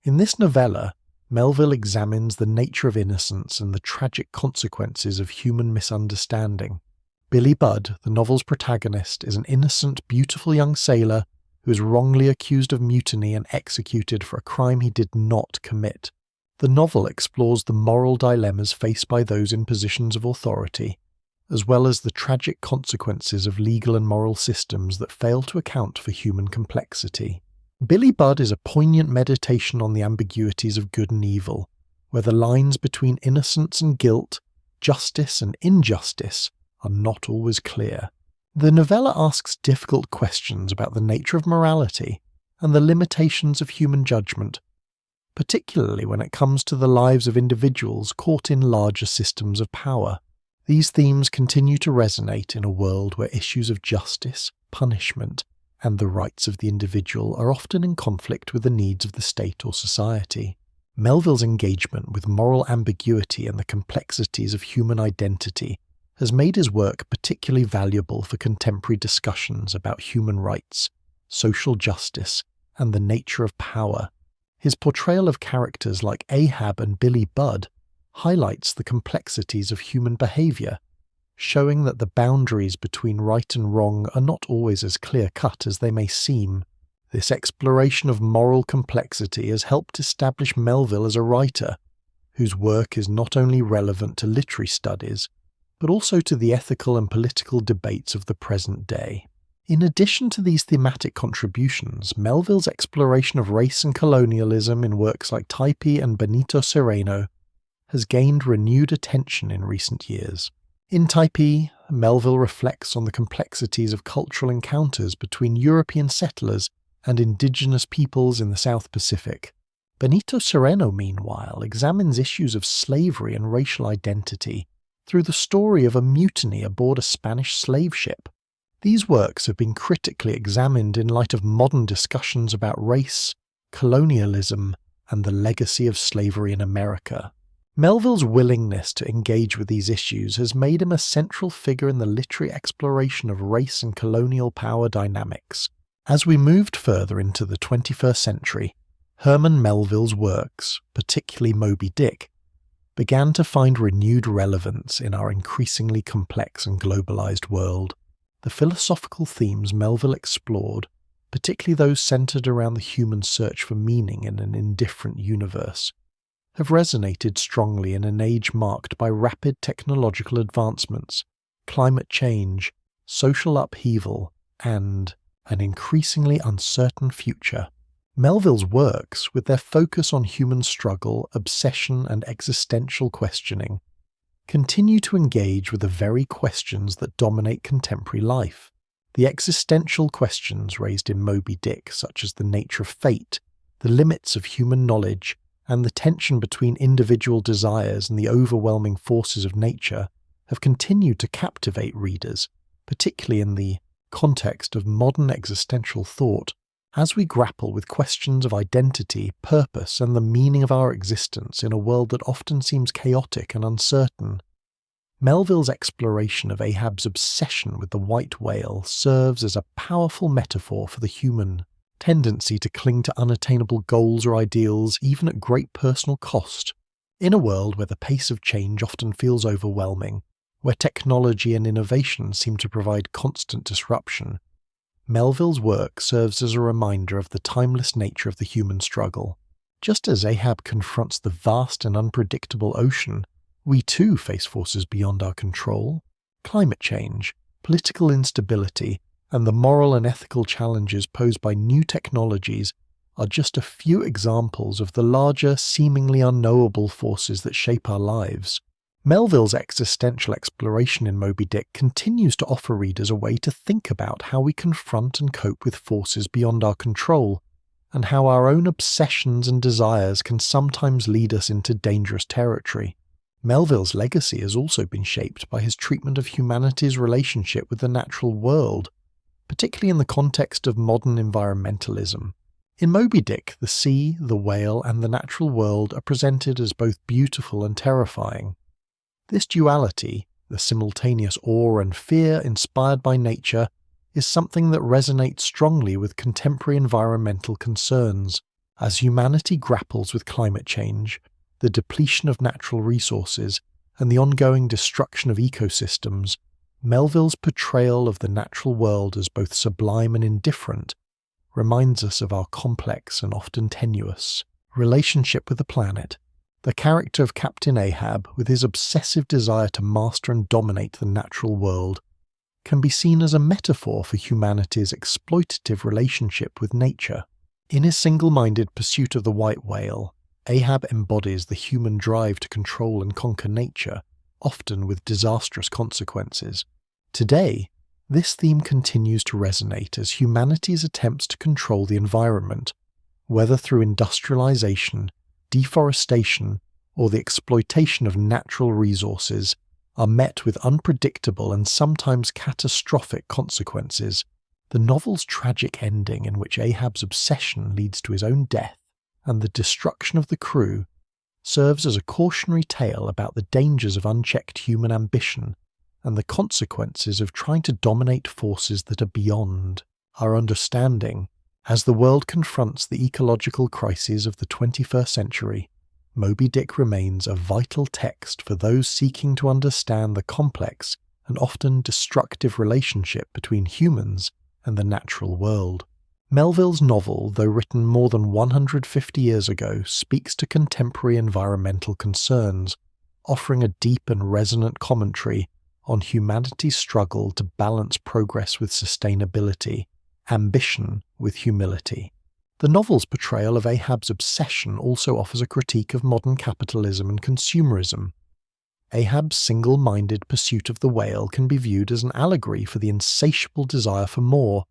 In this novella, Melville examines the nature of innocence and the tragic consequences of human misunderstanding. Billy Budd, the novel's protagonist, is an innocent, beautiful young sailor who is wrongly accused of mutiny and executed for a crime he did not commit. The novel explores the moral dilemmas faced by those in positions of authority, as well as the tragic consequences of legal and moral systems that fail to account for human complexity. Billy Budd is a poignant meditation on the ambiguities of good and evil, where the lines between innocence and guilt, justice and injustice, are not always clear. The novella asks difficult questions about the nature of morality and the limitations of human judgment, particularly when it comes to the lives of individuals caught in larger systems of power. These themes continue to resonate in a world where issues of justice, punishment, and the rights of the individual are often in conflict with the needs of the state or society. Melville's engagement with moral ambiguity and the complexities of human identity has made his work particularly valuable for contemporary discussions about human rights, social justice, and the nature of power. His portrayal of characters like Ahab and Billy Budd highlights the complexities of human behavior, showing that the boundaries between right and wrong are not always as clear-cut as they may seem. This exploration of moral complexity has helped establish Melville as a writer, whose work is not only relevant to literary studies, but also to the ethical and political debates of the present day. In addition to these thematic contributions, Melville's exploration of race and colonialism in works like Typee and Benito Cereno has gained renewed attention in recent years. In Typee, Melville reflects on the complexities of cultural encounters between European settlers and indigenous peoples in the South Pacific. Benito Cereno, meanwhile, examines issues of slavery and racial identity through the story of a mutiny aboard a Spanish slave ship. These works have been critically examined in light of modern discussions about race, colonialism, and the legacy of slavery in America. Melville's willingness to engage with these issues has made him a central figure in the literary exploration of race and colonial power dynamics. As we moved further into the 21st century, Herman Melville's works, particularly Moby Dick, began to find renewed relevance in our increasingly complex and globalized world. The philosophical themes Melville explored, particularly those centered around the human search for meaning in an indifferent universe, have resonated strongly in an age marked by rapid technological advancements, climate change, social upheaval, and an increasingly uncertain future. Melville's works, with their focus on human struggle, obsession, and existential questioning, continue to engage with the very questions that dominate contemporary life. The existential questions raised in Moby Dick, such as the nature of fate, the limits of human knowledge, and the tension between individual desires and the overwhelming forces of nature, have continued to captivate readers, particularly in the context of modern existential thought. As we grapple with questions of identity, purpose, and the meaning of our existence in a world that often seems chaotic and uncertain, Melville's exploration of Ahab's obsession with the white whale serves as a powerful metaphor for the human tendency to cling to unattainable goals or ideals, even at great personal cost. In a world where the pace of change often feels overwhelming, where technology and innovation seem to provide constant disruption, Melville's work serves as a reminder of the timeless nature of the human struggle. Just as Ahab confronts the vast and unpredictable ocean We too face forces beyond our control. Climate change, political instability, and the moral and ethical challenges posed by new technologies are just a few examples of the larger, seemingly unknowable forces that shape our lives. Melville's existential exploration in Moby Dick continues to offer readers a way to think about how we confront and cope with forces beyond our control, and how our own obsessions and desires can sometimes lead us into dangerous territory. Melville's legacy has also been shaped by his treatment of humanity's relationship with the natural world, particularly in the context of modern environmentalism. In Moby Dick, the sea, the whale, and the natural world are presented as both beautiful and terrifying. This duality, the simultaneous awe and fear inspired by nature, is something that resonates strongly with contemporary environmental concerns. As humanity grapples with climate change, the depletion of natural resources, and the ongoing destruction of ecosystems, Melville's portrayal of the natural world as both sublime and indifferent reminds us of our complex and often tenuous relationship with the planet. The character of Captain Ahab, with his obsessive desire to master and dominate the natural world, can be seen as a metaphor for humanity's exploitative relationship with nature. In his single-minded pursuit of the white whale, Ahab embodies the human drive to control and conquer nature, often with disastrous consequences. Today, this theme continues to resonate as humanity's attempts to control the environment, whether through industrialization, deforestation, or the exploitation of natural resources, are met with unpredictable and sometimes catastrophic consequences. The novel's tragic ending, in which Ahab's obsession leads to his own death and the destruction of the crew, serves as a cautionary tale about the dangers of unchecked human ambition and the consequences of trying to dominate forces that are beyond our understanding. As the world confronts the ecological crises of the 21st century, Moby Dick remains a vital text for those seeking to understand the complex and often destructive relationship between humans and the natural world. Melville's novel, though written more than 150 years ago, speaks to contemporary environmental concerns, offering a deep and resonant commentary on humanity's struggle to balance progress with sustainability, ambition with humility. The novel's portrayal of Ahab's obsession also offers a critique of modern capitalism and consumerism. Ahab's single-minded pursuit of the whale can be viewed as an allegory for the insatiable desire for more,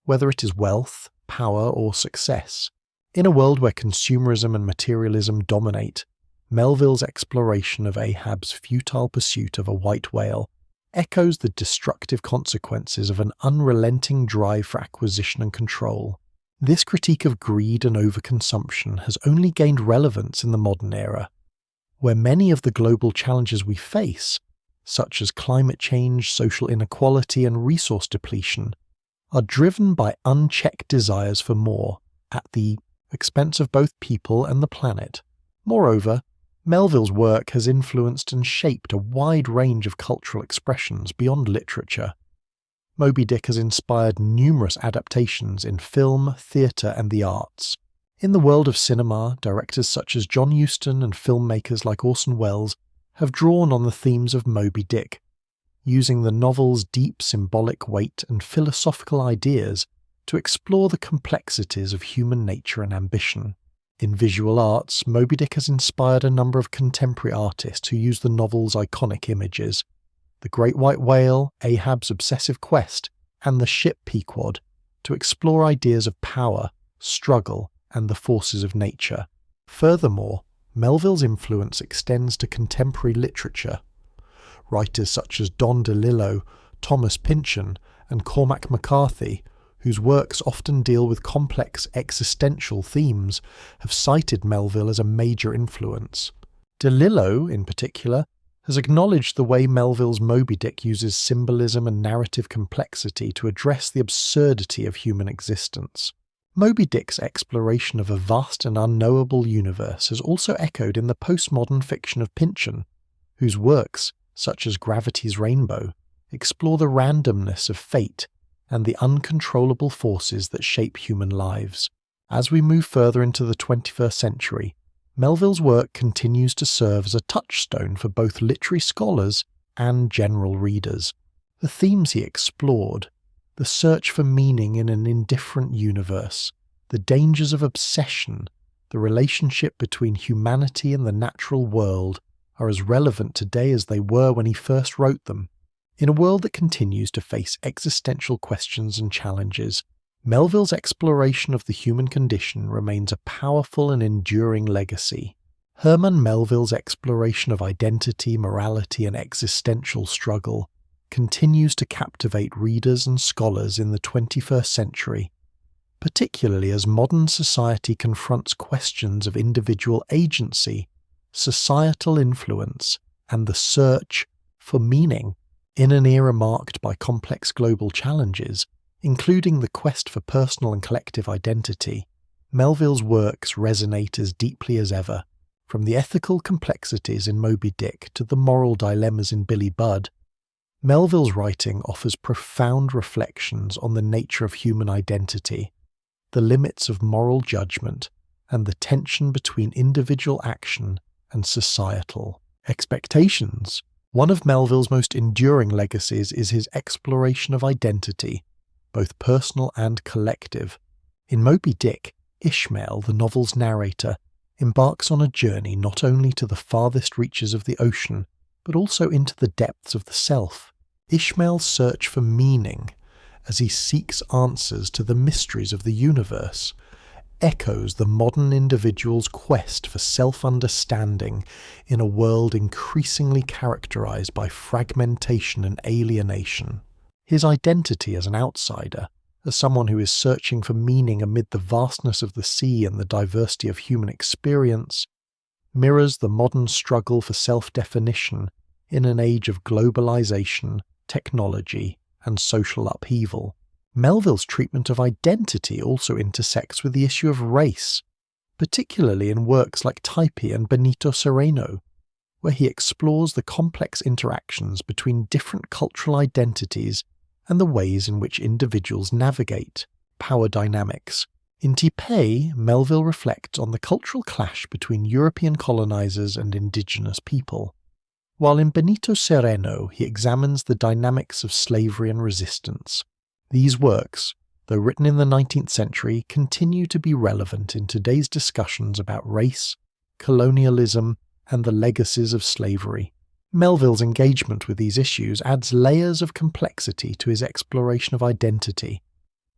whether it is wealth, power, or success. In a world where consumerism and materialism dominate, Melville's exploration of Ahab's futile pursuit of a white whale echoes the destructive consequences of an unrelenting drive for acquisition and control. This critique of greed and overconsumption has only gained relevance in the modern era, where many of the global challenges we face, such as climate change, social inequality, and resource depletion, are driven by unchecked desires for more, at the expense of both people and the planet. Moreover, Melville's work has influenced and shaped a wide range of cultural expressions beyond literature. Moby Dick has inspired numerous adaptations in film, theatre, and the arts. In the world of cinema, directors such as John Huston and filmmakers like Orson Welles have drawn on the themes of Moby Dick, using the novel's deep symbolic weight and philosophical ideas to explore the complexities of human nature and ambition. In visual arts, Moby Dick has inspired a number of contemporary artists who use the novel's iconic images: the great white whale, Ahab's obsessive quest, and the ship Pequod, to explore ideas of power, struggle, and the forces of nature. Furthermore, Melville's influence extends to contemporary literature. Writers such as Don DeLillo, Thomas Pynchon, and Cormac McCarthy, whose works often deal with complex existential themes, have cited Melville as a major influence. DeLillo, in particular, has acknowledged the way Melville's Moby Dick uses symbolism and narrative complexity to address the absurdity of human existence. Moby Dick's exploration of a vast and unknowable universe has also echoed in the postmodern fiction of Pynchon, whose works, such as Gravity's Rainbow, explore the randomness of fate and the uncontrollable forces that shape human lives. As we move further into the 21st century, Melville's work continues to serve as a touchstone for both literary scholars and general readers. The themes he explored, the search for meaning in an indifferent universe, the dangers of obsession, the relationship between humanity and the natural world, are as relevant today as they were when he first wrote them. In a world that continues to face existential questions and challenges, Melville's exploration of the human condition remains a powerful and enduring legacy. Herman Melville's exploration of identity, morality, and existential struggle continues to captivate readers and scholars in the 21st century, particularly as modern society confronts questions of individual agency, societal influence, and the search for meaning. In an era marked by complex global challenges, including the quest for personal and collective identity, Melville's works resonate as deeply as ever. From the ethical complexities in Moby Dick to the moral dilemmas in Billy Budd, Melville's writing offers profound reflections on the nature of human identity, the limits of moral judgment, and the tension between individual action and societal expectations. One of Melville's most enduring legacies is his exploration of identity, both personal and collective. In Moby Dick, Ishmael, the novel's narrator, embarks on a journey not only to the farthest reaches of the ocean, but also into the depths of the self. Ishmael's search for meaning, as he seeks answers to the mysteries of the universe, echoes the modern individual's quest for self-understanding in a world increasingly characterized by fragmentation and alienation. His identity as an outsider, as someone who is searching for meaning amid the vastness of the sea and the diversity of human experience, mirrors the modern struggle for self-definition in an age of globalization, technology, and social upheaval. Melville's treatment of identity also intersects with the issue of race, particularly in works like Typee and Benito Sereno, where he explores the complex interactions between different cultural identities and the ways in which individuals navigate power dynamics. In Typee, Melville reflects on the cultural clash between European colonizers and indigenous people, while in Benito Sereno he examines the dynamics of slavery and resistance. These works, though written in the 19th century, continue to be relevant in today's discussions about race, colonialism, and the legacies of slavery. Melville's engagement with these issues adds layers of complexity to his exploration of identity,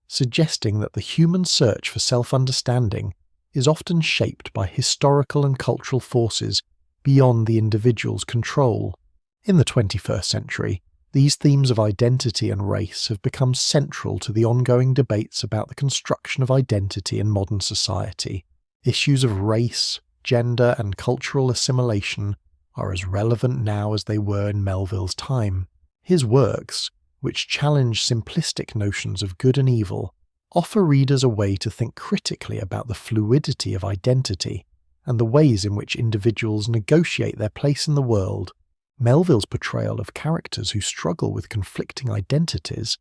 suggesting that the human search for self-understanding is often shaped by historical and cultural forces beyond the individual's control. In the 21st century, these themes of identity and race have become central to the ongoing debates about the construction of identity in modern society. Issues of race, gender, and cultural assimilation are as relevant now as they were in Melville's time. His works, which challenge simplistic notions of good and evil, offer readers a way to think critically about the fluidity of identity and the ways in which individuals negotiate their place in the world. Melville's portrayal of characters who struggle with conflicting identities,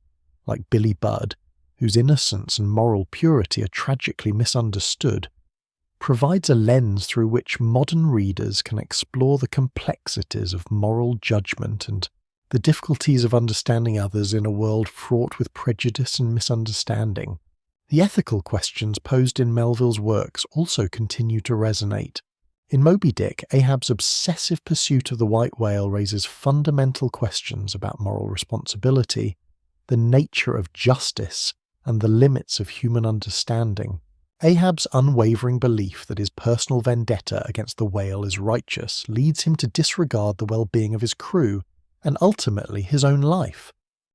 like Billy Budd, whose innocence and moral purity are tragically misunderstood, provides a lens through which modern readers can explore the complexities of moral judgment and the difficulties of understanding others in a world fraught with prejudice and misunderstanding. The ethical questions posed in Melville's works also continue to resonate. In Moby Dick, Ahab's obsessive pursuit of the white whale raises fundamental questions about moral responsibility, the nature of justice, and the limits of human understanding. Ahab's unwavering belief that his personal vendetta against the whale is righteous leads him to disregard the well-being of his crew and ultimately his own life.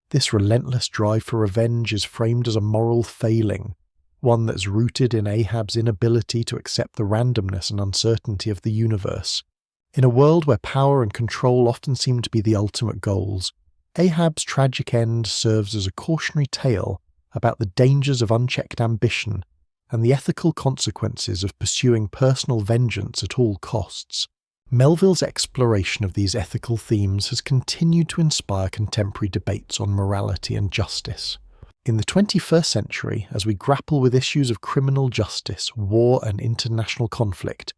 This relentless drive for revenge is framed as a moral failing, one that's rooted in Ahab's inability to accept the randomness and uncertainty of the universe. In a world where power and control often seem to be the ultimate goals, Ahab's tragic end serves as a cautionary tale about the dangers of unchecked ambition and the ethical consequences of pursuing personal vengeance at all costs. Melville's exploration of these ethical themes has continued to inspire contemporary debates on morality and justice. In the 21st century, as we grapple with issues of criminal justice, war, and international conflict,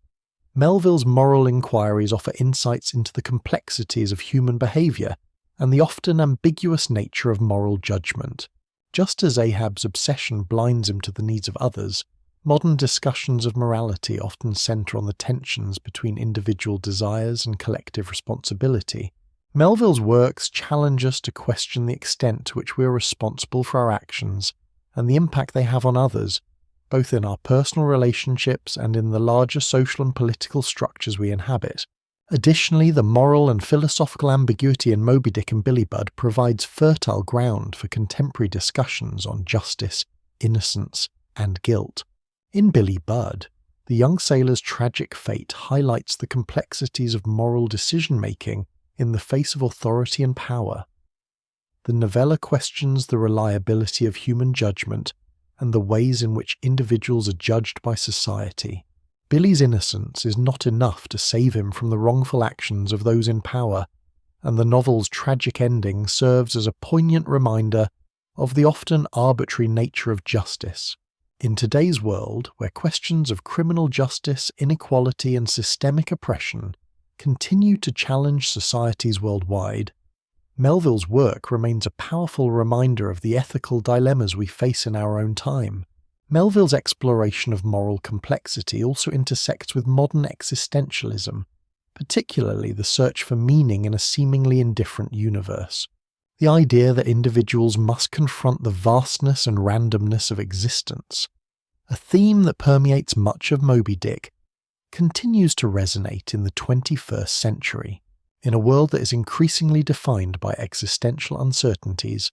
Melville's moral inquiries offer insights into the complexities of human behaviour and the often ambiguous nature of moral judgment. Just as Ahab's obsession blinds him to the needs of others, modern discussions of morality often centre on the tensions between individual desires and collective responsibility. Melville's works challenge us to question the extent to which we are responsible for our actions and the impact they have on others, both in our personal relationships and in the larger social and political structures we inhabit. Additionally, the moral and philosophical ambiguity in Moby Dick and Billy Budd provides fertile ground for contemporary discussions on justice, innocence, and guilt. In Billy Budd, the young sailor's tragic fate highlights the complexities of moral decision-making in the face of authority and power. The novella questions the reliability of human judgment and the ways in which individuals are judged by society. Billy's innocence is not enough to save him from the wrongful actions of those in power, and the novel's tragic ending serves as a poignant reminder of the often arbitrary nature of justice. In today's world, where questions of criminal justice, inequality, and systemic oppression continue to challenge societies worldwide, Melville's work remains a powerful reminder of the ethical dilemmas we face in our own time. Melville's exploration of moral complexity also intersects with modern existentialism, particularly the search for meaning in a seemingly indifferent universe. The idea that individuals must confront the vastness and randomness of existence, a theme that permeates much of Moby Dick, continues to resonate in the 21st century. In a world that is increasingly defined by existential uncertainties,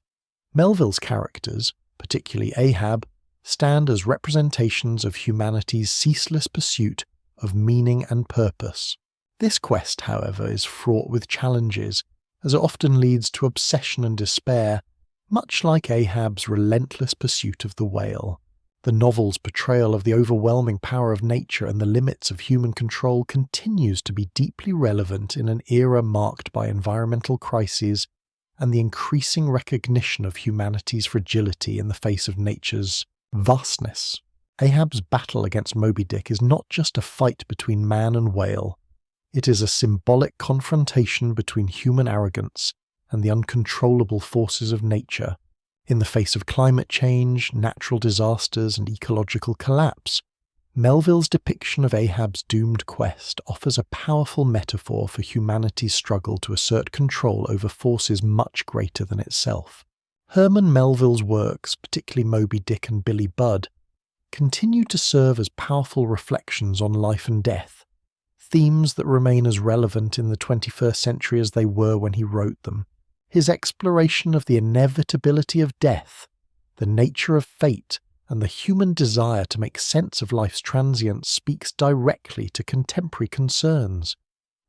Melville's characters, particularly Ahab, stand as representations of humanity's ceaseless pursuit of meaning and purpose. This quest, however, is fraught with challenges, as it often leads to obsession and despair, much like Ahab's relentless pursuit of the whale. The novel's portrayal of the overwhelming power of nature and the limits of human control continues to be deeply relevant in an era marked by environmental crises and the increasing recognition of humanity's fragility in the face of nature's vastness. Ahab's battle against Moby Dick is not just a fight between man and whale. It is a symbolic confrontation between human arrogance and the uncontrollable forces of nature. In the face of climate change, natural disasters, and ecological collapse, Melville's depiction of Ahab's doomed quest offers a powerful metaphor for humanity's struggle to assert control over forces much greater than itself. Herman Melville's works, particularly Moby Dick and Billy Budd, continue to serve as powerful reflections on life and death, themes that remain as relevant in the 21st century as they were when he wrote them. His exploration of the inevitability of death, the nature of fate, and the human desire to make sense of life's transience speaks directly to contemporary concerns,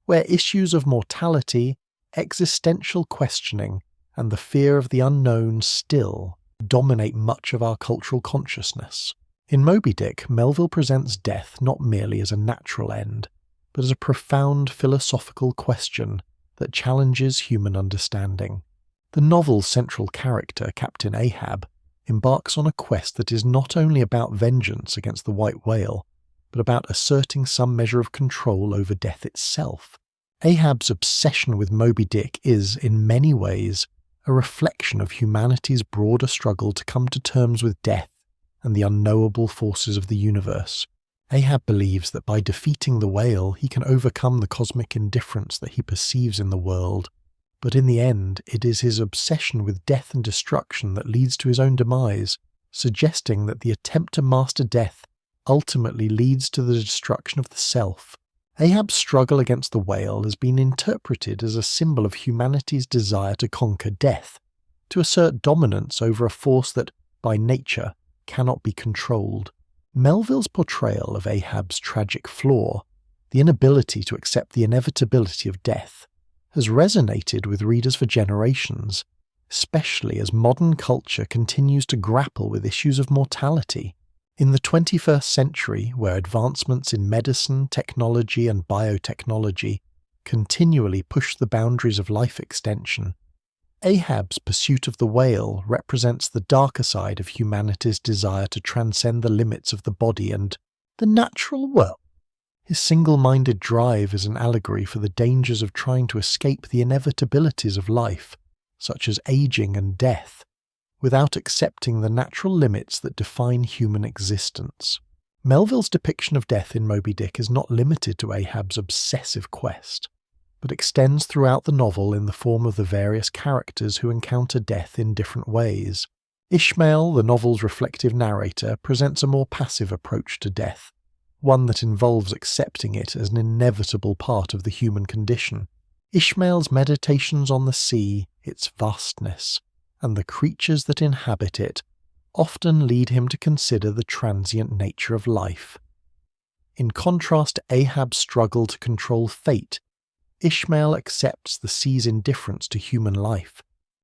where issues of mortality, existential questioning, and the fear of the unknown still dominate much of our cultural consciousness. In Moby Dick, Melville presents death not merely as a natural end, but as a profound philosophical question that challenges human understanding. The novel's central character, Captain Ahab, embarks on a quest that is not only about vengeance against the white whale, but about asserting some measure of control over death itself. Ahab's obsession with Moby Dick is, in many ways, a reflection of humanity's broader struggle to come to terms with death and the unknowable forces of the universe. Ahab believes that by defeating the whale he can overcome the cosmic indifference that he perceives in the world, but in the end it is his obsession with death and destruction that leads to his own demise, suggesting that the attempt to master death ultimately leads to the destruction of the self. Ahab's struggle against the whale has been interpreted as a symbol of humanity's desire to conquer death, to assert dominance over a force that, by nature, cannot be controlled. Melville's portrayal of Ahab's tragic flaw, the inability to accept the inevitability of death, has resonated with readers for generations, especially as modern culture continues to grapple with issues of mortality. In the 21st century, where advancements in medicine, technology, and biotechnology continually push the boundaries of life extension, Ahab's pursuit of the whale represents the darker side of humanity's desire to transcend the limits of the body and the natural world. His single-minded drive is an allegory for the dangers of trying to escape the inevitabilities of life, such as aging and death, without accepting the natural limits that define human existence. Melville's depiction of death in Moby Dick is not limited to Ahab's obsessive quest, but extends throughout the novel in the form of the various characters who encounter death in different ways. Ishmael, the novel's reflective narrator, presents a more passive approach to death, one that involves accepting it as an inevitable part of the human condition. Ishmael's meditations on the sea, its vastness, and the creatures that inhabit it often lead him to consider the transient nature of life. In contrast to Ahab's struggle to control fate, Ishmael accepts the sea's indifference to human life.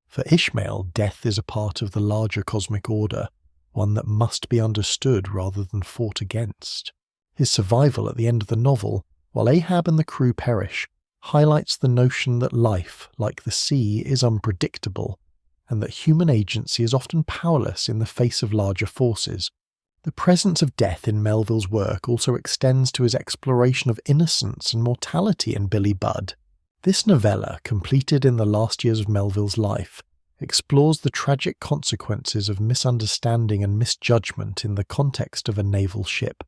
For Ishmael, death is a part of the larger cosmic order, one that must be understood rather than fought against. His survival at the end of the novel, while Ahab and the crew perish, highlights the notion that life, like the sea, is unpredictable, and that human agency is often powerless in the face of larger forces. The presence of death in Melville's work also extends to his exploration of innocence and mortality in Billy Budd. This novella, completed in the last years of Melville's life, explores the tragic consequences of misunderstanding and misjudgment in the context of a naval ship.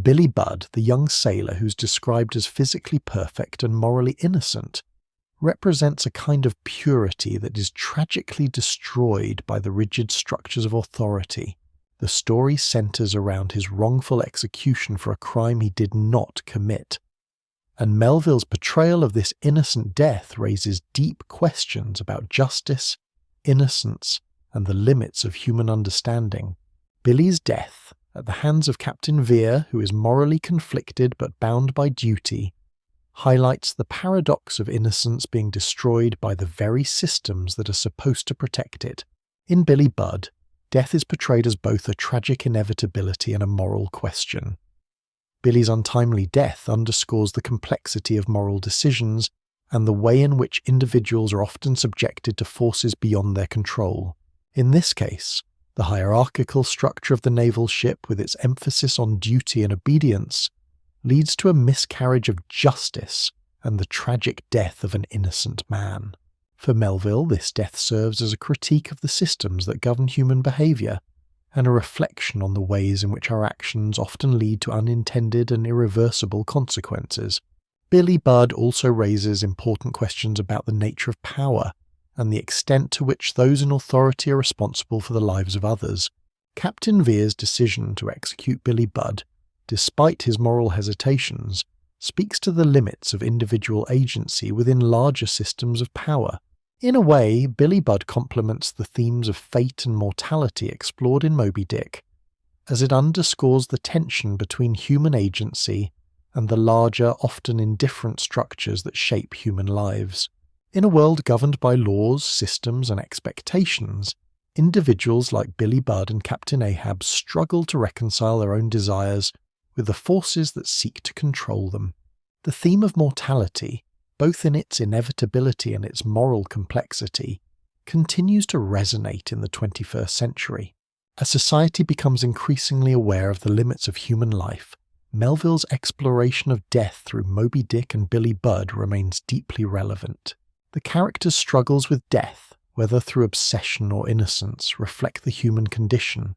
Billy Budd, the young sailor who's described as physically perfect and morally innocent, represents a kind of purity that is tragically destroyed by the rigid structures of authority. The story centers around his wrongful execution for a crime he did not commit. And Melville's portrayal of this innocent death raises deep questions about justice, innocence, and the limits of human understanding. Billy's death, at the hands of Captain Vere, who is morally conflicted but bound by duty, highlights the paradox of innocence being destroyed by the very systems that are supposed to protect it. In Billy Budd, death is portrayed as both a tragic inevitability and a moral question. Billy's untimely death underscores the complexity of moral decisions and the way in which individuals are often subjected to forces beyond their control. In this case, the hierarchical structure of the naval ship, with its emphasis on duty and obedience, leads to a miscarriage of justice and the tragic death of an innocent man. For Melville, this death serves as a critique of the systems that govern human behaviour, and a reflection on the ways in which our actions often lead to unintended and irreversible consequences. Billy Budd also raises important questions about the nature of power and the extent to which those in authority are responsible for the lives of others. Captain Vere's decision to execute Billy Budd, despite his moral hesitations, speaks to the limits of individual agency within larger systems of power. In a way, Billy Budd complements the themes of fate and mortality explored in Moby Dick, as it underscores the tension between human agency and the larger, often indifferent structures that shape human lives. In a world governed by laws, systems, and expectations, individuals like Billy Budd and Captain Ahab struggle to reconcile their own desires with the forces that seek to control them. The theme of mortality, both in its inevitability and its moral complexity, continues to resonate in the 21st century. As society becomes increasingly aware of the limits of human life, Melville's exploration of death through Moby Dick and Billy Budd remains deeply relevant. The characters' struggles with death, whether through obsession or innocence, reflect the human condition,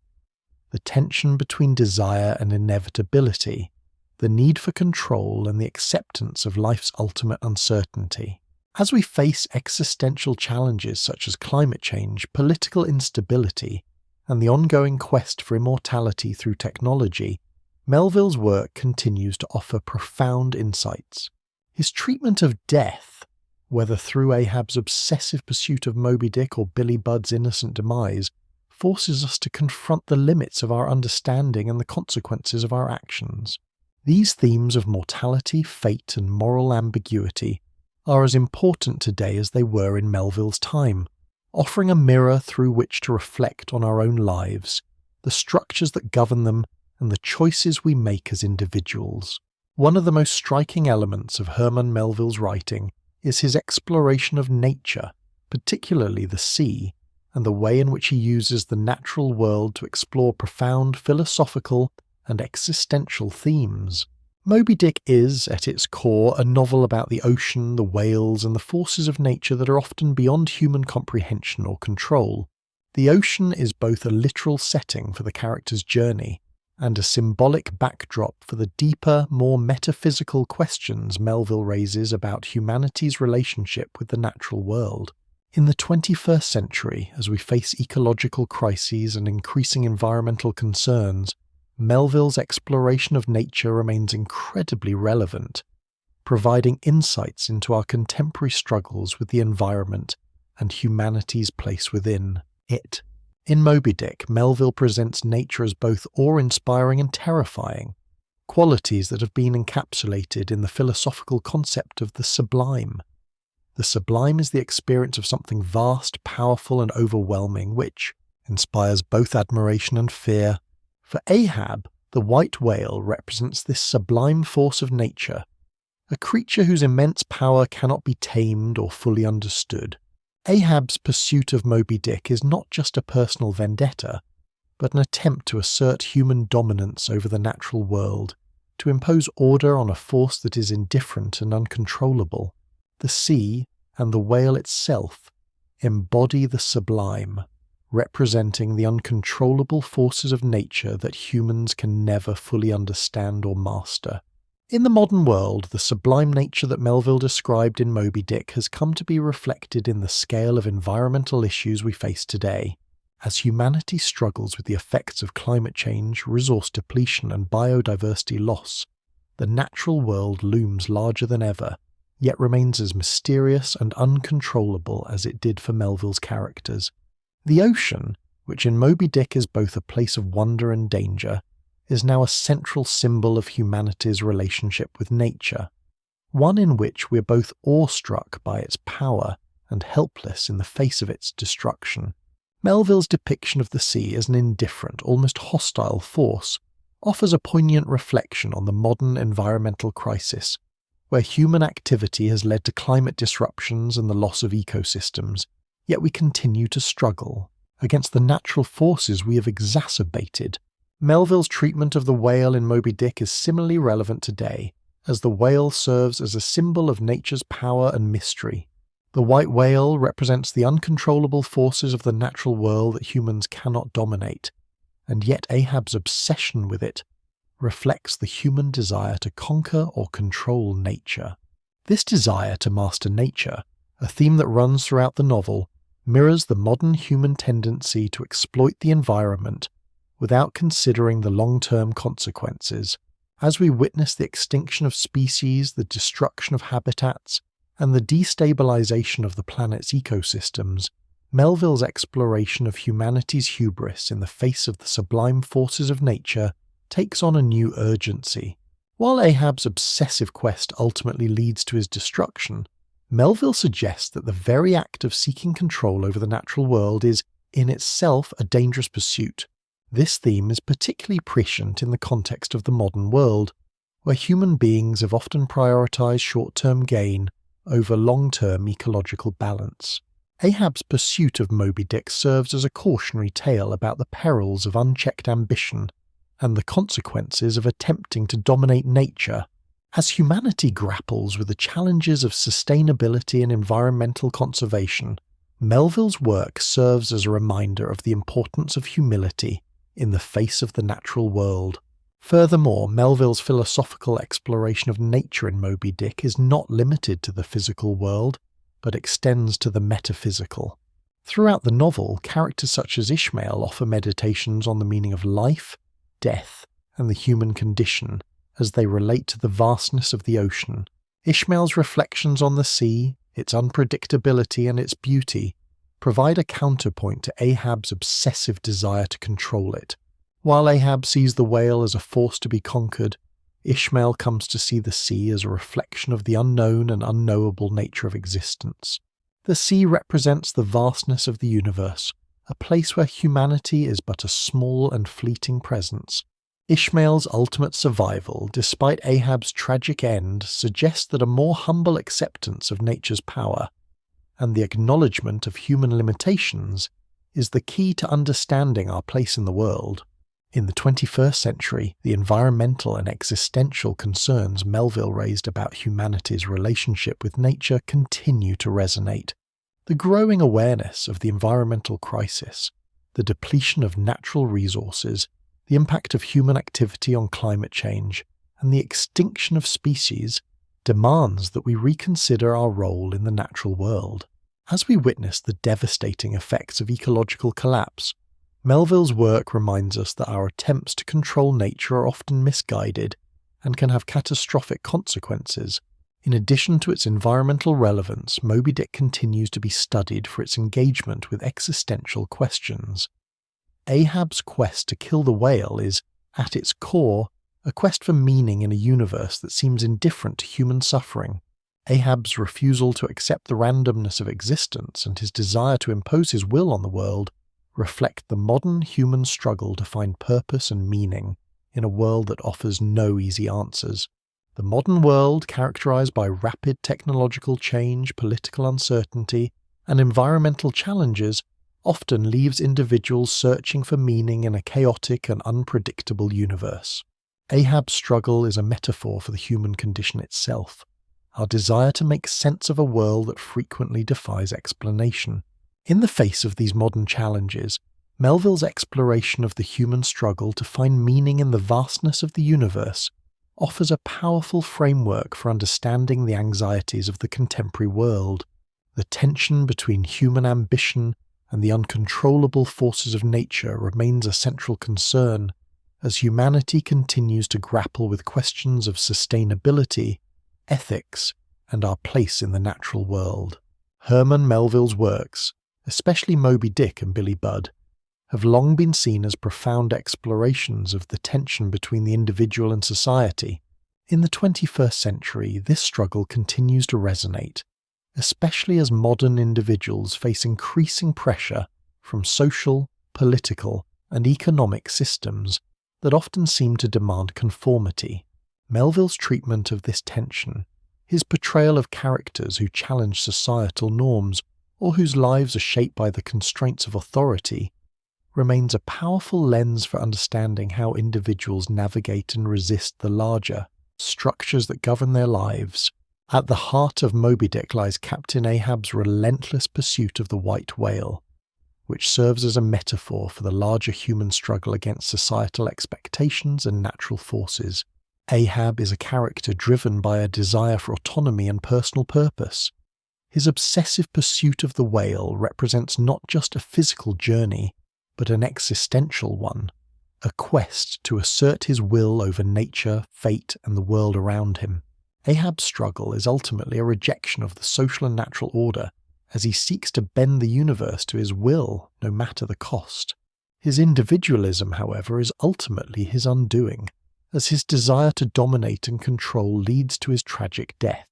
the tension between desire and inevitability, the need for control and the acceptance of life's ultimate uncertainty. As we face existential challenges such as climate change, political instability, and the ongoing quest for immortality through technology, Melville's work continues to offer profound insights. His treatment of death, whether through Ahab's obsessive pursuit of Moby Dick or Billy Budd's innocent demise, forces us to confront the limits of our understanding and the consequences of our actions. These themes of mortality, fate, and moral ambiguity are as important today as they were in Melville's time, offering a mirror through which to reflect on our own lives, the structures that govern them, and the choices we make as individuals. One of the most striking elements of Herman Melville's writing is his exploration of nature, particularly the sea, and the way in which he uses the natural world to explore profound philosophical and existential themes. Moby Dick is, at its core, a novel about the ocean, the whales, and the forces of nature that are often beyond human comprehension or control. The ocean is both a literal setting for the character's journey and a symbolic backdrop for the deeper, more metaphysical questions Melville raises about humanity's relationship with the natural world. In the 21st century, as we face ecological crises and increasing environmental concerns, Melville's exploration of nature remains incredibly relevant, providing insights into our contemporary struggles with the environment and humanity's place within it. In Moby Dick, Melville presents nature as both awe-inspiring and terrifying, qualities that have been encapsulated in the philosophical concept of the sublime. The sublime is the experience of something vast, powerful, and overwhelming, which inspires both admiration and fear. For Ahab, the white whale represents this sublime force of nature, a creature whose immense power cannot be tamed or fully understood. Ahab's pursuit of Moby Dick is not just a personal vendetta, but an attempt to assert human dominance over the natural world, to impose order on a force that is indifferent and uncontrollable. The sea, and the whale itself, embody the sublime, representing the uncontrollable forces of nature that humans can never fully understand or master. In the modern world, the sublime nature that Melville described in Moby Dick has come to be reflected in the scale of environmental issues we face today. As humanity struggles with the effects of climate change, resource depletion, and biodiversity loss, the natural world looms larger than ever, yet remains as mysterious and uncontrollable as it did for Melville's characters. The ocean, which in Moby Dick is both a place of wonder and danger, is now a central symbol of humanity's relationship with nature, one in which we're both awestruck by its power and helpless in the face of its destruction. Melville's depiction of the sea as an indifferent, almost hostile force offers a poignant reflection on the modern environmental crisis, where human activity has led to climate disruptions and the loss of ecosystems, yet we continue to struggle against the natural forces we have exacerbated. Melville's treatment of the whale in Moby Dick is similarly relevant today, as the whale serves as a symbol of nature's power and mystery. The white whale represents the uncontrollable forces of the natural world that humans cannot dominate, and yet Ahab's obsession with it reflects the human desire to conquer or control nature. This desire to master nature, a theme that runs throughout the novel, mirrors the modern human tendency to exploit the environment without considering the long-term consequences. As we witness the extinction of species, the destruction of habitats, and the destabilization of the planet's ecosystems, Melville's exploration of humanity's hubris in the face of the sublime forces of nature takes on a new urgency. While Ahab's obsessive quest ultimately leads to his destruction, Melville suggests that the very act of seeking control over the natural world is, in itself, a dangerous pursuit. This theme is particularly prescient in the context of the modern world, where human beings have often prioritized short-term gain over long-term ecological balance. Ahab's pursuit of Moby Dick serves as a cautionary tale about the perils of unchecked ambition and the consequences of attempting to dominate nature. As humanity grapples with the challenges of sustainability and environmental conservation, Melville's work serves as a reminder of the importance of humility in the face of the natural world. Furthermore, Melville's philosophical exploration of nature in Moby Dick is not limited to the physical world, but extends to the metaphysical. Throughout the novel, characters such as Ishmael offer meditations on the meaning of life, death, and the human condition as they relate to the vastness of the ocean. Ishmael's reflections on the sea, its unpredictability and its beauty, provide a counterpoint to Ahab's obsessive desire to control it. While Ahab sees the whale as a force to be conquered, Ishmael comes to see the sea as a reflection of the unknown and unknowable nature of existence. The sea represents the vastness of the universe, a place where humanity is but a small and fleeting presence. Ishmael's ultimate survival, despite Ahab's tragic end, suggests that a more humble acceptance of nature's power and the acknowledgement of human limitations is the key to understanding our place in the world. In the 21st century, the environmental and existential concerns Melville raised about humanity's relationship with nature continue to resonate. The growing awareness of the environmental crisis, the depletion of natural resources, the impact of human activity on climate change, and the extinction of species demands that we reconsider our role in the natural world. As we witness the devastating effects of ecological collapse, Melville's work reminds us that our attempts to control nature are often misguided and can have catastrophic consequences. In addition to its environmental relevance, Moby Dick continues to be studied for its engagement with existential questions. Ahab's quest to kill the whale is, at its core, a quest for meaning in a universe that seems indifferent to human suffering. Ahab's refusal to accept the randomness of existence and his desire to impose his will on the world reflect the modern human struggle to find purpose and meaning in a world that offers no easy answers. The modern world, characterized by rapid technological change, political uncertainty, and environmental challenges, often leaves individuals searching for meaning in a chaotic and unpredictable universe. Ahab's struggle is a metaphor for the human condition itself, our desire to make sense of a world that frequently defies explanation. In the face of these modern challenges, Melville's exploration of the human struggle to find meaning in the vastness of the universe offers a powerful framework for understanding the anxieties of the contemporary world. The tension between human ambition and the uncontrollable forces of nature remains a central concern as humanity continues to grapple with questions of sustainability, ethics, and our place in the natural world. Herman Melville's works, especially Moby Dick and Billy Budd, have long been seen as profound explorations of the tension between the individual and society. In the 21st century, this struggle continues to resonate, especially as modern individuals face increasing pressure from social, political, and economic systems that often seem to demand conformity. Melville's treatment of this tension, his portrayal of characters who challenge societal norms or whose lives are shaped by the constraints of authority, remains a powerful lens for understanding how individuals navigate and resist the larger structures that govern their lives. At the heart of Moby Dick lies Captain Ahab's relentless pursuit of the white whale, which serves as a metaphor for the larger human struggle against societal expectations and natural forces. Ahab is a character driven by a desire for autonomy and personal purpose. His obsessive pursuit of the whale represents not just a physical journey, but an existential one, a quest to assert his will over nature, fate, and the world around him. Ahab's struggle is ultimately a rejection of the social and natural order, as he seeks to bend the universe to his will, no matter the cost. His individualism, however, is ultimately his undoing, as his desire to dominate and control leads to his tragic death.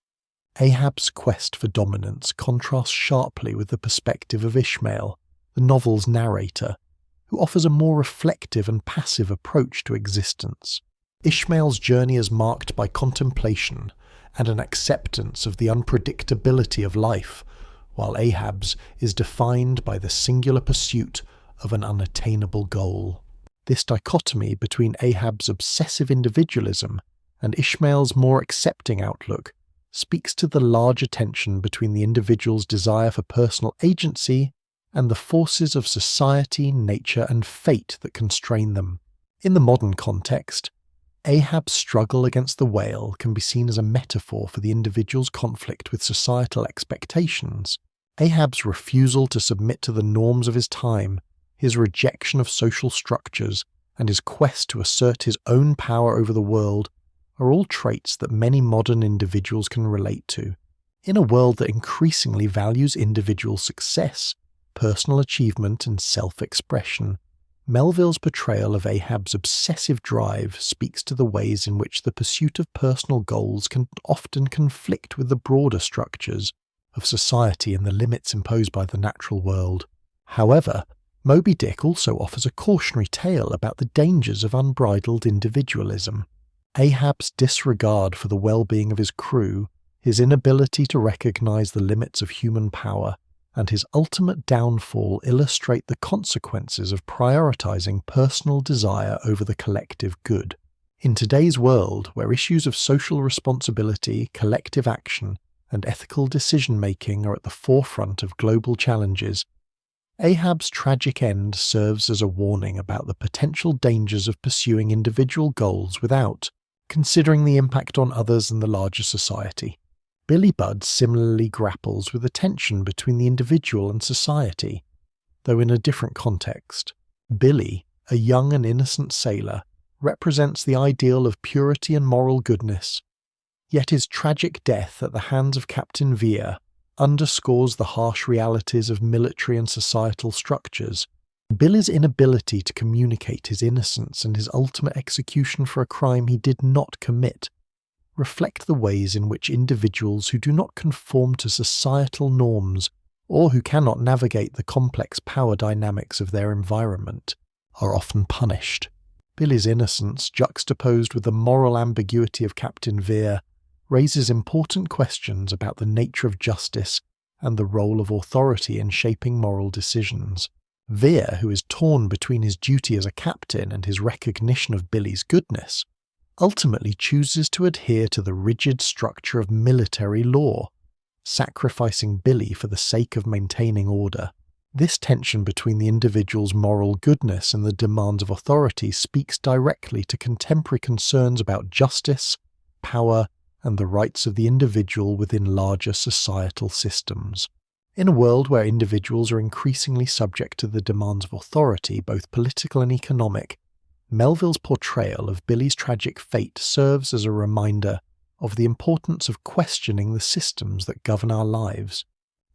Ahab's quest for dominance contrasts sharply with the perspective of Ishmael, the novel's narrator, who offers a more reflective and passive approach to existence. Ishmael's journey is marked by contemplation and an acceptance of the unpredictability of life, while Ahab's is defined by the singular pursuit of an unattainable goal. This dichotomy between Ahab's obsessive individualism and Ishmael's more accepting outlook speaks to the larger tension between the individual's desire for personal agency and the forces of society, nature, and fate that constrain them. In the modern context, Ahab's struggle against the whale can be seen as a metaphor for the individual's conflict with societal expectations. Ahab's refusal to submit to the norms of his time, his rejection of social structures, and his quest to assert his own power over the world are all traits that many modern individuals can relate to. In a world that increasingly values individual success, personal achievement, and self-expression, Melville's portrayal of Ahab's obsessive drive speaks to the ways in which the pursuit of personal goals can often conflict with the broader structures of society and the limits imposed by the natural world. However, Moby Dick also offers a cautionary tale about the dangers of unbridled individualism. Ahab's disregard for the well-being of his crew, his inability to recognize the limits of human power, and his ultimate downfall illustrate the consequences of prioritizing personal desire over the collective good. In today's world, where issues of social responsibility, collective action, and ethical decision-making are at the forefront of global challenges, Ahab's tragic end serves as a warning about the potential dangers of pursuing individual goals without considering the impact on others and the larger society. Billy Budd similarly grapples with the tension between the individual and society, though in a different context. Billy, a young and innocent sailor, represents the ideal of purity and moral goodness, yet his tragic death at the hands of Captain Vere underscores the harsh realities of military and societal structures. Billy's inability to communicate his innocence and his ultimate execution for a crime he did not commit reflect the ways in which individuals who do not conform to societal norms or who cannot navigate the complex power dynamics of their environment are often punished. Billy's innocence, juxtaposed with the moral ambiguity of Captain Vere, raises important questions about the nature of justice and the role of authority in shaping moral decisions. Vere, who is torn between his duty as a captain and his recognition of Billy's goodness, ultimately chooses to adhere to the rigid structure of military law, sacrificing Billy for the sake of maintaining order. This tension between the individual's moral goodness and the demands of authority speaks directly to contemporary concerns about justice, power, and the rights of the individual within larger societal systems. In a world where individuals are increasingly subject to the demands of authority, both political and economic, Melville's portrayal of Billy's tragic fate serves as a reminder of the importance of questioning the systems that govern our lives.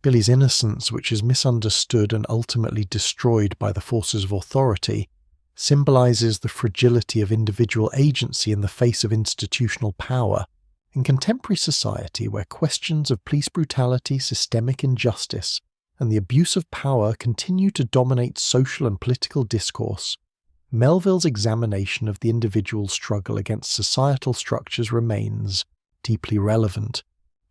Billy's innocence, which is misunderstood and ultimately destroyed by the forces of authority, symbolizes the fragility of individual agency in the face of institutional power. In contemporary society, where questions of police brutality, systemic injustice, and the abuse of power continue to dominate social and political discourse, Melville's examination of the individual's struggle against societal structures remains deeply relevant.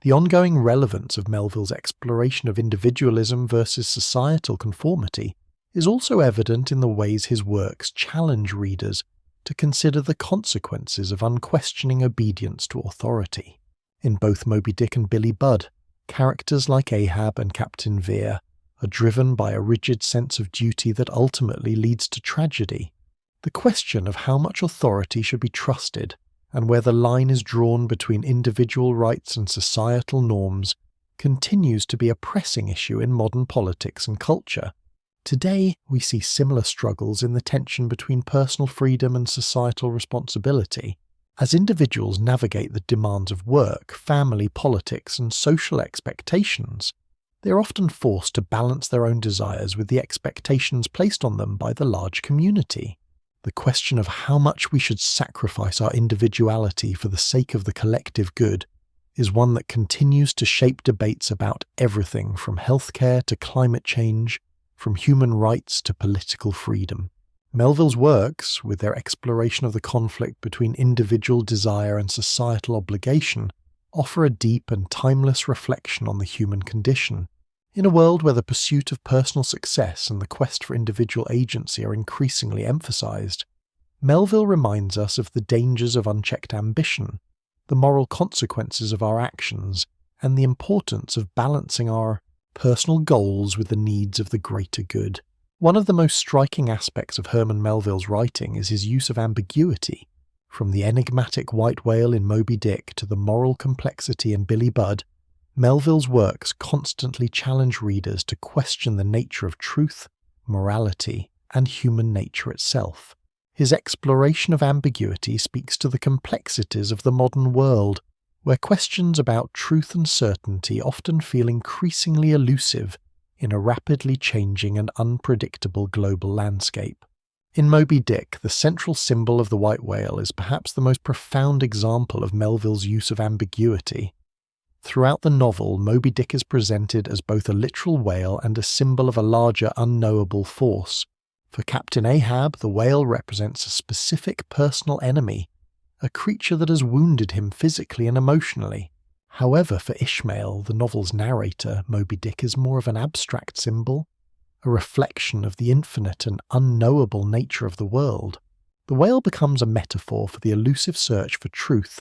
The ongoing relevance of Melville's exploration of individualism versus societal conformity is also evident in the ways his works challenge readers to consider the consequences of unquestioning obedience to authority. In both Moby Dick and Billy Budd, characters like Ahab and Captain Vere are driven by a rigid sense of duty that ultimately leads to tragedy. The question of how much authority should be trusted and where the line is drawn between individual rights and societal norms continues to be a pressing issue in modern politics and culture. Today, we see similar struggles in the tension between personal freedom and societal responsibility. As individuals navigate the demands of work, family, politics, and social expectations, they are often forced to balance their own desires with the expectations placed on them by the large community. The question of how much we should sacrifice our individuality for the sake of the collective good is one that continues to shape debates about everything from healthcare to climate change, from human rights to political freedom. Melville's works, with their exploration of the conflict between individual desire and societal obligation, offer a deep and timeless reflection on the human condition. In a world where the pursuit of personal success and the quest for individual agency are increasingly emphasized, Melville reminds us of the dangers of unchecked ambition, the moral consequences of our actions, and the importance of balancing our personal goals with the needs of the greater good. One of the most striking aspects of Herman Melville's writing is his use of ambiguity. From the enigmatic white whale in Moby Dick to the moral complexity in Billy Budd, Melville's works constantly challenge readers to question the nature of truth, morality, and human nature itself. His exploration of ambiguity speaks to the complexities of the modern world, where questions about truth and certainty often feel increasingly elusive in a rapidly changing and unpredictable global landscape. In Moby Dick, the central symbol of the white whale is perhaps the most profound example of Melville's use of ambiguity. Throughout the novel, Moby Dick is presented as both a literal whale and a symbol of a larger unknowable force. For Captain Ahab, the whale represents a specific personal enemy, a creature that has wounded him physically and emotionally. However, for Ishmael, the novel's narrator, Moby Dick is more of an abstract symbol, a reflection of the infinite and unknowable nature of the world. The whale becomes a metaphor for the elusive search for truth,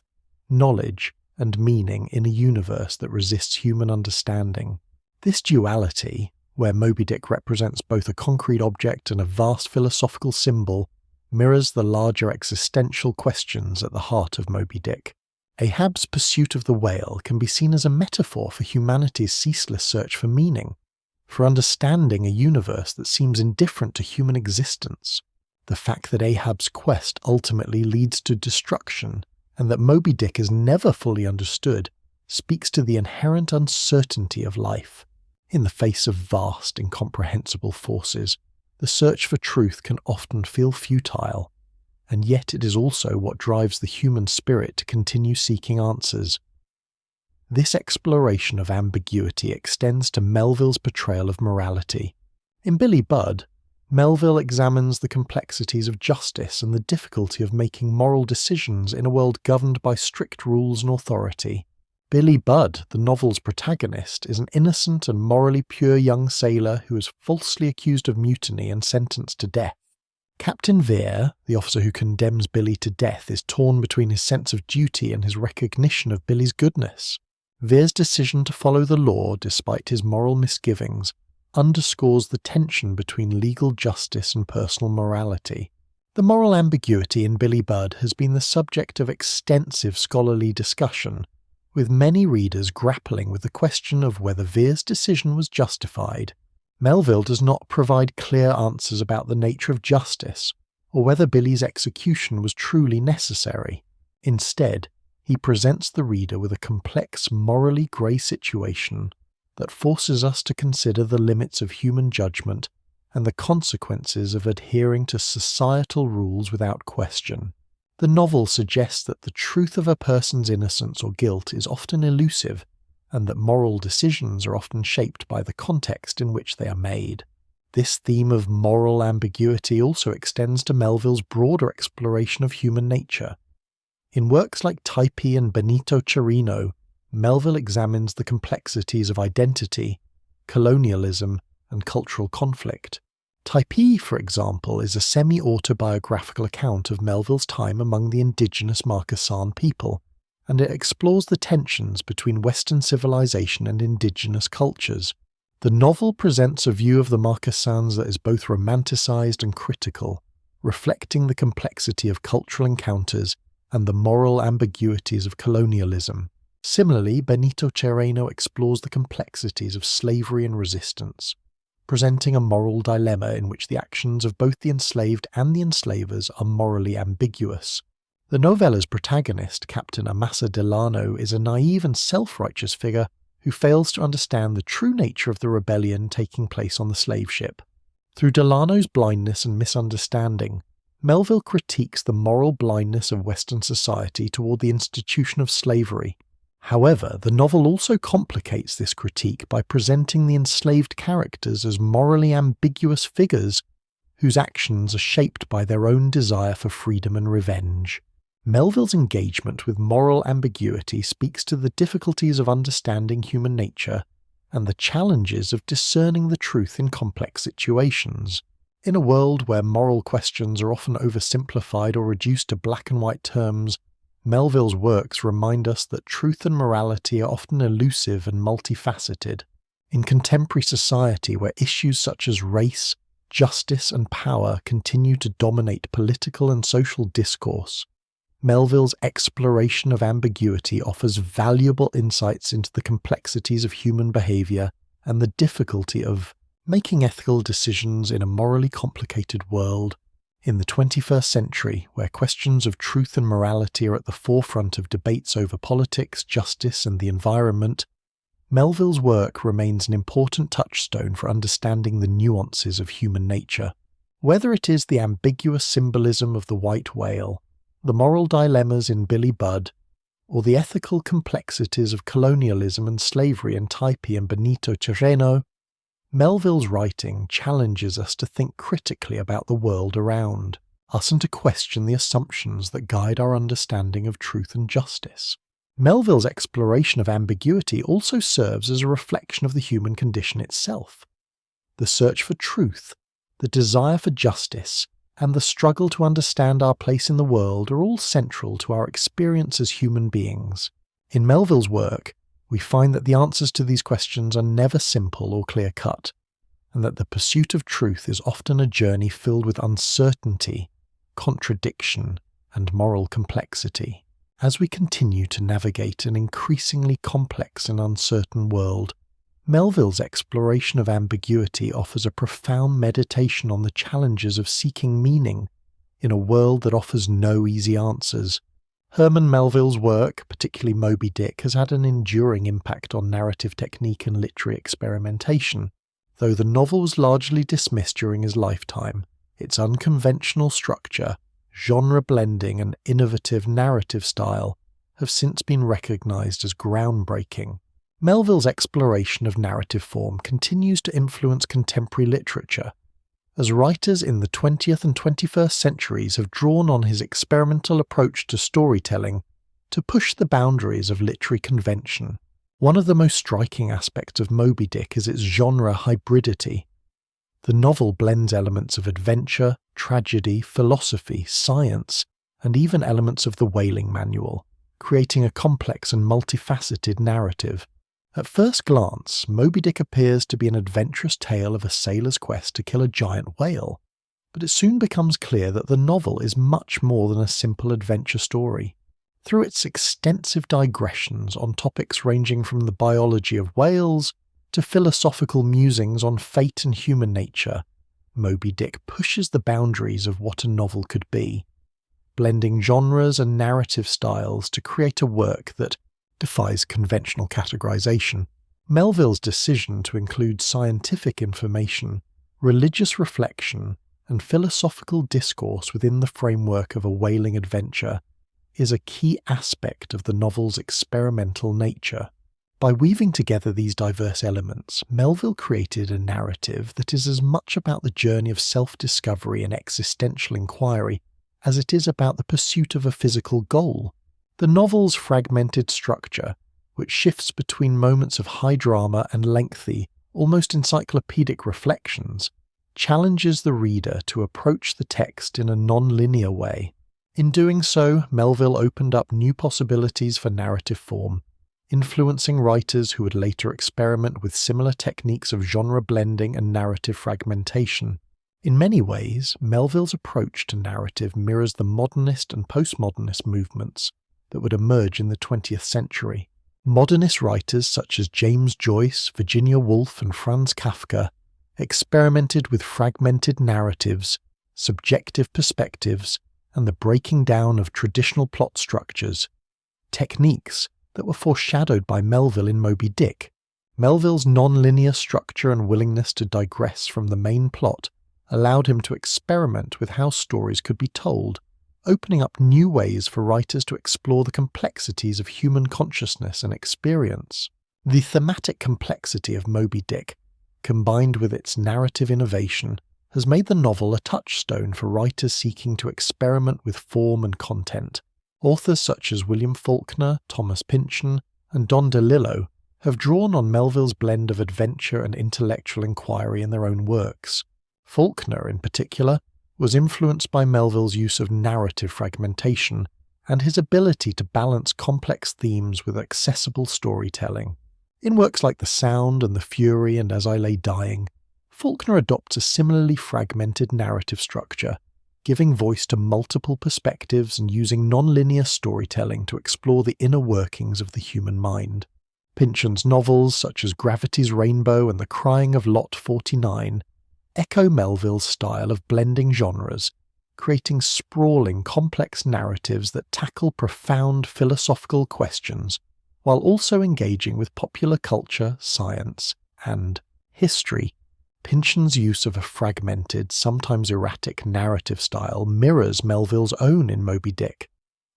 knowledge, and meaning in a universe that resists human understanding. This duality, where Moby Dick represents both a concrete object and a vast philosophical symbol, mirrors the larger existential questions at the heart of Moby Dick. Ahab's pursuit of the whale can be seen as a metaphor for humanity's ceaseless search for meaning, for understanding a universe that seems indifferent to human existence. The fact that Ahab's quest ultimately leads to destruction, and that Moby Dick is never fully understood, speaks to the inherent uncertainty of life. In the face of vast, incomprehensible forces, the search for truth can often feel futile, and yet it is also what drives the human spirit to continue seeking answers. This exploration of ambiguity extends to Melville's portrayal of morality. In Billy Budd, Melville examines the complexities of justice and the difficulty of making moral decisions in a world governed by strict rules and authority. Billy Budd, the novel's protagonist, is an innocent and morally pure young sailor who is falsely accused of mutiny and sentenced to death. Captain Vere, the officer who condemns Billy to death, is torn between his sense of duty and his recognition of Billy's goodness. Vere's decision to follow the law, despite his moral misgivings, underscores the tension between legal justice and personal morality. The moral ambiguity in Billy Budd has been the subject of extensive scholarly discussion, with many readers grappling with the question of whether Vere's decision was justified. Melville does not provide clear answers about the nature of justice, or whether Billy's execution was truly necessary. Instead, he presents the reader with a complex, morally grey situation that forces us to consider the limits of human judgment and the consequences of adhering to societal rules without question. The novel suggests that the truth of a person's innocence or guilt is often elusive, and that moral decisions are often shaped by the context in which they are made. This theme of moral ambiguity also extends to Melville's broader exploration of human nature. In works like Typee and Benito Cereno, Melville examines the complexities of identity, colonialism, and cultural conflict. Typee, for example, is a semi-autobiographical account of Melville's time among the indigenous Marquesan people, and it explores the tensions between Western civilization and indigenous cultures. The novel presents a view of the Marquesans that is both romanticized and critical, reflecting the complexity of cultural encounters and the moral ambiguities of colonialism. Similarly, Benito Cereno explores the complexities of slavery and resistance, presenting a moral dilemma in which the actions of both the enslaved and the enslavers are morally ambiguous. The novella's protagonist, Captain Amasa Delano, is a naive and self-righteous figure who fails to understand the true nature of the rebellion taking place on the slave ship. Through Delano's blindness and misunderstanding, Melville critiques the moral blindness of Western society toward the institution of slavery. However, the novel also complicates this critique by presenting the enslaved characters as morally ambiguous figures whose actions are shaped by their own desire for freedom and revenge. Melville's engagement with moral ambiguity speaks to the difficulties of understanding human nature and the challenges of discerning the truth in complex situations. In a world where moral questions are often oversimplified or reduced to black and white terms, Melville's works remind us that truth and morality are often elusive and multifaceted. In contemporary society where issues such as race, justice, and power continue to dominate political and social discourse, Melville's exploration of ambiguity offers valuable insights into the complexities of human behavior and the difficulty of making ethical decisions in a morally complicated world. In the 21st century, where questions of truth and morality are at the forefront of debates over politics, justice, and the environment, Melville's work remains an important touchstone for understanding the nuances of human nature. Whether it is the ambiguous symbolism of the white whale, the moral dilemmas in Billy Budd, or the ethical complexities of colonialism and slavery in Typee and Benito Cereno, Melville's writing challenges us to think critically about the world around us and to question the assumptions that guide our understanding of truth and justice. Melville's exploration of ambiguity also serves as a reflection of the human condition itself. The search for truth, the desire for justice, and the struggle to understand our place in the world are all central to our experience as human beings. In Melville's work, we find that the answers to these questions are never simple or clear-cut, and that the pursuit of truth is often a journey filled with uncertainty, contradiction, and moral complexity. As we continue to navigate an increasingly complex and uncertain world, Melville's exploration of ambiguity offers a profound meditation on the challenges of seeking meaning in a world that offers no easy answers. Herman Melville's work, particularly Moby Dick, has had an enduring impact on narrative technique and literary experimentation. Though the novel was largely dismissed during his lifetime, its unconventional structure, genre blending, and innovative narrative style have since been recognized as groundbreaking. Melville's exploration of narrative form continues to influence contemporary literature, as writers in the 20th and 21st centuries have drawn on his experimental approach to storytelling to push the boundaries of literary convention. One of the most striking aspects of Moby Dick is its genre hybridity. The novel blends elements of adventure, tragedy, philosophy, science, and even elements of the whaling manual, creating a complex and multifaceted narrative. At first glance, Moby Dick appears to be an adventurous tale of a sailor's quest to kill a giant whale, but it soon becomes clear that the novel is much more than a simple adventure story. Through its extensive digressions on topics ranging from the biology of whales to philosophical musings on fate and human nature, Moby Dick pushes the boundaries of what a novel could be, blending genres and narrative styles to create a work that defies conventional categorization. Melville's decision to include scientific information, religious reflection, and philosophical discourse within the framework of a whaling adventure is a key aspect of the novel's experimental nature. By weaving together these diverse elements, Melville created a narrative that is as much about the journey of self-discovery and existential inquiry as it is about the pursuit of a physical goal. The novel's fragmented structure, which shifts between moments of high drama and lengthy, almost encyclopedic reflections, challenges the reader to approach the text in a non-linear way. In doing so, Melville opened up new possibilities for narrative form, influencing writers who would later experiment with similar techniques of genre blending and narrative fragmentation. In many ways, Melville's approach to narrative mirrors the modernist and postmodernist movements that would emerge in the 20th century. Modernist writers such as James Joyce, Virginia Woolf, and Franz Kafka experimented with fragmented narratives, subjective perspectives, and the breaking down of traditional plot structures, techniques that were foreshadowed by Melville in Moby Dick. Melville's non-linear structure and willingness to digress from the main plot allowed him to experiment with how stories could be told, opening up new ways for writers to explore the complexities of human consciousness and experience. The thematic complexity of Moby Dick, combined with its narrative innovation, has made the novel a touchstone for writers seeking to experiment with form and content. Authors such as William Faulkner, Thomas Pynchon, and Don DeLillo have drawn on Melville's blend of adventure and intellectual inquiry in their own works. Faulkner, in particular, was influenced by Melville's use of narrative fragmentation and his ability to balance complex themes with accessible storytelling. In works like The Sound and The Fury and As I Lay Dying, Faulkner adopts a similarly fragmented narrative structure, giving voice to multiple perspectives and using non-linear storytelling to explore the inner workings of the human mind. Pynchon's novels, such as Gravity's Rainbow and The Crying of Lot 49, echo Melville's style of blending genres, creating sprawling, complex narratives that tackle profound philosophical questions while also engaging with popular culture, science, and history. Pynchon's use of a fragmented, sometimes erratic narrative style mirrors Melville's own in Moby Dick,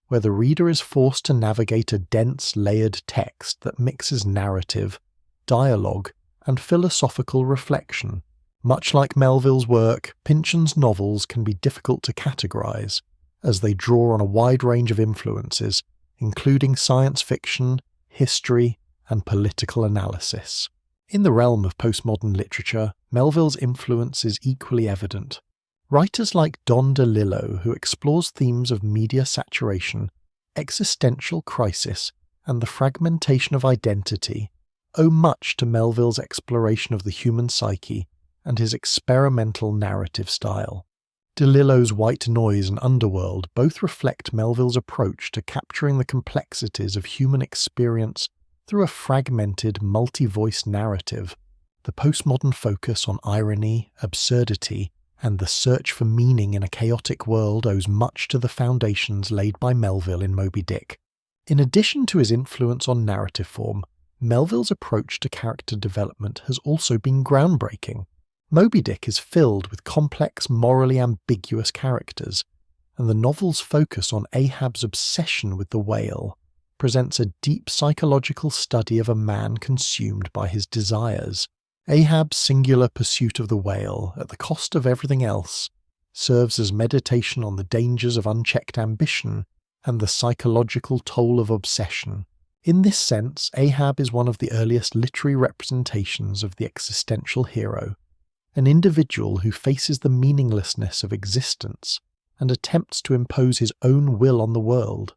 where the reader is forced to navigate a dense, layered text that mixes narrative, dialogue, and philosophical reflection. Much like Melville's work, Pynchon's novels can be difficult to categorize, as they draw on a wide range of influences, including science fiction, history, and political analysis. In the realm of postmodern literature, Melville's influence is equally evident. Writers like Don DeLillo, who explores themes of media saturation, existential crisis, and the fragmentation of identity, owe much to Melville's exploration of the human psyche and his experimental narrative style. DeLillo's White Noise and Underworld both reflect Melville's approach to capturing the complexities of human experience through a fragmented, multi-voice narrative. The postmodern focus on irony, absurdity, and the search for meaning in a chaotic world owes much to the foundations laid by Melville in Moby Dick. In addition to his influence on narrative form, Melville's approach to character development has also been groundbreaking. Moby Dick is filled with complex, morally ambiguous characters, and the novel's focus on Ahab's obsession with the whale presents a deep psychological study of a man consumed by his desires. Ahab's singular pursuit of the whale, at the cost of everything else, serves as meditation on the dangers of unchecked ambition and the psychological toll of obsession. In this sense, Ahab is one of the earliest literary representations of the existential hero, an individual who faces the meaninglessness of existence and attempts to impose his own will on the world.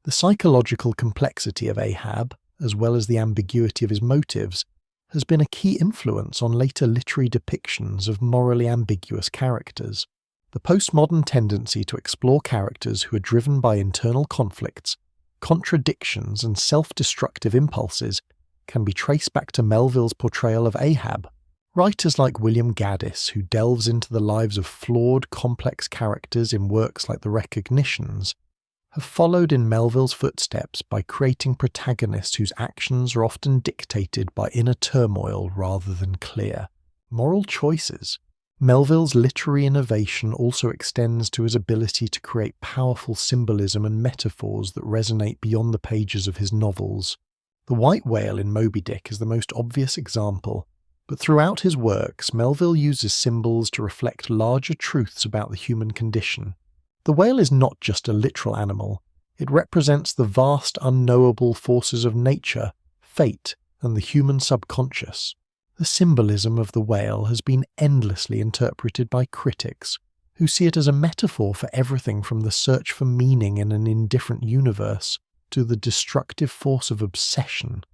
The psychological complexity of Ahab, as well as the ambiguity of his motives, has been a key influence on later literary depictions of morally ambiguous characters. The postmodern tendency to explore characters who are driven by internal conflicts, contradictions, and self-destructive impulses can be traced back to Melville's portrayal of Ahab. Writers like William Gaddis, who delves into the lives of flawed, complex characters in works like The Recognitions, have followed in Melville's footsteps by creating protagonists whose actions are often dictated by inner turmoil rather than clear moral choices. Melville's literary innovation also extends to his ability to create powerful symbolism and metaphors that resonate beyond the pages of his novels. The white whale in Moby Dick is the most obvious example, but throughout his works, Melville uses symbols to reflect larger truths about the human condition. The whale is not just a literal animal, it represents the vast unknowable forces of nature, fate, and the human subconscious. The symbolism of the whale has been endlessly interpreted by critics, who see it as a metaphor for everything from the search for meaning in an indifferent universe to the destructive force of obsession.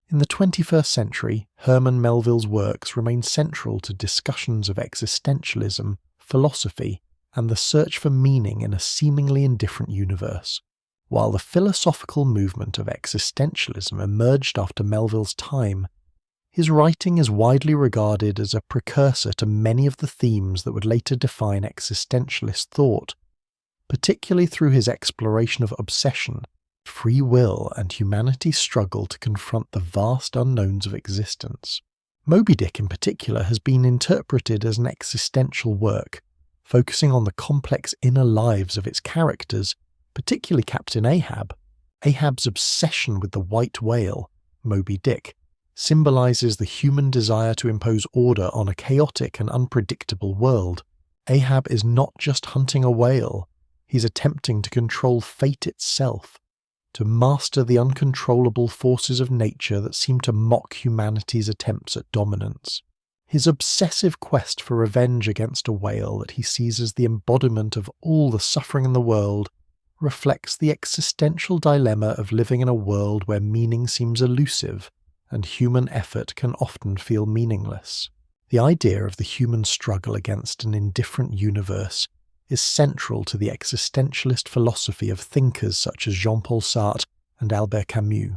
In the 21st century, Herman Melville's works remain central to discussions of existentialism, philosophy, and the search for meaning in a seemingly indifferent universe. While the philosophical movement of existentialism emerged after Melville's time, his writing is widely regarded as a precursor to many of the themes that would later define existentialist thought, particularly through his exploration of obsession, free will, and humanity's struggle to confront the vast unknowns of existence. Moby Dick in particular has been interpreted as an existential work, focusing on the complex inner lives of its characters, particularly Captain Ahab. Ahab's obsession with the white whale, Moby Dick, symbolizes the human desire to impose order on a chaotic and unpredictable world. Ahab is not just hunting a whale, he's attempting to control fate itself, to master the uncontrollable forces of nature that seem to mock humanity's attempts at dominance. His obsessive quest for revenge against a whale that he sees as the embodiment of all the suffering in the world reflects the existential dilemma of living in a world where meaning seems elusive and human effort can often feel meaningless. The idea of the human struggle against an indifferent universe is central to the existentialist philosophy of thinkers such as Jean-Paul Sartre and Albert Camus,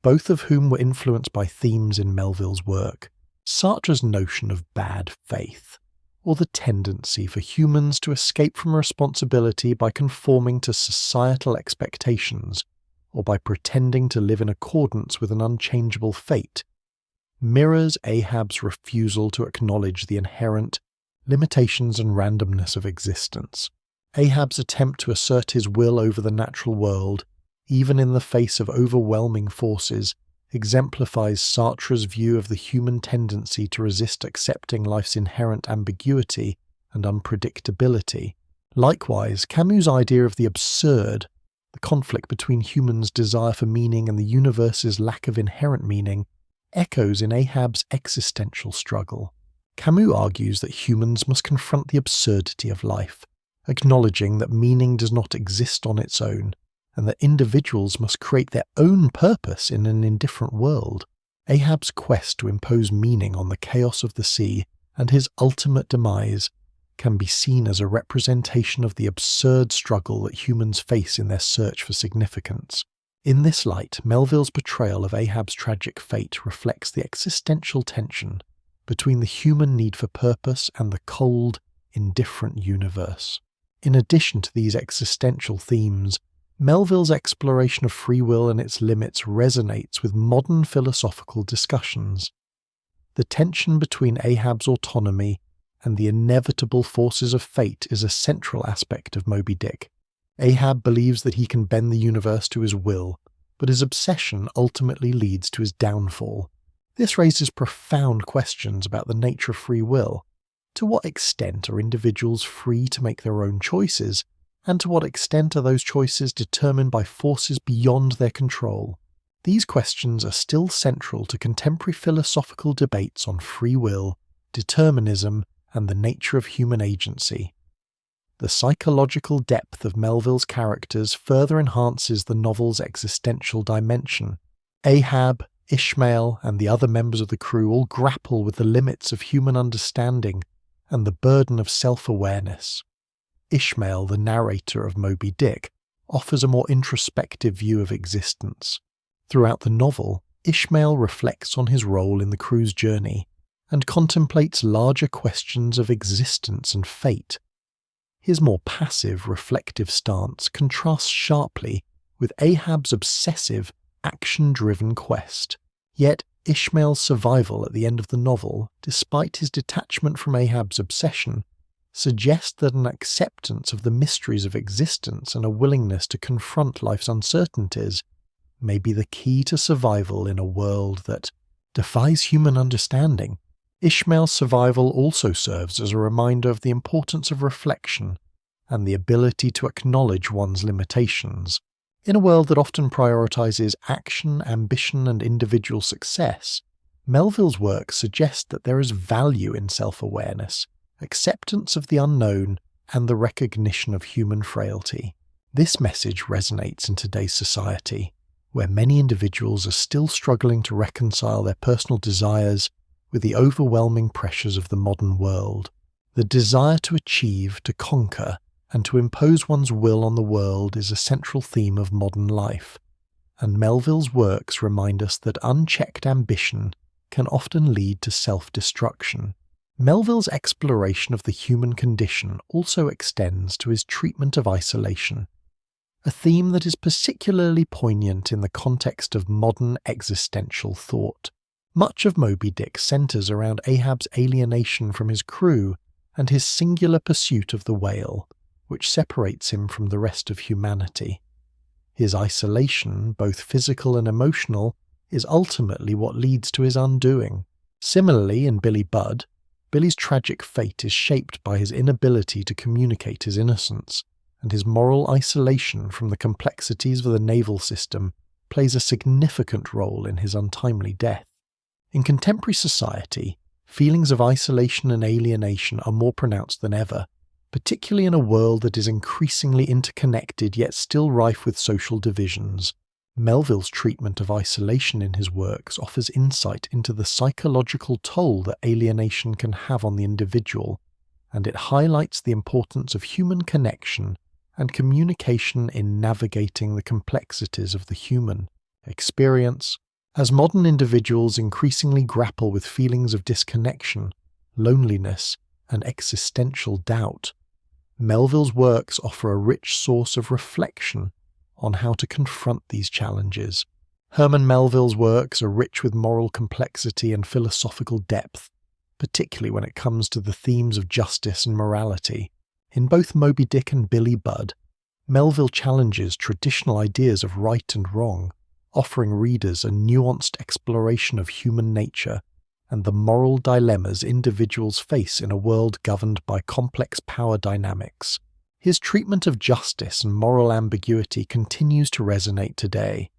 both of whom were influenced by themes in Melville's work. Sartre's notion of bad faith, or the tendency for humans to escape from responsibility by conforming to societal expectations, or by pretending to live in accordance with an unchangeable fate, mirrors Ahab's refusal to acknowledge the inherent limitations and randomness of existence. Ahab's attempt to assert his will over the natural world, even in the face of overwhelming forces, exemplifies Sartre's view of the human tendency to resist accepting life's inherent ambiguity and unpredictability. Likewise, Camus' idea of the absurd, the conflict between humans' desire for meaning and the universe's lack of inherent meaning, echoes in Ahab's existential struggle. Camus argues that humans must confront the absurdity of life, acknowledging that meaning does not exist on its own, and that individuals must create their own purpose in an indifferent world. Ahab's quest to impose meaning on the chaos of the sea and his ultimate demise can be seen as a representation of the absurd struggle that humans face in their search for significance. In this light, Melville's portrayal of Ahab's tragic fate reflects the existential tension between the human need for purpose and the cold, indifferent universe. In addition to these existential themes, Melville's exploration of free will and its limits resonates with modern philosophical discussions. The tension between Ahab's autonomy and the inevitable forces of fate is a central aspect of Moby Dick. Ahab believes that he can bend the universe to his will, but his obsession ultimately leads to his downfall. This raises profound questions about the nature of free will. To what extent are individuals free to make their own choices, and to what extent are those choices determined by forces beyond their control? These questions are still central to contemporary philosophical debates on free will, determinism, and the nature of human agency. The psychological depth of Melville's characters further enhances the novel's existential dimension. Ahab, Ishmael, and the other members of the crew all grapple with the limits of human understanding and the burden of self-awareness. Ishmael, the narrator of Moby Dick, offers a more introspective view of existence. Throughout the novel, Ishmael reflects on his role in the crew's journey and contemplates larger questions of existence and fate. His more passive, reflective stance contrasts sharply with Ahab's obsessive, action-driven quest. Yet Ishmael's survival at the end of the novel, despite his detachment from Ahab's obsession, suggests that an acceptance of the mysteries of existence and a willingness to confront life's uncertainties may be the key to survival in a world that defies human understanding. Ishmael's survival also serves as a reminder of the importance of reflection and the ability to acknowledge one's limitations. In a world that often prioritizes action, ambition, and individual success, Melville's work suggests that there is value in self-awareness, acceptance of the unknown, and the recognition of human frailty. This message resonates in today's society, where many individuals are still struggling to reconcile their personal desires with the overwhelming pressures of the modern world. The desire to achieve, to conquer, and to impose one's will on the world is a central theme of modern life, and Melville's works remind us that unchecked ambition can often lead to self-destruction. Melville's exploration of the human condition also extends to his treatment of isolation, a theme that is particularly poignant in the context of modern existential thought. Much of Moby Dick centers around Ahab's alienation from his crew and his singular pursuit of the whale, which separates him from the rest of humanity. His isolation, both physical and emotional, is ultimately what leads to his undoing. Similarly, in Billy Budd, Billy's tragic fate is shaped by his inability to communicate his innocence, and his moral isolation from the complexities of the naval system plays a significant role in his untimely death. In contemporary society, feelings of isolation and alienation are more pronounced than ever, particularly in a world that is increasingly interconnected yet still rife with social divisions. Melville's treatment of isolation in his works offers insight into the psychological toll that alienation can have on the individual, and it highlights the importance of human connection and communication in navigating the complexities of the human experience. As modern individuals increasingly grapple with feelings of disconnection, loneliness, and existential doubt, Melville's works offer a rich source of reflection on how to confront these challenges. Herman Melville's works are rich with moral complexity and philosophical depth, particularly when it comes to the themes of justice and morality. In both Moby Dick and Billy Budd, Melville challenges traditional ideas of right and wrong, offering readers a nuanced exploration of human nature and the moral dilemmas individuals face in a world governed by complex power dynamics. His treatment of justice and moral ambiguity continues to resonate today,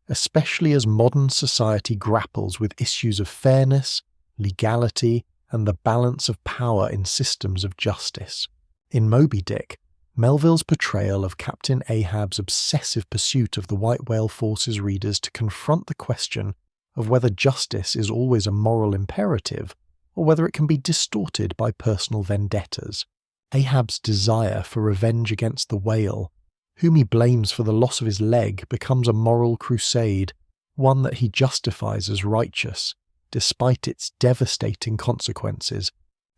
especially as modern society grapples with issues of fairness, legality, and the balance of power in systems of justice. In Moby Dick, Melville's portrayal of Captain Ahab's obsessive pursuit of the white whale forces readers to confront the question of whether justice is always a moral imperative or whether it can be distorted by personal vendettas. Ahab's desire for revenge against the whale, whom he blames for the loss of his leg, becomes a moral crusade, one that he justifies as righteous, despite its devastating consequences.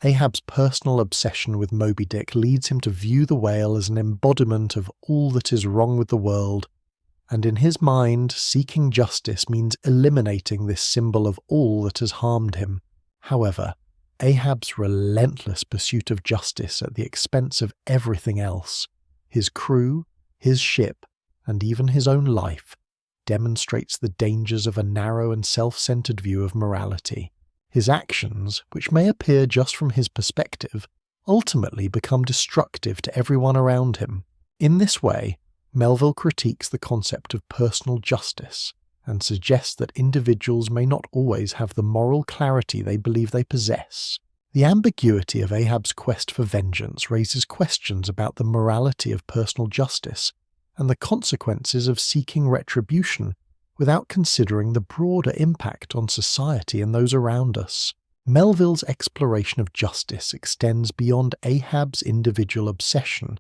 Ahab's personal obsession with Moby Dick leads him to view the whale as an embodiment of all that is wrong with the world, and in his mind, seeking justice means eliminating this symbol of all that has harmed him. However, Ahab's relentless pursuit of justice at the expense of everything else, his crew, his ship, and even his own life, demonstrates the dangers of a narrow and self-centered view of morality. His actions, which may appear just from his perspective, ultimately become destructive to everyone around him. In this way, Melville critiques the concept of personal justice and suggests that individuals may not always have the moral clarity they believe they possess. The ambiguity of Ahab's quest for vengeance raises questions about the morality of personal justice and the consequences of seeking retribution without considering the broader impact on society and those around us. Melville's exploration of justice extends beyond Ahab's individual obsession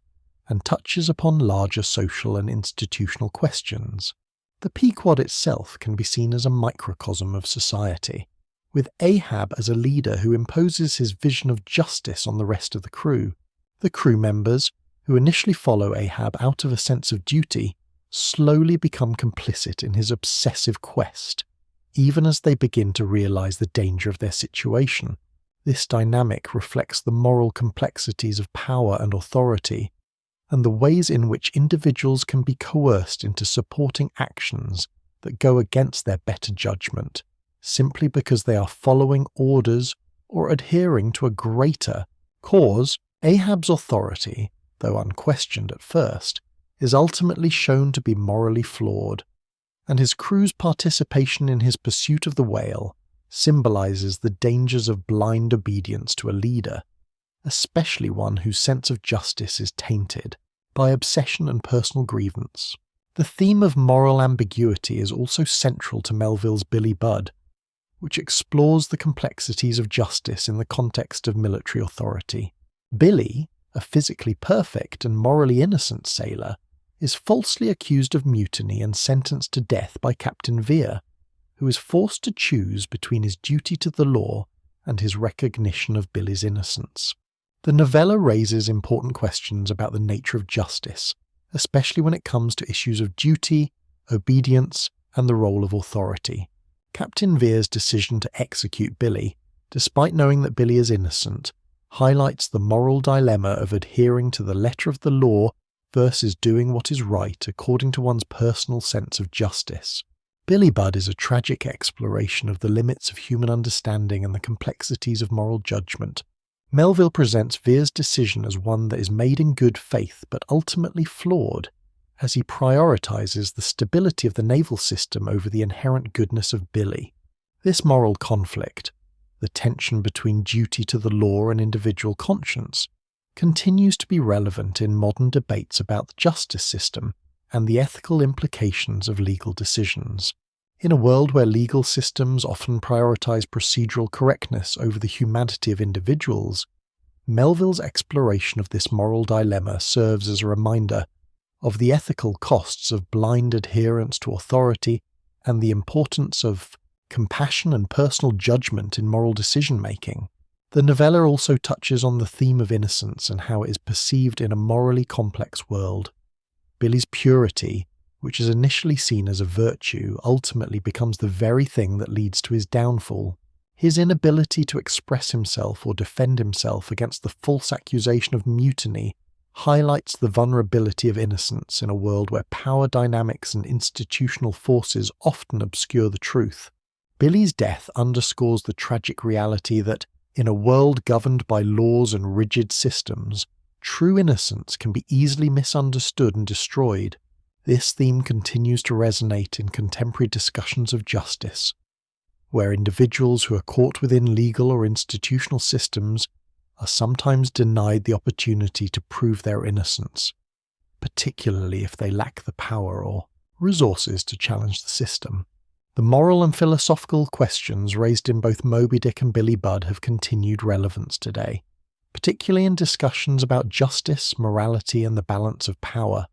and touches upon larger social and institutional questions. The Pequod itself can be seen as a microcosm of society, with Ahab as a leader who imposes his vision of justice on the rest of the crew. The crew members, who initially follow Ahab out of a sense of duty, slowly become complicit in his obsessive quest, even as they begin to realize the danger of their situation. This dynamic reflects the moral complexities of power and authority, and the ways in which individuals can be coerced into supporting actions that go against their better judgment, simply because they are following orders or adhering to a greater cause. Ahab's authority, though unquestioned at first, is ultimately shown to be morally flawed, and his crew's participation in his pursuit of the whale symbolizes the dangers of blind obedience to a leader, especially one whose sense of justice is tainted by obsession and personal grievance. The theme of moral ambiguity is also central to Melville's Billy Budd, which explores the complexities of justice in the context of military authority. Billy, a physically perfect and morally innocent sailor, is falsely accused of mutiny and sentenced to death by Captain Vere, who is forced to choose between his duty to the law and his recognition of Billy's innocence. The novella raises important questions about the nature of justice, especially when it comes to issues of duty, obedience, and the role of authority. Captain Vere's decision to execute Billy, despite knowing that Billy is innocent, highlights the moral dilemma of adhering to the letter of the law versus doing what is right according to one's personal sense of justice. Billy Budd is a tragic exploration of the limits of human understanding and the complexities of moral judgment. Melville presents Vere's decision as one that is made in good faith but ultimately flawed, as he prioritizes the stability of the naval system over the inherent goodness of Billy. This moral conflict, the tension between duty to the law and individual conscience, continues to be relevant in modern debates about the justice system and the ethical implications of legal decisions. In a world where legal systems often prioritize procedural correctness over the humanity of individuals, Melville's exploration of this moral dilemma serves as a reminder of the ethical costs of blind adherence to authority and the importance of compassion and personal judgment in moral decision-making. The novella also touches on the theme of innocence and how it is perceived in a morally complex world. Billy's purity, which is initially seen as a virtue, ultimately becomes the very thing that leads to his downfall. His inability to express himself or defend himself against the false accusation of mutiny highlights the vulnerability of innocence in a world where power dynamics and institutional forces often obscure the truth. Billy's death underscores the tragic reality that, in a world governed by laws and rigid systems, true innocence can be easily misunderstood and destroyed, this theme continues to resonate in contemporary discussions of justice, where individuals who are caught within legal or institutional systems are sometimes denied the opportunity to prove their innocence, particularly if they lack the power or resources to challenge the system. The moral and philosophical questions raised in both Moby Dick and Billy Budd have continued relevance today, particularly in discussions about justice, morality, and the balance of power.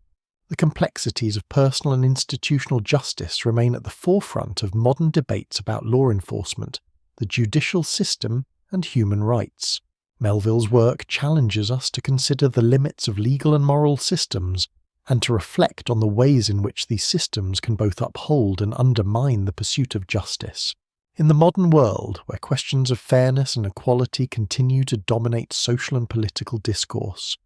The complexities of personal and institutional justice remain at the forefront of modern debates about law enforcement, the judicial system, and human rights. Melville's work challenges us to consider the limits of legal and moral systems, and to reflect on the ways in which these systems can both uphold and undermine the pursuit of justice. In the modern world, where questions of fairness and equality continue to dominate social and political discourse,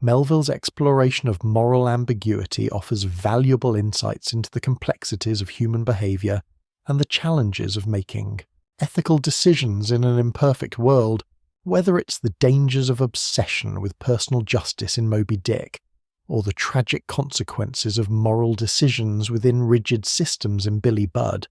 Melville's exploration of moral ambiguity offers valuable insights into the complexities of human behaviour and the challenges of making ethical decisions in an imperfect world, whether it's the dangers of obsession with personal justice in Moby Dick, or the tragic consequences of moral decisions within rigid systems in Billy Budd.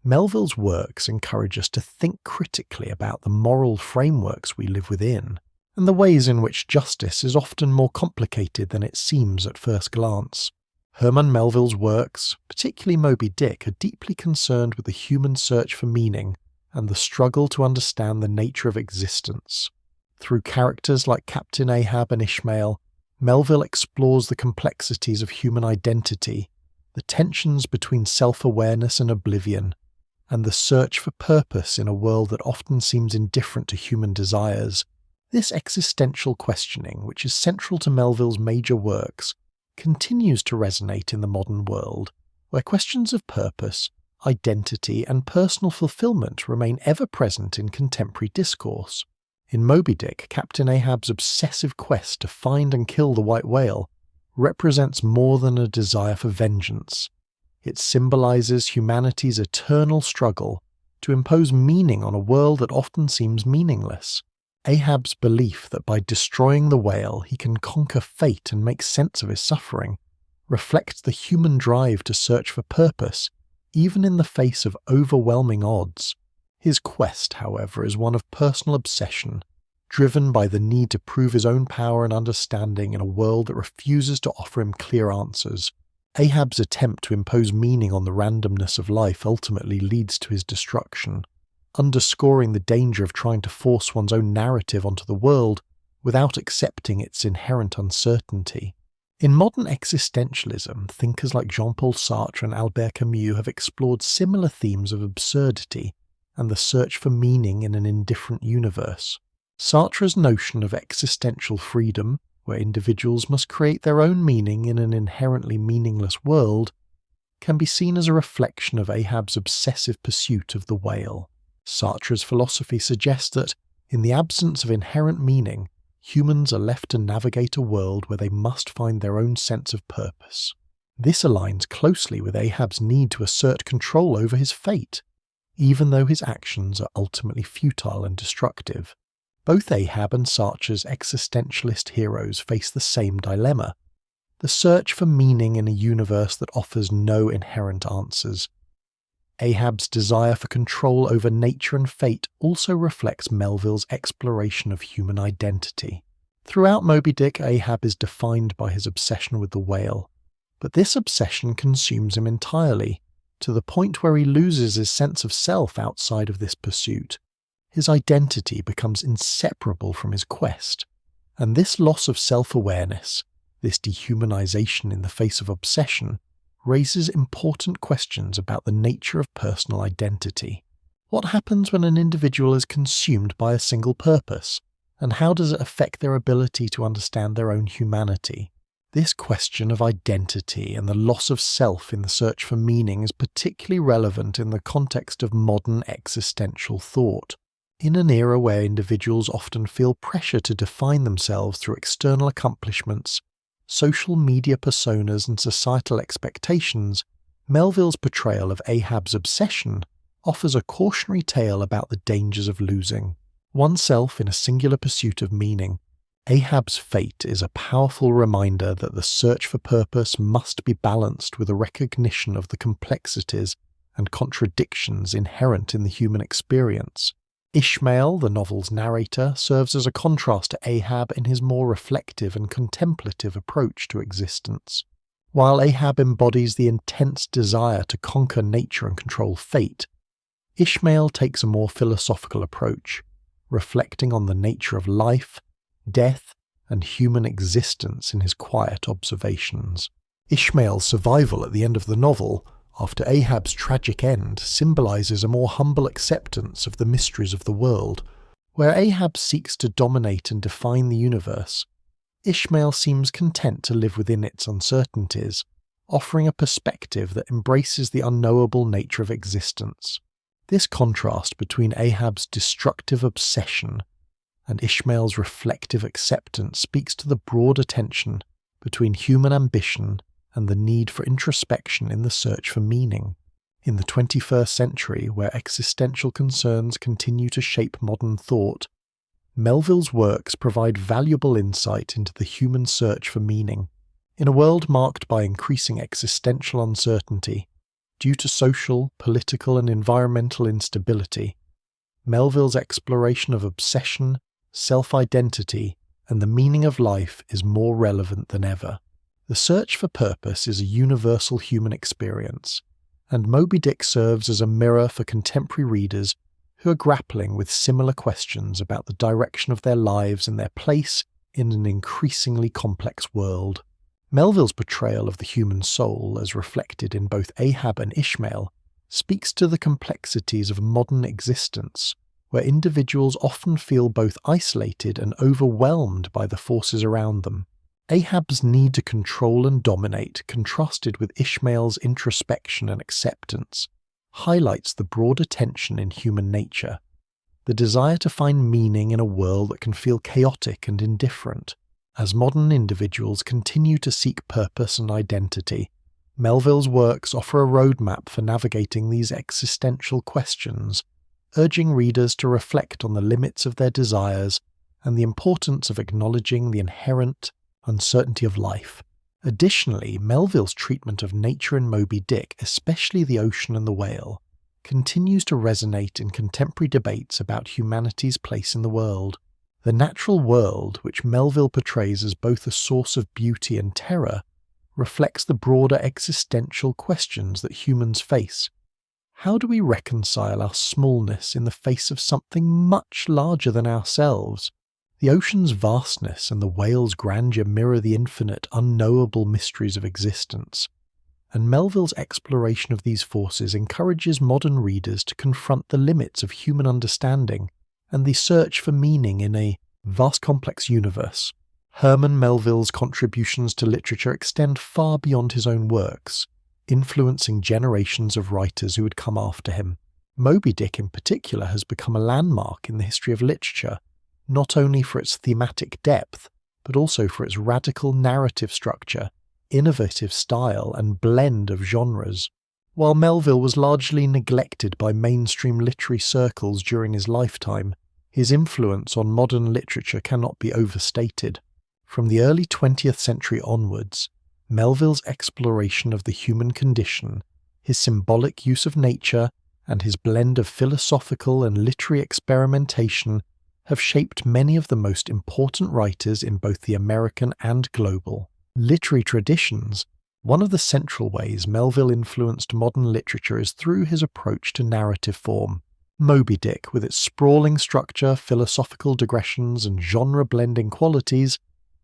Melville's works encourage us to think critically about the moral frameworks we live within, and the ways in which justice is often more complicated than it seems at first glance. Herman Melville's works, particularly Moby Dick, are deeply concerned with the human search for meaning and the struggle to understand the nature of existence. Through characters like Captain Ahab and Ishmael, Melville explores the complexities of human identity, the tensions between self-awareness and oblivion, and the search for purpose in a world that often seems indifferent to human desires. This existential questioning, which is central to Melville's major works, continues to resonate in the modern world, where questions of purpose, identity, and personal fulfillment remain ever present in contemporary discourse. In Moby Dick, Captain Ahab's obsessive quest to find and kill the white whale represents more than a desire for vengeance. It symbolizes humanity's eternal struggle to impose meaning on a world that often seems meaningless. Ahab's belief that by destroying the whale he can conquer fate and make sense of his suffering reflects the human drive to search for purpose, even in the face of overwhelming odds. His quest, however, is one of personal obsession, driven by the need to prove his own power and understanding in a world that refuses to offer him clear answers. Ahab's attempt to impose meaning on the randomness of life ultimately leads to his destruction, underscoring the danger of trying to force one's own narrative onto the world without accepting its inherent uncertainty. In modern existentialism, thinkers like Jean-Paul Sartre and Albert Camus have explored similar themes of absurdity and the search for meaning in an indifferent universe. Sartre's notion of existential freedom, where individuals must create their own meaning in an inherently meaningless world, can be seen as a reflection of Ahab's obsessive pursuit of the whale. Sartre's philosophy suggests that, in the absence of inherent meaning, humans are left to navigate a world where they must find their own sense of purpose. This aligns closely with Ahab's need to assert control over his fate, even though his actions are ultimately futile and destructive. Both Ahab and Sartre's existentialist heroes face the same dilemma: the search for meaning in a universe that offers no inherent answers. Ahab's desire for control over nature and fate also reflects Melville's exploration of human identity. Throughout Moby Dick, Ahab is defined by his obsession with the whale, but this obsession consumes him entirely, to the point where he loses his sense of self outside of this pursuit. His identity becomes inseparable from his quest, and this loss of self-awareness, this dehumanization in the face of obsession, raises important questions about the nature of personal identity. What happens when an individual is consumed by a single purpose, and how does it affect their ability to understand their own humanity? This question of identity and the loss of self in the search for meaning is particularly relevant in the context of modern existential thought. In an era where individuals often feel pressure to define themselves through external accomplishments, social media personas and societal expectations, Melville's portrayal of Ahab's obsession offers a cautionary tale about the dangers of losing oneself in a singular pursuit of meaning. Ahab's fate is a powerful reminder that the search for purpose must be balanced with a recognition of the complexities and contradictions inherent in the human experience. Ishmael, the novel's narrator, serves as a contrast to Ahab in his more reflective and contemplative approach to existence. While Ahab embodies the intense desire to conquer nature and control fate, Ishmael takes a more philosophical approach, reflecting on the nature of life, death, and human existence in his quiet observations. Ishmael's survival at the end of the novel, after Ahab's tragic end, symbolizes a more humble acceptance of the mysteries of the world. Where Ahab seeks to dominate and define the universe, Ishmael seems content to live within its uncertainties, offering a perspective that embraces the unknowable nature of existence. This contrast between Ahab's destructive obsession and Ishmael's reflective acceptance speaks to the broader tension between human ambition and the need for introspection in the search for meaning. In the 21st century, where existential concerns continue to shape modern thought, Melville's works provide valuable insight into the human search for meaning. In a world marked by increasing existential uncertainty, due to social, political, and environmental instability, Melville's exploration of obsession, self-identity, and the meaning of life is more relevant than ever. The search for purpose is a universal human experience, and Moby Dick serves as a mirror for contemporary readers who are grappling with similar questions about the direction of their lives and their place in an increasingly complex world. Melville's portrayal of the human soul, as reflected in both Ahab and Ishmael, speaks to the complexities of modern existence, where individuals often feel both isolated and overwhelmed by the forces around them. Ahab's need to control and dominate, contrasted with Ishmael's introspection and acceptance, highlights the broader tension in human nature, the desire to find meaning in a world that can feel chaotic and indifferent. As modern individuals continue to seek purpose and identity, Melville's works offer a roadmap for navigating these existential questions, urging readers to reflect on the limits of their desires and the importance of acknowledging the inherent uncertainty of life. Additionally, Melville's treatment of nature in Moby Dick, especially the ocean and the whale, continues to resonate in contemporary debates about humanity's place in the world. The natural world, which Melville portrays as both a source of beauty and terror, reflects the broader existential questions that humans face. How do we reconcile our smallness in the face of something much larger than ourselves? The ocean's vastness and the whale's grandeur mirror the infinite, unknowable mysteries of existence, and Melville's exploration of these forces encourages modern readers to confront the limits of human understanding and the search for meaning in a vast complex universe. Herman Melville's contributions to literature extend far beyond his own works, influencing generations of writers who would come after him. Moby Dick in particular has become a landmark in the history of literature, not only for its thematic depth, but also for its radical narrative structure, innovative style, and blend of genres. While Melville was largely neglected by mainstream literary circles during his lifetime, his influence on modern literature cannot be overstated. From the early 20th century onwards, Melville's exploration of the human condition, his symbolic use of nature, and his blend of philosophical and literary experimentation have shaped many of the most important writers in both the American and global literary traditions. One of the central ways Melville influenced modern literature is through his approach to narrative form. Moby Dick, with its sprawling structure, philosophical digressions, and genre-blending qualities,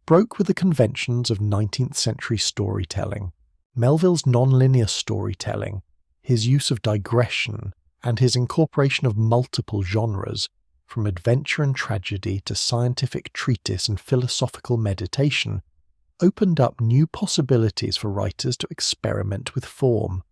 broke with the conventions of 19th century storytelling. Melville's non-linear storytelling, his use of digression, and his incorporation of multiple genres, from adventure and tragedy to scientific treatise and philosophical meditation, opened up new possibilities for writers to experiment with form.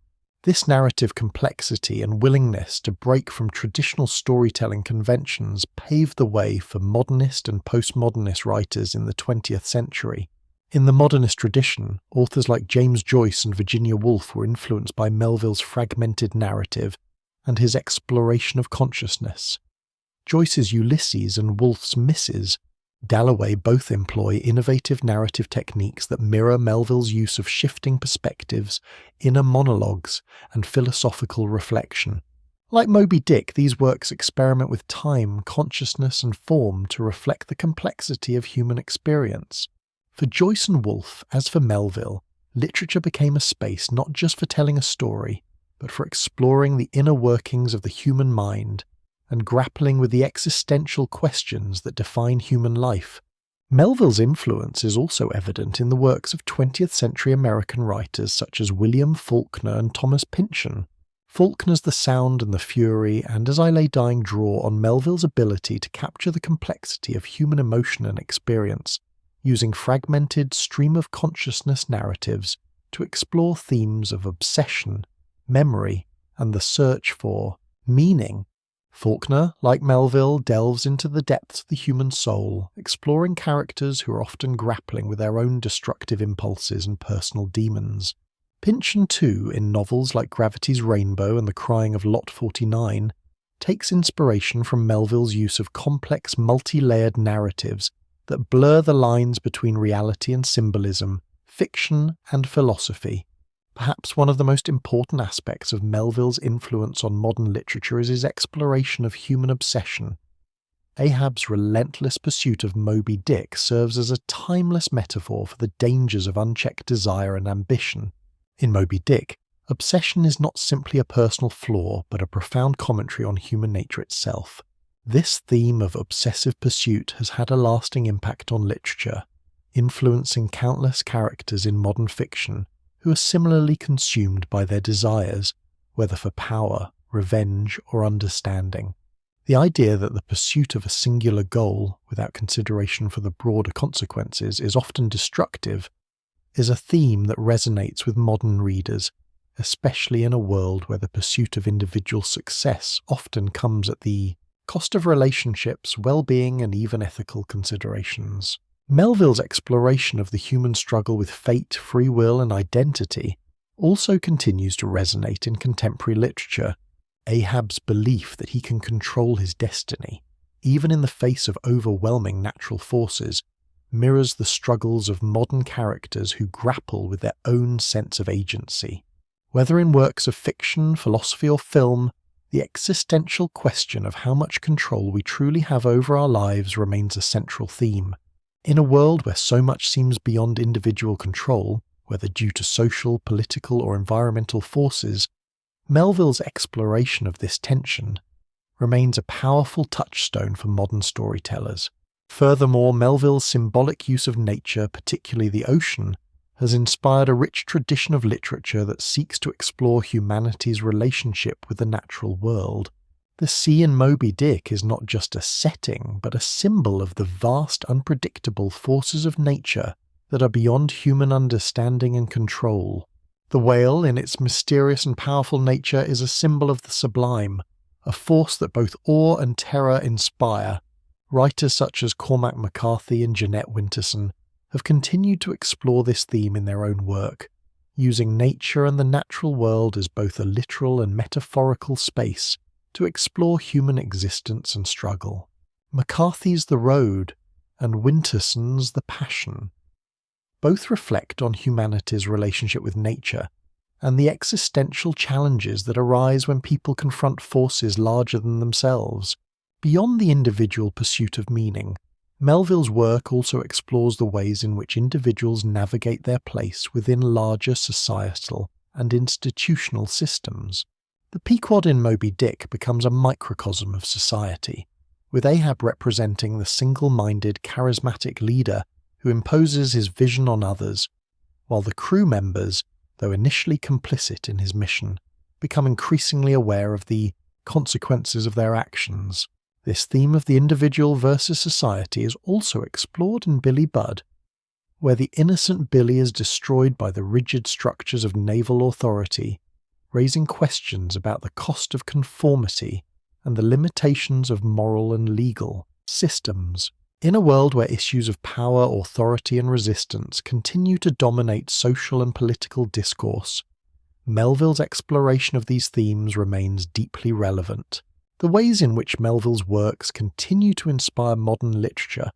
This narrative complexity and willingness to break from traditional storytelling conventions paved the way for modernist and postmodernist writers in the 20th century. In the modernist tradition, authors like James Joyce and Virginia Woolf were influenced by Melville's fragmented narrative and his exploration of consciousness. Joyce's Ulysses and Woolf's Misses Dalloway both employ innovative narrative techniques that mirror Melville's use of shifting perspectives, inner monologues, and philosophical reflection. Like Moby Dick, these works experiment with time, consciousness, and form to reflect the complexity of human experience. For Joyce and Woolf, as for Melville, literature became a space not just for telling a story, but for exploring the inner workings of the human mind and grappling with the existential questions that define human life. Melville's influence is also evident in the works of 20th century American writers such as William Faulkner and Thomas Pynchon. Faulkner's The Sound and the Fury and As I Lay Dying draw on Melville's ability to capture the complexity of human emotion and experience, using fragmented stream-of-consciousness narratives to explore themes of obsession, memory, and the search for meaning. Faulkner, like Melville, delves into the depths of the human soul, exploring characters who are often grappling with their own destructive impulses and personal demons. Pynchon, too, in novels like Gravity's Rainbow and The Crying of Lot 49, takes inspiration from Melville's use of complex, multi-layered narratives that blur the lines between reality and symbolism, fiction and philosophy. Perhaps one of the most important aspects of Melville's influence on modern literature is his exploration of human obsession. Ahab's relentless pursuit of Moby Dick serves as a timeless metaphor for the dangers of unchecked desire and ambition. In Moby Dick, obsession is not simply a personal flaw, but a profound commentary on human nature itself. This theme of obsessive pursuit has had a lasting impact on literature, influencing countless characters in modern fiction who are similarly consumed by their desires, whether for power, revenge, or understanding. The idea that the pursuit of a singular goal, without consideration for the broader consequences, is often destructive, is a theme that resonates with modern readers, especially in a world where the pursuit of individual success often comes at the cost of relationships, well-being, and even ethical considerations. Melville's exploration of the human struggle with fate, free will, and identity also continues to resonate in contemporary literature. Ahab's belief that he can control his destiny, even in the face of overwhelming natural forces, mirrors the struggles of modern characters who grapple with their own sense of agency. Whether in works of fiction, philosophy, or film, the existential question of how much control we truly have over our lives remains a central theme. In a world where so much seems beyond individual control, whether due to social, political, or environmental forces, Melville's exploration of this tension remains a powerful touchstone for modern storytellers. Furthermore, Melville's symbolic use of nature, particularly the ocean, has inspired a rich tradition of literature that seeks to explore humanity's relationship with the natural world. The sea in Moby Dick is not just a setting, but a symbol of the vast, unpredictable forces of nature that are beyond human understanding and control. The whale, in its mysterious and powerful nature, is a symbol of the sublime, a force that both awe and terror inspire. Writers such as Cormac McCarthy and Jeanette Winterson have continued to explore this theme in their own work, using nature and the natural world as both a literal and metaphorical space to explore human existence and struggle. McCarthy's The Road and Winterson's The Passion both reflect on humanity's relationship with nature and the existential challenges that arise when people confront forces larger than themselves. Beyond the individual pursuit of meaning, Melville's work also explores the ways in which individuals navigate their place within larger societal and institutional systems. The Pequod in Moby Dick becomes a microcosm of society, with Ahab representing the single-minded, charismatic leader who imposes his vision on others, while the crew members, though initially complicit in his mission, become increasingly aware of the consequences of their actions. This theme of the individual versus society is also explored in Billy Budd, where the innocent Billy is destroyed by the rigid structures of naval authority, raising questions about the cost of conformity and the limitations of moral and legal systems. In a world where issues of power, authority, and resistance continue to dominate social and political discourse, Melville's exploration of these themes remains deeply relevant. The ways in which Melville's works continue to inspire modern literature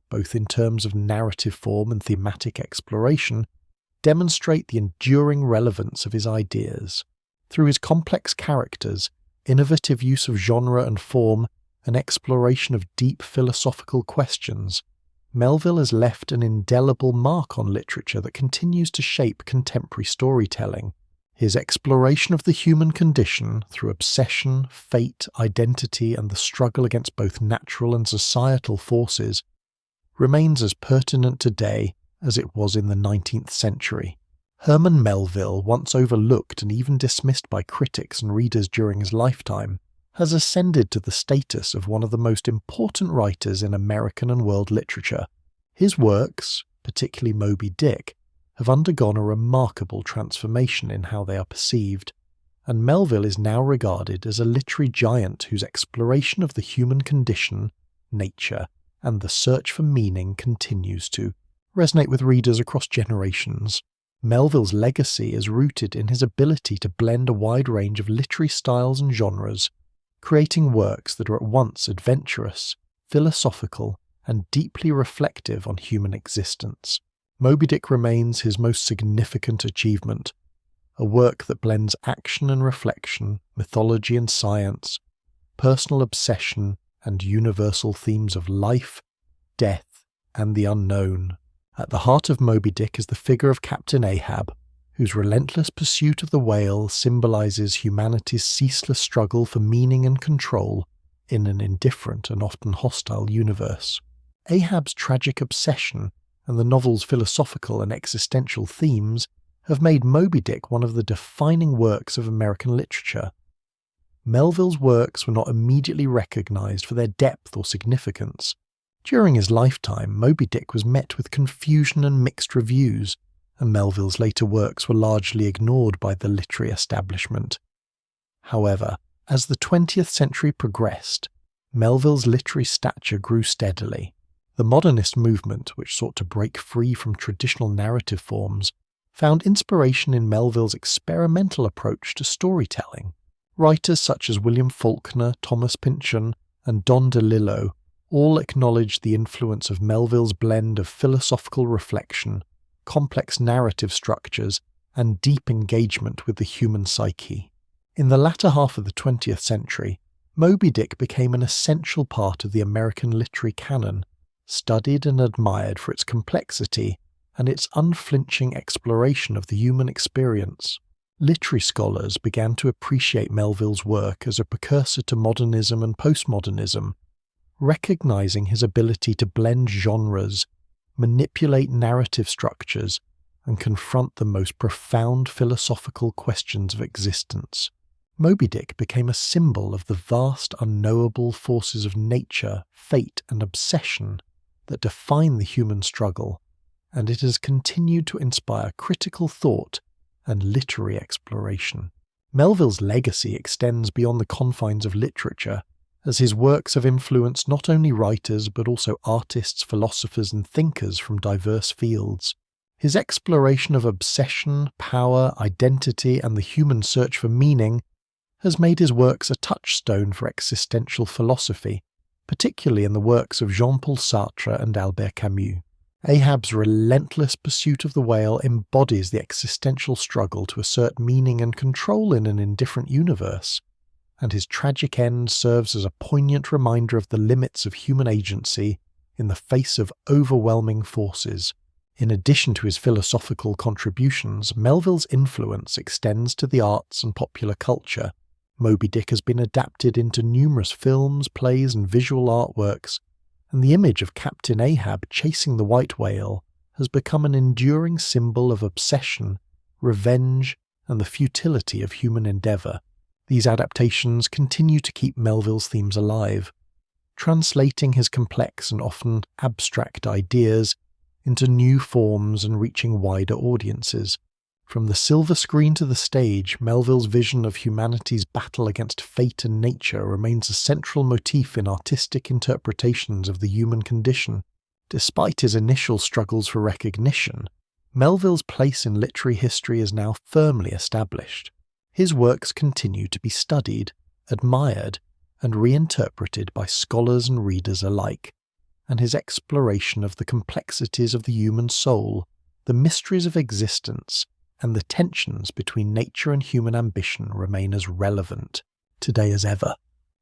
both in terms of narrative form and thematic exploration, demonstrate the enduring relevance of his ideas. Through his complex characters, innovative use of genre and form, and exploration of deep philosophical questions, Melville has left an indelible mark on literature that continues to shape contemporary storytelling. His exploration of the human condition through obsession, fate, identity, and the struggle against both natural and societal forces remains as pertinent today as it was in the 19th century. Herman Melville, once overlooked and even dismissed by critics and readers during his lifetime, has ascended to the status of one of the most important writers in American and world literature. His works, particularly Moby Dick, have undergone a remarkable transformation in how they are perceived, and Melville is now regarded as a literary giant whose exploration of the human condition, nature, and the search for meaning continues to resonate with readers across generations. Melville's legacy is rooted in his ability to blend a wide range of literary styles and genres, creating works that are at once adventurous, philosophical, and deeply reflective on human existence. Moby Dick remains his most significant achievement, a work that blends action and reflection, mythology and science, personal obsession, and universal themes of life, death, and the unknown. At the heart of Moby Dick is the figure of Captain Ahab, whose relentless pursuit of the whale symbolizes humanity's ceaseless struggle for meaning and control in an indifferent and often hostile universe. Ahab's tragic obsession and the novel's philosophical and existential themes have made Moby Dick one of the defining works of American literature. Melville's works were not immediately recognized for their depth or significance. During his lifetime, Moby Dick was met with confusion and mixed reviews, and Melville's later works were largely ignored by the literary establishment. However, as the 20th century progressed, Melville's literary stature grew steadily. The modernist movement, which sought to break free from traditional narrative forms, found inspiration in Melville's experimental approach to storytelling. Writers such as William Faulkner, Thomas Pynchon, and Don DeLillo all acknowledged the influence of Melville's blend of philosophical reflection, complex narrative structures, and deep engagement with the human psyche. In the latter half of the 20th century, Moby Dick became an essential part of the American literary canon, studied and admired for its complexity and its unflinching exploration of the human experience. Literary scholars began to appreciate Melville's work as a precursor to modernism and postmodernism, recognizing his ability to blend genres, manipulate narrative structures, and confront the most profound philosophical questions of existence. Moby Dick became a symbol of the vast unknowable forces of nature, fate, and obsession that define the human struggle, and it has continued to inspire critical thought and literary exploration. Melville's legacy extends beyond the confines of literature, as his works have influenced not only writers but also artists, philosophers, and thinkers from diverse fields. His exploration of obsession, power, identity, and the human search for meaning has made his works a touchstone for existential philosophy, particularly in the works of Jean-Paul Sartre and Albert Camus. Ahab's relentless pursuit of the whale embodies the existential struggle to assert meaning and control in an indifferent universe, and his tragic end serves as a poignant reminder of the limits of human agency in the face of overwhelming forces. In addition to his philosophical contributions, Melville's influence extends to the arts and popular culture. Moby Dick has been adapted into numerous films, plays, and visual artworks, and the image of Captain Ahab chasing the white whale has become an enduring symbol of obsession, revenge, and the futility of human endeavour. These adaptations continue to keep Melville's themes alive, translating his complex and often abstract ideas into new forms and reaching wider audiences. From the silver screen to the stage, Melville's vision of humanity's battle against fate and nature remains a central motif in artistic interpretations of the human condition. Despite his initial struggles for recognition, Melville's place in literary history is now firmly established. His works continue to be studied, admired, and reinterpreted by scholars and readers alike, and his exploration of the complexities of the human soul, the mysteries of existence, and the tensions between nature and human ambition remain as relevant today as ever.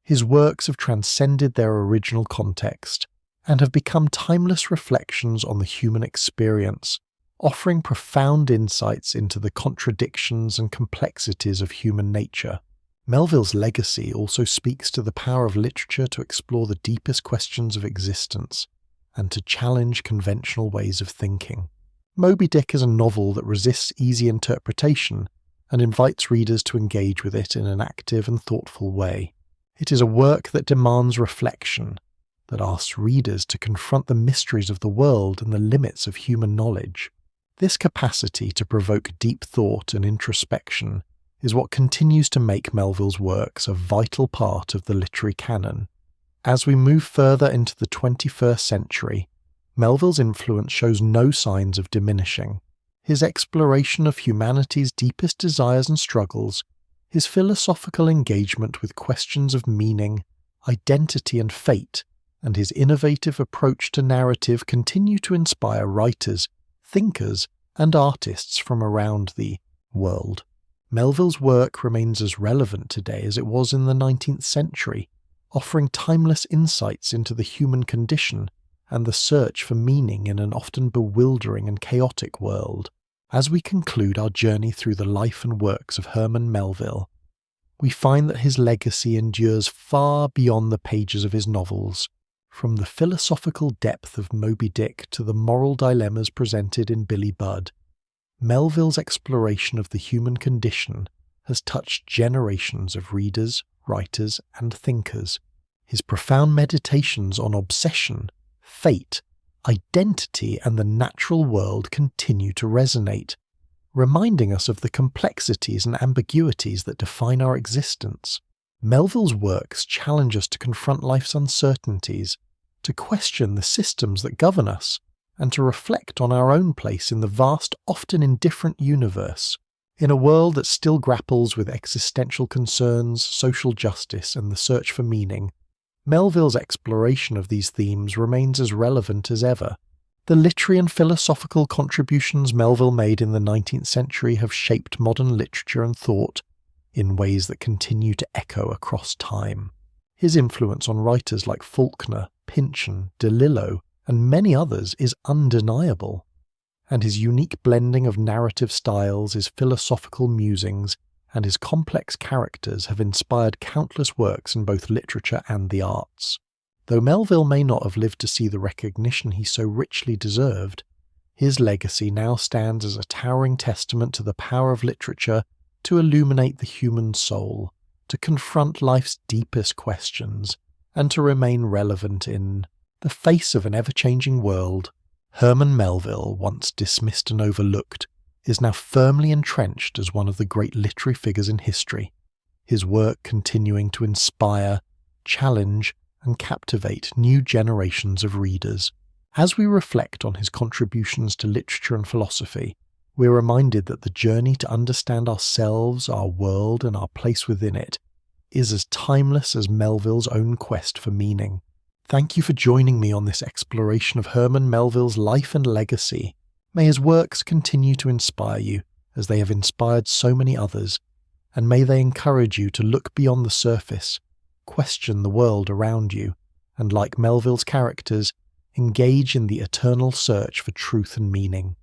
His works have transcended their original context and have become timeless reflections on the human experience, offering profound insights into the contradictions and complexities of human nature. Melville's legacy also speaks to the power of literature to explore the deepest questions of existence and to challenge conventional ways of thinking. Moby Dick is a novel that resists easy interpretation and invites readers to engage with it in an active and thoughtful way. It is a work that demands reflection, that asks readers to confront the mysteries of the world and the limits of human knowledge. This capacity to provoke deep thought and introspection is what continues to make Melville's works a vital part of the literary canon. As we move further into the 21st century, Melville's influence shows no signs of diminishing. His exploration of humanity's deepest desires and struggles, his philosophical engagement with questions of meaning, identity and fate, and his innovative approach to narrative continue to inspire writers, thinkers, and artists from around the world. Melville's work remains as relevant today as it was in the 19th century, offering timeless insights into the human condition and the search for meaning in an often bewildering and chaotic world. As we conclude our journey through the life and works of Herman Melville, we find that his legacy endures far beyond the pages of his novels, from the philosophical depth of Moby Dick to the moral dilemmas presented in Billy Budd. Melville's exploration of the human condition has touched generations of readers, writers, and thinkers. His profound meditations on obsession, fate, identity, and the natural world continue to resonate, reminding us of the complexities and ambiguities that define our existence. Melville's works challenge us to confront life's uncertainties, to question the systems that govern us, and to reflect on our own place in the vast, often indifferent universe. In a world that still grapples with existential concerns, social justice, and the search for meaning, Melville's exploration of these themes remains as relevant as ever. The literary and philosophical contributions Melville made in the 19th century have shaped modern literature and thought in ways that continue to echo across time. His influence on writers like Faulkner, Pynchon, DeLillo, and many others is undeniable, and his unique blending of narrative styles, his philosophical musings, and his complex characters have inspired countless works in both literature and the arts. Though Melville may not have lived to see the recognition he so richly deserved, his legacy now stands as a towering testament to the power of literature to illuminate the human soul, to confront life's deepest questions, and to remain relevant in the face of an ever-changing world. Herman Melville, once dismissed and overlooked, is now firmly entrenched as one of the great literary figures in history, his work continuing to inspire, challenge, and captivate new generations of readers. As we reflect on his contributions to literature and philosophy, we're reminded that the journey to understand ourselves, our world, and our place within it is as timeless as Melville's own quest for meaning. Thank you for joining me on this exploration of Herman Melville's life and legacy. May his works continue to inspire you, as they have inspired so many others, and may they encourage you to look beyond the surface, question the world around you, and like Melville's characters, engage in the eternal search for truth and meaning.